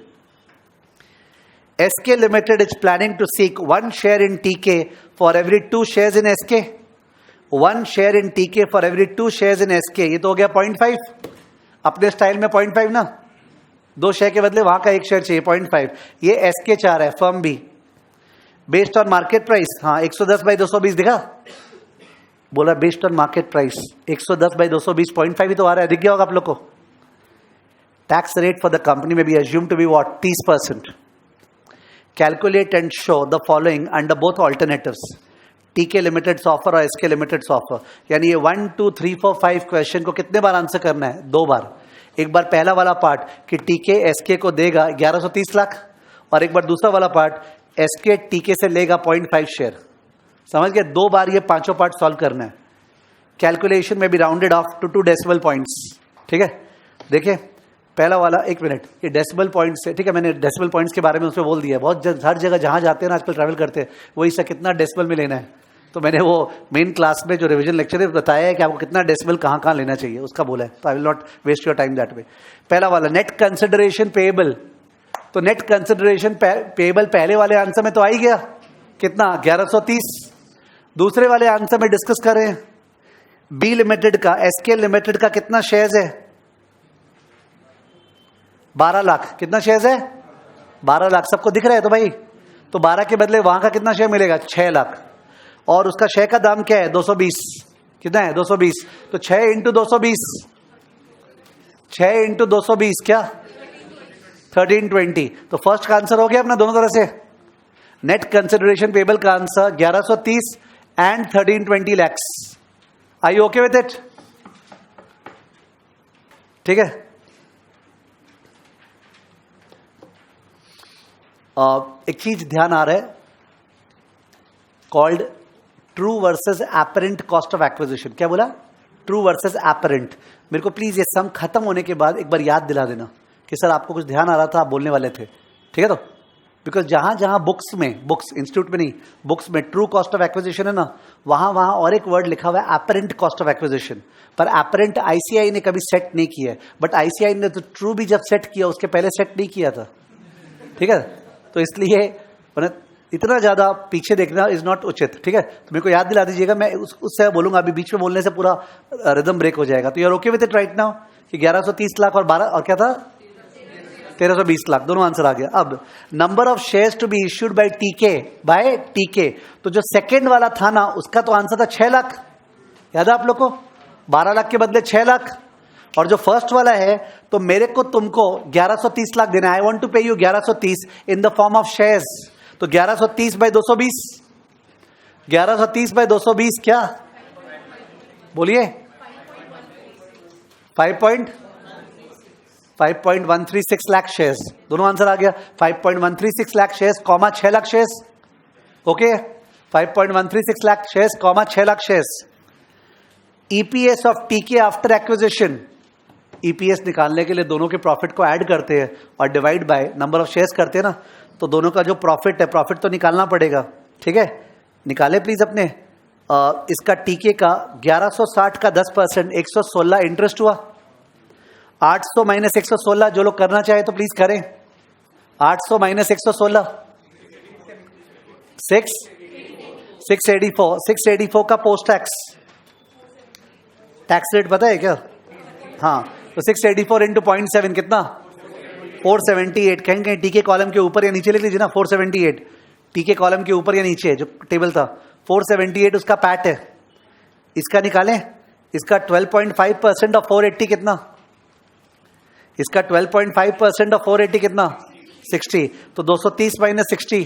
SK Limited is planning to seek 1 share in TK for every 2 shares in SK. 1 share in TK for every 2 shares in SK. ये तो हो गया 0.5, अपने स्टाइल में 0.5 ना, 2 शेयर के बदले वहां का 1 शेयर चाहिए, 0.5। ये SK 4 है, firm B, based on market price. हाँ, 110 बाई 220 दिखा, बोला based on market price 110 by 220, 0.5 ही तो आ रहा है, दिख गया होगा आप लोग को। Tax rate for the company में be assume to be what, 30%। Calculate and show the following under both alternatives, TK Limited's offer और SK Limited's offer। यानी ये 1 2 3 4 5 क्वेश्चन को कितने बार आंसर करना है? 2 बार। एक बार पहला वाला पार्ट कि TK SK को देगा 1130 लाख, और एक बार दूसरा वाला पार्ट SK TK से लेगा 0.5 शेयर। समझ गए? 2 बार ये पांचों पार्ट सॉल्व करना है। कैलकुलेशन में भी rounded off to 2 decimal points, ठीक है। देखिए पहला वाला, 1 मिनट, ये डेसिमल पॉइंट्स है, ठीक है। मैंने डेसिमल पॉइंट्स के बारे में उसमें बोल दिया, बहुत हर जगह जहां जाते हैं ना आजकल ट्रैवल करते हैं, वही से कितना डेसिमल में लेना है, तो मैंने वो मेन क्लास में जो रिवीजन लेक्चर है बताया है कि आपको कितना डेसिमल कहाँ कहाँ लेना चाहिए, उसका बोला है। तो I will not waste your time that way. पहला वाला नेट कंसिडरेशन पेएबल, तो नेट कंसिडरेशन पेएबल पहले वाले आंसर में तो आ ही गया, कितना, 1130। दूसरे वाले आंसर में डिस्कस करें बी लिमिटेड का, SK लिमिटेड का कितना शेयर्स है? 12 लाख। कितना शेयर्स है? 12 लाख। सबको दिख रहा है तो भाई, तो 12 के बदले वहां का कितना शेयर मिलेगा? 6 लाख। और उसका शेयर का दाम क्या है? 220। कितना है? 220। तो 6 इंटू 220, 6 इंटू 220 क्या? 1320। तो फर्स्ट का आंसर हो गया अपना दोनों तरह से। नेट कंसिडरेशन पेबल का answer 1130 and 1320 lakhs. Are you okay with it? ठीक है। एक चीज ध्यान आ रहा है, called true versus apparent cost of acquisition. क्या बोला? True versus apparent. मेरे को प्लीज ये सम खत्म होने के बाद एक बार याद दिला देना कि सर आपको कुछ ध्यान आ रहा था, आप बोलने वाले थे, ठीक है। तो बिकॉज जहां जहां बुक्स में, बुक्स इंस्टीट्यूट में नहीं, बुक्स में ट्रू कॉस्ट ऑफ एक्विजिशन है ना, वहां वहां और एक वर्ड लिखा हुआ है एपरेंट कॉस्ट ऑफ एक्विजिशन। पर एपरेंट ICI ने कभी सेट नहीं किया है, बट ICI ने तो ट्रू भी जब सेट किया उसके पहले सेट नहीं किया था, ठीक है। तो इसलिए इतना ज्यादा पीछे देखना इज नॉट उचित, ठीक है। तो मेरे को याद दिला दीजिएगा, मैं उससे बोलूंगा, अभी बीच में बोलने से पूरा रिदम ब्रेक हो जाएगा। तो you are okay with it right now कि 1130 लाख और 12 और क्या था, 1320 लाख, दोनों आंसर आ गया। अब number of shares to be issued by TK, तो जो सेकेंड वाला था ना उसका तो आंसर था 6 लाख, याद है आप लोग को? 12 लाख के बदले 6 लाख। और जो फर्स्ट वाला है, तो मेरे को तुमको 1130 लाख देना है। आई वांट टू पे you 1130 in the form of shares. तो 1130 बाय 220, 1130 बाय 220 क्या बोलिए? 5.136 लाख शेयर्स। दोनों आंसर आ गया। 5.136 lakh shares comma 6 lakh shares. Okay, 5.136 lakh shares comma 6 lakh shares. EPS of TK after acquisition, EPS निकालने के लिए दोनों के प्रॉफिट को ऐड करते हैं और divide by number of shares करते हैं ना, तो दोनों का जो प्रॉफिट है, प्रॉफिट तो निकालना पड़ेगा, ठीक है। निकाले प्लीज अपने। इसका TK का 1160 का 10%, 116 इंटरेस्ट हुआ। 800 माइनस 116, जो लोग करना चाहे तो प्लीज करें। 800 माइनस 116, 684 का पोस्ट टैक्स रेट पता है क्या? हाँ, तो 684 इंटू 0.7 कितना? 478। कहीं कहीं TK कॉलम के ऊपर या नीचे लिख लीजिए ना, 478 TK कॉलम के ऊपर या नीचे जो टेबल था, 478 उसका पैट है। इसका निकालें, इसका 12.5% ऑफ 480 कितना? इसका 12.5% ऑफ 480 कितना? 60। तो 230 minus 60,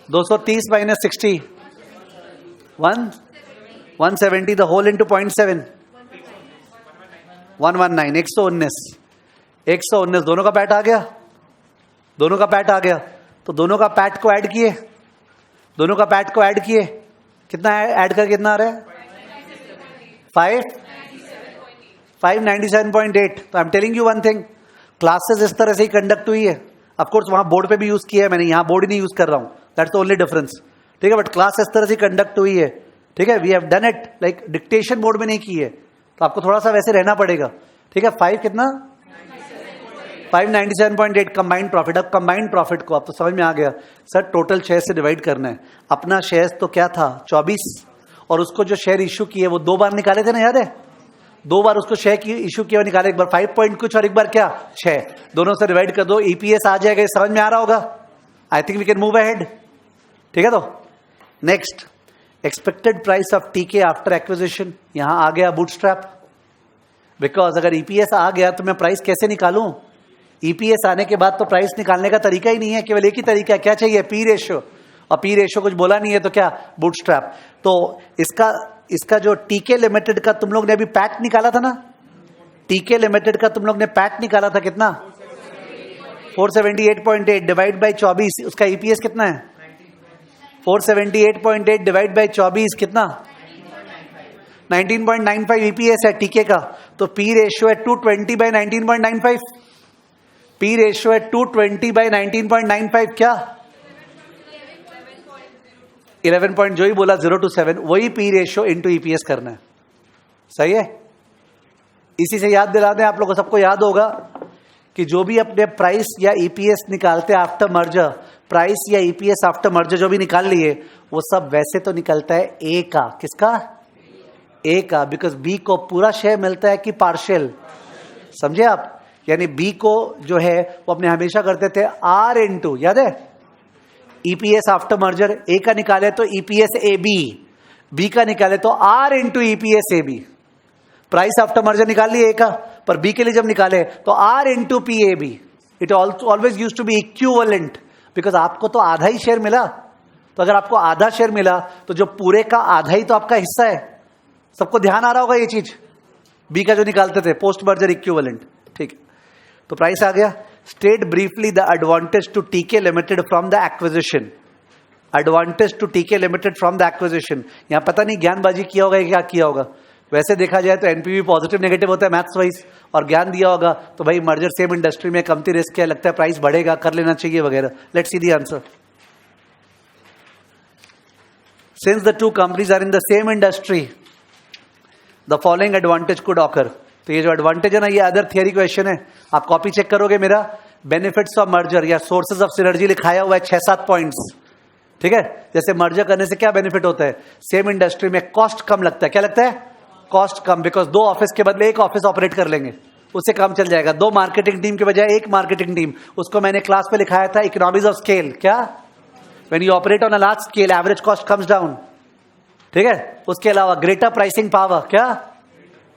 230 minus 60, 170 the whole into 0.7, 119, 119, दोनों का पैट आ गया, दोनों का पैट आ गया। तो दोनों का पैट को ऐड किए, दोनों का पैट को ऐड किए, कितना ऐड कर कितना आ रहा है? 597.8। तो I am telling you one thing, classes इस तरह से ही कंडक्ट हुई है। ऑफ कोर्स वहां बोर्ड पे भी यूज किया है मैंने, यहाँ बोर्ड ही नहीं यूज कर रहा हूं, दैट्स द ओनली डिफरेंस। ठीक है, बट क्लास इस तरह से कंडक्ट हुई है। ठीक है, we have done it like dictation board में नहीं की है, तो आपको थोड़ा सा वैसे रहना पड़ेगा। ठीक है, 5 कितना 597.8 कंबाइंड प्रॉफिट। अब कंबाइंड प्रॉफिट को आप तो समझ में आ गया सर, टोटल शेयर से डिवाइड करना है। अपना शेयर तो क्या था 24, और उसको जो शेयर इश्यू किए वो 2 बार निकाले थे ना, याद है? 2 बार उसको शेयर की इश्यू किया निकाले, एक बार 5 पॉइंट कुछ और एक बार क्या 6, दोनों से डिवाइड कर दो, ईपीएस आ जाएगा। समझ में आ रहा होगा? I think we can move ahead. ठीक है, तो next expected price of TK after acquisition. यहां आ गया बूटस्ट्रैप, बिकॉज अगर ईपीएस आ गया तो मैं प्राइस कैसे निकालूं? ईपीएस आने के बाद तो प्राइस निकालने का तरीका ही नहीं है, केवल एक ही तरीका है, क्या चाहिए? पी रेशियो, और पी रेशियो कुछ बोला नहीं है तो क्या? बूटस्ट्रैप। तो इसका जो टीके लिमिटेड का तुम लोग ने अभी पैट निकाला था ना, टीके लिमिटेड का तुम लोग ने पैट निकाला था कितना? 478.8 डिवाइड बाई 24, उसका ईपीएस कितना है? 478.8 डिवाइड बाई 24 कितना? 19.95 ईपीएस है टीके का। तो पी रेशियो है 220 बाई 19.95, पी रेशियो है 220 बाई 19.95, क्या 11 पॉइंट, जो ही बोला 0 to 7, वही पी रेशियो इंटू ईपीएस करना है। सही है? इसी से याद दिला दें, आप लोगों को सबको याद होगा कि जो भी अपने प्राइस या ईपीएस निकालते हैं आफ्टर मर्जर, प्राइस या ईपीएस आफ्टर मर्जर जो भी निकाल लिए, वो सब वैसे तो निकलता है ए का। किसका? ए का, बिकॉज बी को पूरा शेयर मिलता है कि पार्शियल। समझे आप? यानी बी को जो है वो अपने हमेशा करते थे आर इंटू, याद है, ईपीएस आफ्टर मर्जर। ए का निकाले तो ईपीएस ए बी का निकाले तो R into EPS A B. Price after merger निकाल लिए ए का, पर बी के लिए जब निकाले तो R into P A B. It always use to be equivalent, because आपको तो आधा ही शेयर मिला। तो अगर आपको आधा शेयर मिला तो जो पूरे का आधा ही तो आपका हिस्सा है। सबको ध्यान आ रहा होगा ये चीज, बी का जो निकालते थे पोस्ट मर्जर इक्विवेलेंट। ठीक है, तो प्राइस आ गया। State briefly the advantage to TK limited from the acquisition. Advantage to TK limited from the acquisition, यहां पता नहीं ज्ञानबाजी किया होगा या क्या किया होगा। वैसे देखा जाए तो एनपीवी पॉजिटिव नेगेटिव होता है मैथ्स वाइज, और ज्ञान दिया होगा तो भाई मर्जर सेम इंडस्ट्री में कमती रिस्क है, लगता है प्राइस बढ़ेगा, कर लेना चाहिए वगैरह। Let's see the answer. Since the two companies are in the same industry, the following advantage could occur. तो ये जो एडवांटेज है ना, ये अदर थियरी क्वेश्चन है, आप कॉपी चेक करोगे मेरा। बेनिफिट्स ऑफ मर्जर या सोर्सेज ऑफ सिनर्जी लिखाया हुआ है 6-7 पॉइंट्स। ठीक है, जैसे मर्जर करने से क्या बेनिफिट होता है? सेम इंडस्ट्री में कॉस्ट कम लगता है। क्या लगता है? कॉस्ट कम, बिकॉज 2 ऑफिस के बदले 1 ऑफिस ऑपरेट कर लेंगे, उससे काम चल जाएगा। 2 मार्केटिंग टीम के बजाय 1 मार्केटिंग टीम, उसको मैंने क्लास पे लिखाया था इकोनॉमीज ऑफ स्केल। क्या? When you operate on a large scale average cost comes down. ठीक है, उसके अलावा ग्रेटर प्राइसिंग पावर। क्या?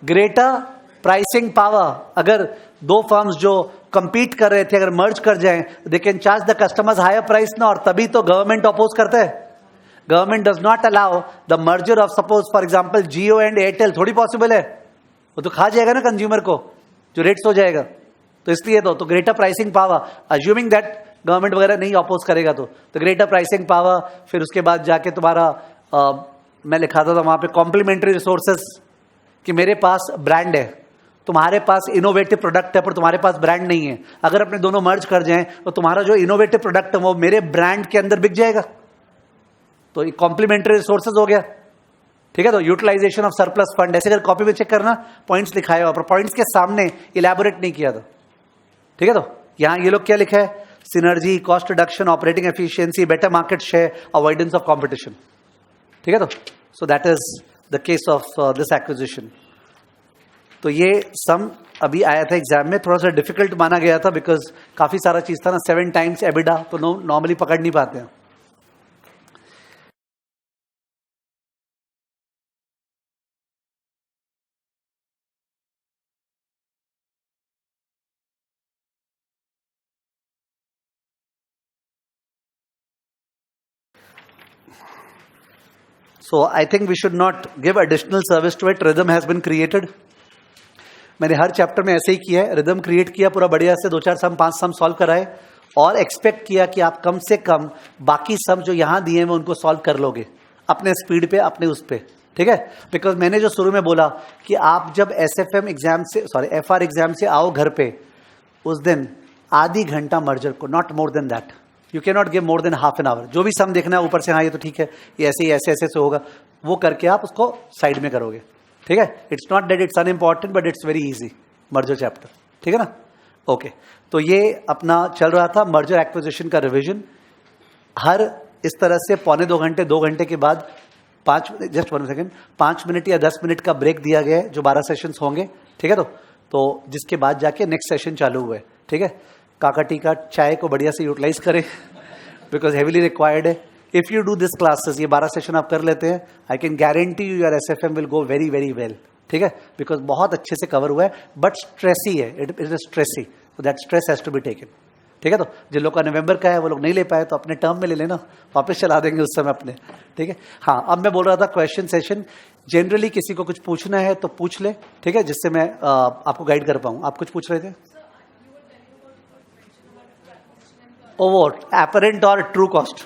Greater pricing power. अगर 2 फर्म्स जो कंपीट कर रहे थे अगर मर्ज कर जाएं, they can charge the customers higher price ना, और तभी तो गवर्नमेंट अपोज करता है। Government does not allow the merger of suppose for example Jio and Airtel, थोड़ी पॉसिबल है, वो तो खा जाएगा ना कंज्यूमर को, जो रेट्स हो जाएगा। तो इसलिए तो greater pricing power, assuming that government वगैरह नहीं अपोज करेगा तो ग्रेटर प्राइसिंग पावर। फिर उसके बाद जाके तुम्हारा मैं लिखाता था वहां पे कॉम्प्लीमेंट्री रिसोर्सेस, कि मेरे पास ब्रांड है, तुम्हारे पास इनोवेटिव प्रोडक्ट है पर तुम्हारे पास ब्रांड नहीं है। अगर अपने दोनों मर्ज कर जाएं तो तुम्हारा जो इनोवेटिव प्रोडक्ट है वो मेरे ब्रांड के अंदर बिक जाएगा। तो कॉम्प्लीमेंट्री रिसोर्सेज हो गया। ठीक है, तो यूटिलाइजेशन ऑफ सरप्लस फंड, ऐसे अगर कॉपी में चेक करना पॉइंट्स लिखाया हुआ, पर पॉइंट्स के सामने इलैबोरेट नहीं किया था। ठीक है, तो यहां ये लोग क्या लिखा है? Synergy, cost reduction, operating efficiency, better market share, avoidance of competition. ठीक है, तो so that is the case of this acquisition. तो ये सम अभी आया था एग्जाम में, थोड़ा सा डिफिकल्ट माना गया था बिकॉज काफी सारा चीज था ना, 7 टाइम्स एबिडा, तो नॉर्मली पकड़ नहीं पाते हैं। So I think we should not give additional service to it. Rhythm has been created. मैंने हर चैप्टर में ऐसे ही किया है, रिदम क्रिएट किया पूरा बढ़िया से, 2-4 सम 5 सम सॉल्व कराए, और एक्सपेक्ट किया कि आप कम से कम बाकी सम जो यहां दिए हैं उनको सॉल्व कर लोगे अपने स्पीड पे, अपने उस पे। ठीक है? बिकॉज मैंने जो शुरू में बोला कि आप जब SFM एग्जाम से FR एग्जाम से आओ घर पे, उस दिन आधी घंटा मर्जर को, not more than that, you can not give more than half an hour. जो भी सम देखना है ऊपर से, हाँ ये तो ठीक है, ये ऐसे ही ऐसे ऐसे से होगा, वो करके आप उसको साइड में करोगे. ठीक है? It's not that it's unimportant, but it's very easy merger chapter. ठीक है ना? ओके. तो ये अपना चल रहा था मर्जर एक्विजिशन का रिविजन. हर इस तरह से 2 घंटे के बाद 5 मिनट या 10 मिनट का ब्रेक दिया गया है, जो 12 सेशंस होंगे. ठीक है? तो जिसके बाद जाके नेक्स्ट सेशन चालू हुआ है. ठीक है? काका का चाय को बढ़िया से यूटिलाइज करें, बिकॉज हेवीली रिक्वायर्ड है. If you do this classes, ये 12 सेशन आप कर लेते हैं, I can guarantee you your SFM will go very very well. ठीक है? बिकॉज बहुत अच्छे से कवर हुआ है, बट स्ट्रेसी है, it is stressy, so that stress has to be taken. ठीक है? तो जिन लोग का नवंबर का है वो लोग नहीं ले पाए, तो अपने टर्म में ले लेना, वापस चला देंगे उस समय अपने. ठीक है? हाँ, अब मैं बोल रहा था क्वेश्चन सेशन. जनरली किसी को कुछ पूछना है तो पूछ ले. ठीक है? जिससे मैं आपको गाइड कर पाऊँ. आप कुछ पूछ रहे थे? वो एपरेंट और ट्रू कॉस्ट.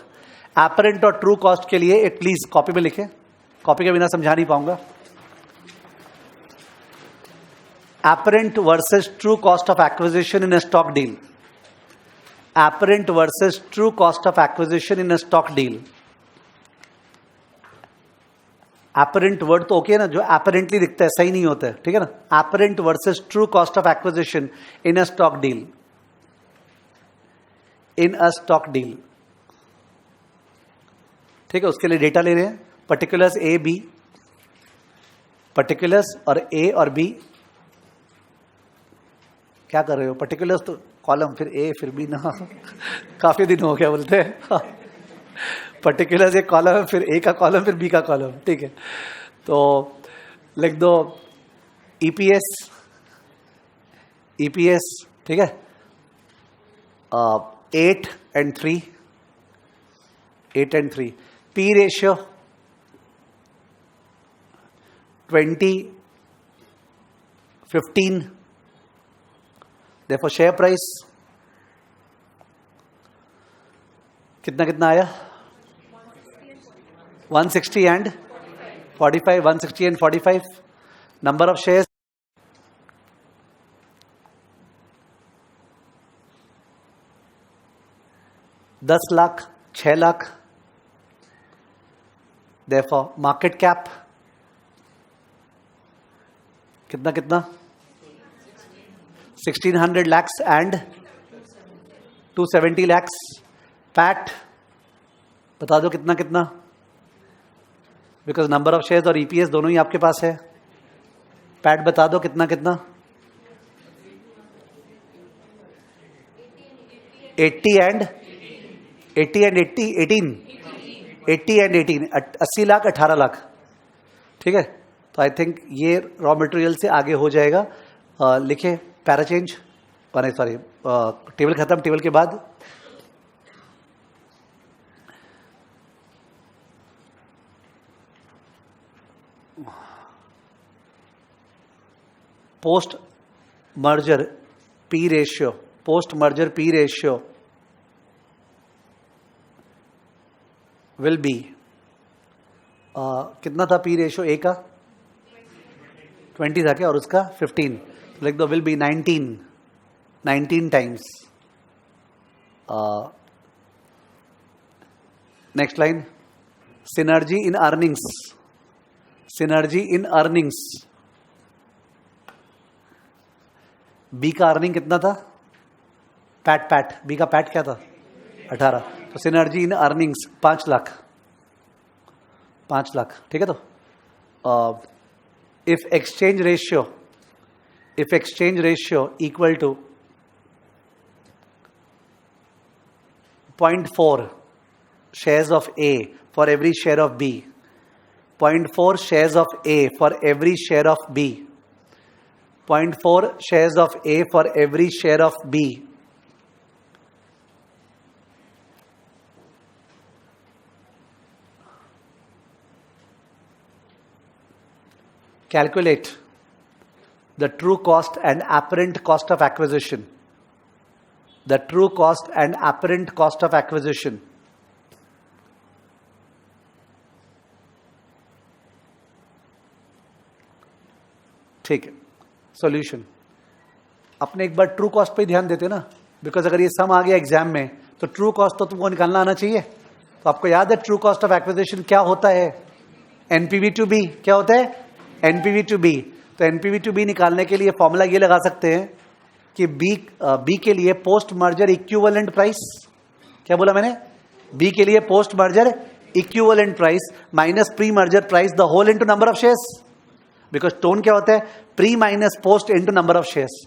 एपरेंट और ट्रू कॉस्ट के लिए एक प्लीज कॉपी में लिखे, कॉपी के बिना समझा नहीं पाऊंगा. Apparent versus true cost of acquisition in a stock deal. Apparent versus true cost of acquisition in a stock deal. Apparent word तो ओके है ना, जो apparently दिखता है सही नहीं होता है. ठीक है ना? Apparent versus true cost of acquisition in a stock deal. In a stock deal. ठीक है? उसके लिए डेटा ले रहे हैं, पर्टिकुलर्स A B, पर्टिकुलर्स और A और B. क्या कर रहे हो? पर्टिकुलर्स तो कॉलम, फिर ए, फिर बी ना, काफी दिन हो गया बोलते हैं. पर्टिकुलर्स एक कॉलम है, फिर ए का कॉलम, फिर बी का कॉलम. ठीक है? तो लिख दो ईपीएस. ठीक है? 8 and 3. P ratio 20, 15. Therefore share price कितना आया? 160 and 45. 160 and 45. Number of shares 10 lakh, 6 lakh. Therefore market cap कितना 1600 lakhs and 270 lakhs. पैट बता दो कितना, बिकॉज नंबर ऑफ शेयर्स और ईपीएस दोनों ही आपके पास है. पैट बता दो कितना 80 and 18. 80 लाख, 18 लाख. ठीक है? तो आई थिंक ये रॉ मटेरियल से आगे हो जाएगा. लिखे पैरा चेंज, सॉरी टेबल खत्म. टेबल के बाद post merger P ratio. Will be कितना था पी रेशियो? ए का 20 था क्या, और उसका 15. लिख दो will be 19 times. Next line, synergy in earnings. B का अर्निंग कितना था? पैट बी का पैट क्या था? 18. तो सिनर्जी इन अर्निंग्स 5 लाख. ठीक है? तो if exchange ratio equal to 0.4 shares of A for every share of B, 0.4 shares of A for every share of B, 0.4 shares of A for every share of B. Calculate the true cost and apparent cost of acquisition. ठीक है, solution अपने एक बार true cost पे ध्यान देते ना, because अगर ये सम आ गया एग्जाम में तो ट्रू कॉस्ट तो तुमको निकालना आना चाहिए। तो आपको याद है ट्रू कॉस्ट ऑफ एक्विजिशन क्या होता है? NPV to B. क्या होता है? NPV to B. तो एनपीवी टू बी निकालने के लिए फॉर्मूला ये लगा सकते हैं कि बी के लिए पोस्ट मर्जर इक्विवेलेंट प्राइस, क्या बोला मैंने? बी के लिए post merger equivalent price minus pre merger price the whole into number of shares. Because टोन क्या होता है? Pre minus post into number of shares.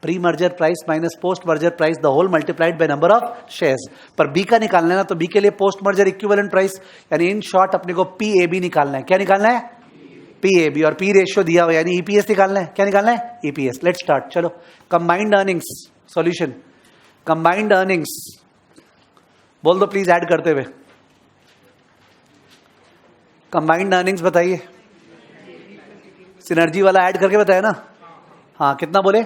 Pre merger price minus post merger price the whole multiplied by number of shares. पर B का निकालना है ना, तो बी के लिए पोस्ट मर्जर इक्विवेलेंट प्राइस यानी इन शॉर्ट अपने को पीएबी निकालना है। क्या निकालना है? पीएबी। और पी रेशियो दिया हुआ यानी ईपीएस निकालना है। क्या निकालना है? ईपीएस। Let's start. चलो, combined earnings solution. Combined earnings बोल दो प्लीज ऐड करते हुए। कंबाइंड अर्निंग्स बताइए। सिनर्जी वाला ऐड करके बताया ना? हाँ, कितना बोले?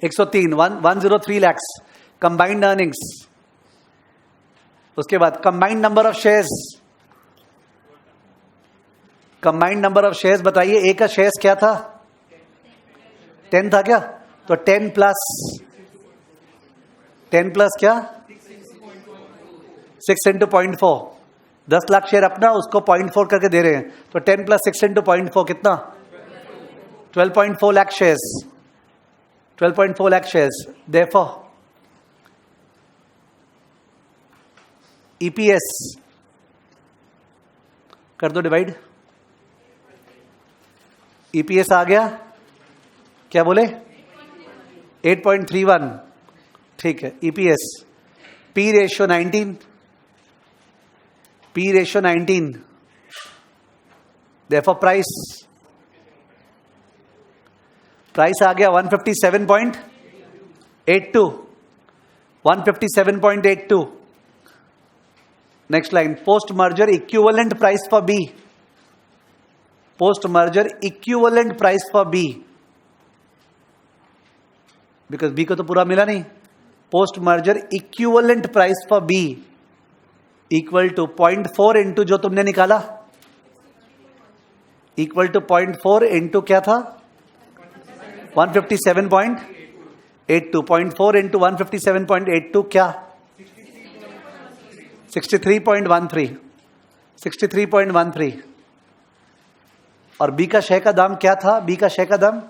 103, 103 lakhs कंबाइंड अर्निंग्स। उसके बाद combined number of shares. Combined number of shares बताइए। ए का शेयर्स क्या था? 10 था क्या? तो 10 प्लस क्या? 6 इंटू 0.4। 10 लाख शेयर अपना, उसको 0.4 करके दे रहे हैं। तो 10 प्लस 6 इंटू 0.4 कितना? 12.4 lakh shares. 12.4 lakh shares. Therefore, EPS कर दो डिवाइड। EPS आ गया, क्या बोले? 8.31। ठीक है, EPS। P ratio 19। P ratio 19। Therefore, price आ गया 157.82। 157.82। Next line, post merger equivalent price for B. Post merger equivalent price for B, because B को तो पूरा मिला नहीं। Post merger equivalent price for B equal to 0.4 into जो तुमने निकाला, इक्वल टू 0.4 इंटू क्या था? 157.82। 0.4 इंटू 157.82 क्या? 63.13। 63.13। और बी का शेयर का दाम क्या था? बी का शेयर का दाम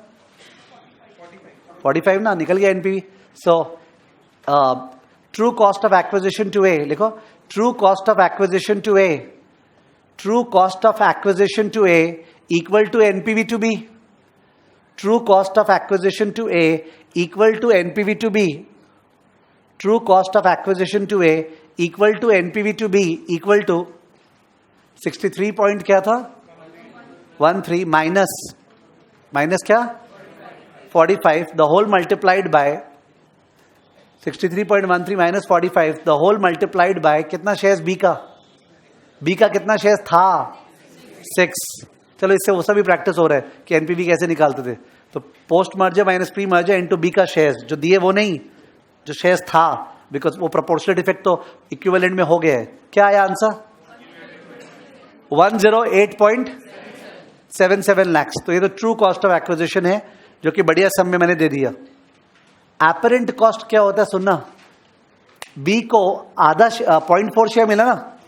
45 ना, निकल गया NPV. So true cost of acquisition to A लिखो। True cost of acquisition to A, true cost of acquisition to A equal to NPV to B. True cost of acquisition to A equal to NPV to B. True cost of acquisition to A equal to NPV to B equal to 63 point क्या था? 13 minus क्या? 45 the whole multiplied by 63.13 minus 45 the whole multiplied by कितना shares B का? B का कितना shares था? 6। चलो, इससे वो सभी प्रैक्टिस हो रहा है कि एनपीवी कैसे निकालते थे। तो post merger minus pre merger into B का शेयर्स, जो दिए वो नहीं, जो शेयर्स था, बिकॉज वो प्रोपोर्शनल इफेक्ट तो इक्विवेलेंट में हो गया है। क्या आया आंसर? 108.77 lakhs। तो ये तो ट्रू कॉस्ट ऑफ एक्विजिशन है, जो कि बढ़िया सम में मैंने दे दिया। एपरेंट कॉस्ट क्या होता है सुनना। बी को आधा 0.4 शेयर मिला ना,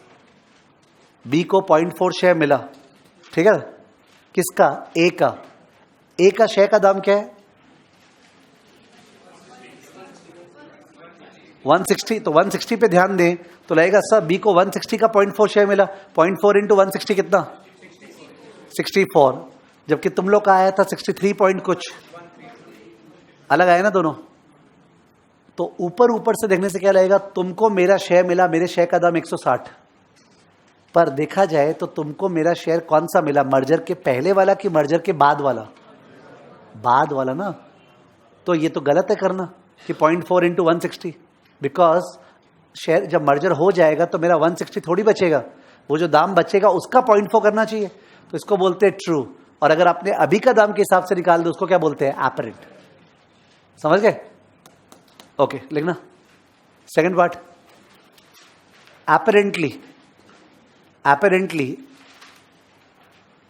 बी को 0.4 शेयर मिला, ठीक है? किसका? ए का। ए का शेयर का दाम क्या है? 160। तो 160 पे ध्यान दें तो लगेगा सर बी को 160 का 0.4 शेयर मिला। 0.4 इंटू 160 कितना? 64। जबकि तुम लोग का आया था 63 पॉइंट कुछ, अलग आया ना दोनों। तो ऊपर से देखने से क्या लगेगा? तुमको मेरा शेयर मिला, मेरे शेयर का दाम 160। पर देखा जाए तो तुमको मेरा शेयर कौन सा मिला? मर्जर के पहले वाला कि मर्जर के बाद वाला? बाद वाला ना। तो ये तो गलत है करना कि 0.4 इंटू 160, बिकॉज शेयर जब मर्जर हो जाएगा तो मेरा 160 थोड़ी बचेगा, वो जो दाम बचेगा उसका 0.4 करना चाहिए। तो इसको बोलते हैं ट्रू। और अगर आपने अभी का दाम के हिसाब से निकाल दो उसको क्या बोलते हैं? एपरेंट। समझ गए? ओके, लिखना second part. apparently,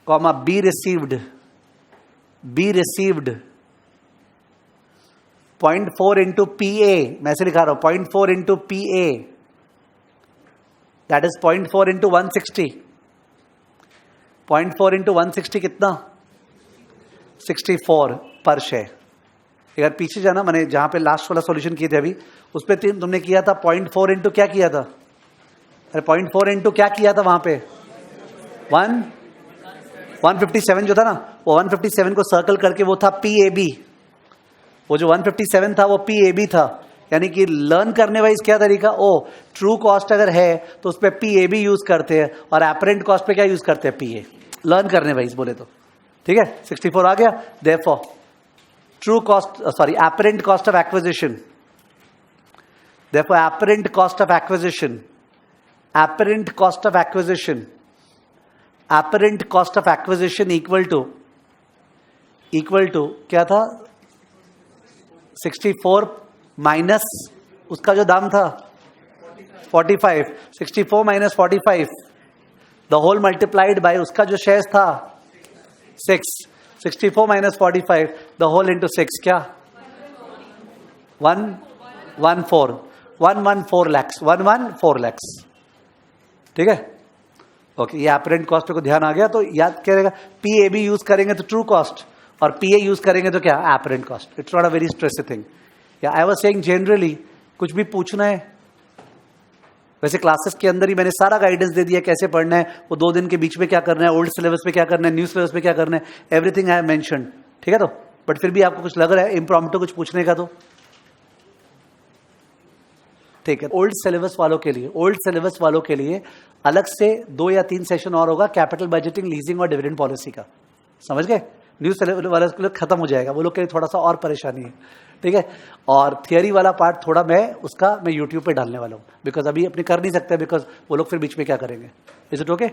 comma, B received be received 0.4 into PA, मैं ऐसे लिखा रहा हूं 0.4 into PA, that is 0.4 into 160. 0.4 into 160 कितना? 64 पर शेयर. अगर पीछे जाना, मैंने जहां पे लास्ट वाला सॉल्यूशन किए थे अभी, उस पे तुमने किया था 0.4 इंटू क्या किया था? अरे 0.4 इंटू क्या किया था वहां पे? 157 जो था ना, वो 157 को सर्कल करके वो था PAB. वो जो 157 था वो PAB था. यानी कि लर्न करने वाइज क्या तरीका, ओ ट्रू कॉस्ट अगर है तो उस पर PAB यूज करते हैं और एपरेंट कॉस्ट पे क्या यूज करते हैं? PA. लर्न करने वाइज बोले तो. ठीक है, 64 आ गया. Therefore true cost, sorry, apparent cost of acquisition. Therefore apparent cost of acquisition, apparent cost of acquisition, apparent cost of acquisition equal to क्या था? 64 माइनस उसका जो दाम था 45. 64 माइनस 45 द होल मल्टीप्लाइड बाय उसका जो शेयर था 6. 64 माइनस 45 द होल इंटू 6 क्या? 114 लैक्स. 114 लैक्स. ठीक है, ओके. ये एपरेंट कॉस्ट को ध्यान आ गया तो याद करेगा. PAB यूज करेंगे तो ट्रू कॉस्ट और PA यूज करेंगे तो क्या? Apparent cost. It's not a very Strachey thing. या आई वाज सेइंग जनरली कुछ भी पूछना है, वैसे क्लासेस के अंदर ही मैंने सारा गाइडेंस दे दिया कैसे पढ़ना है, वो 2 दिन के बीच में क्या करना है, ओल्ड सिलेबस पे क्या करना है, न्यू सिलेबस पे क्या करना है, एवरीथिंग आई हैव मेंशन्ड. ठीक है, तो बट फिर भी आपको कुछ लग रहा है इम्प्रॉम्प्टू कुछ पूछने का तो ठीक है. ओल्ड सिलेबस वालों के लिए अलग से 2 या 3 सेशन और होगा, कैपिटल बजटिंग, लीजिंग और डिविडेंड पॉलिसी का. समझ गए? न्यू सिलेबस वाले के लिए खत्म हो जाएगा, वो लोग के लिए थोड़ा सा और परेशानी है. ठीक है, और थियरी वाला पार्ट थोड़ा मैं यूट्यूब पे डालने वाला हूँ, बिकॉज अभी अपने कर नहीं सकते, बिकॉज वो लोग फिर बीच में क्या करेंगे. Is it okay?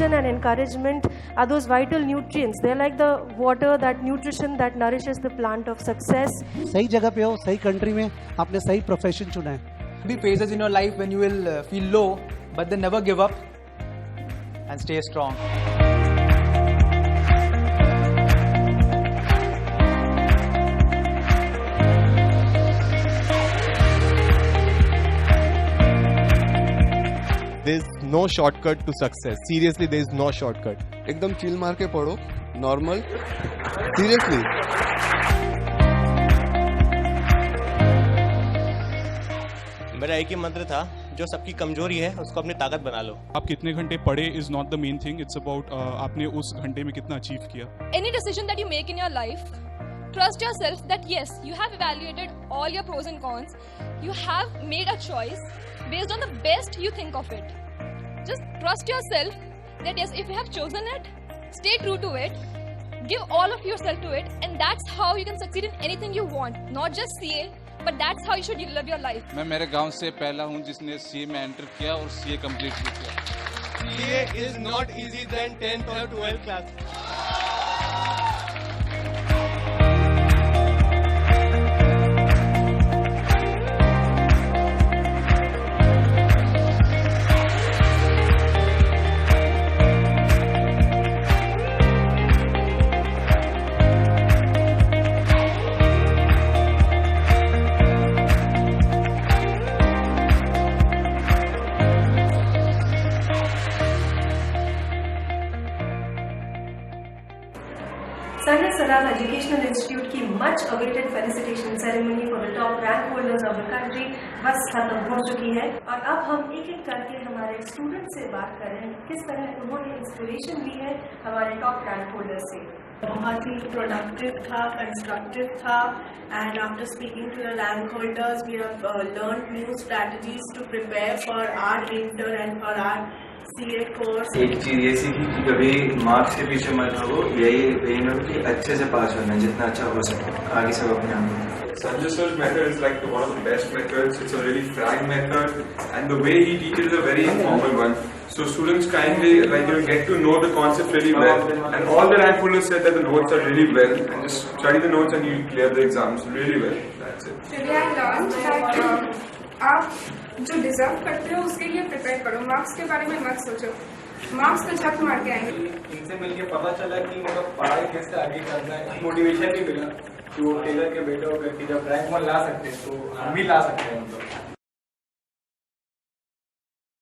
And encouragement are those vital nutrients. They're like the water, that nutrition that nourishes the plant of success.
सही जगह पे हो, सही कंट्री में, आपने सही प्रोफेशन चुना है.
Be phases in your life when you will feel low, but then never give up and stay strong.
There is no shortcut to success. Seriously, there is no shortcut.
एकदम chill मार के पढ़ो, normal. Seriously.
मेरा एक ही मंत्र था, जो सबकी कमजोरी है उसको अपनी ताकत बना लो.
आप कितने घंटे पढ़े is not the main thing. It's about आपने उस घंटे में कितना अचीव किया.
Any decision that you make in your life, trust yourself that yes, you have evaluated all your pros and cons. You have made a choice based on the best you think of it. Just trust yourself that yes, if you have chosen it, stay true to it, give all of yourself to it, and that's how you can succeed in anything you want. Not just CA, but that's how you should live your life.
मैं मेरे गांव से पहला हूं जिसने CA में enter किया और CA कंप्लीट भी किया.
CA is not easy than 10th or 12th class.
Sir Saral Educational Institute की much awaited felicitation ceremony for the top rank holders of the country बस खत्म हो चुकी है और अब हम एक एक करके हमारे स्टूडेंट से बात करें किस तरह उन्होंने इंस्पिरेशन ली है हमारे टॉप रैंक होल्डर से.
बहुत ही प्रोडक्टिव था, कंस्ट्रक्टिव था, and after speaking to the rank holders, we have learned new strategies to prepare for our inter and for our CA course.
एक चीज ये सीखी कि कभी मार्क्स के पीछे मत भागो, यही एम है कि अच्छे से पास होना है, जितना अच्छा हो सके, आगे सब अपने आप. Sanjay Sir's method is like one of the best methods. It's a really frank method, and the way he teaches is a very informal one. So students kindly get to know the concept really well. And all the rank holders said that the notes are really well, and just study the notes and you clear the exams really well. That's it.
Today I learned that आप जो deserve करते हो उसके लिए prepare करो, marks के बारे में मत सोचो, मार्क्स तो झक मार के आएंगे।
इनसे मिलके पता चला कि मतलब पढ़ाई कैसे आगे करना है, मोटिवेशन भी मिला कि वो टेलर के बेटे होकर कि जब रैंक 1 ला सकते हैं तो हम भी ला सकते हैं मतलब।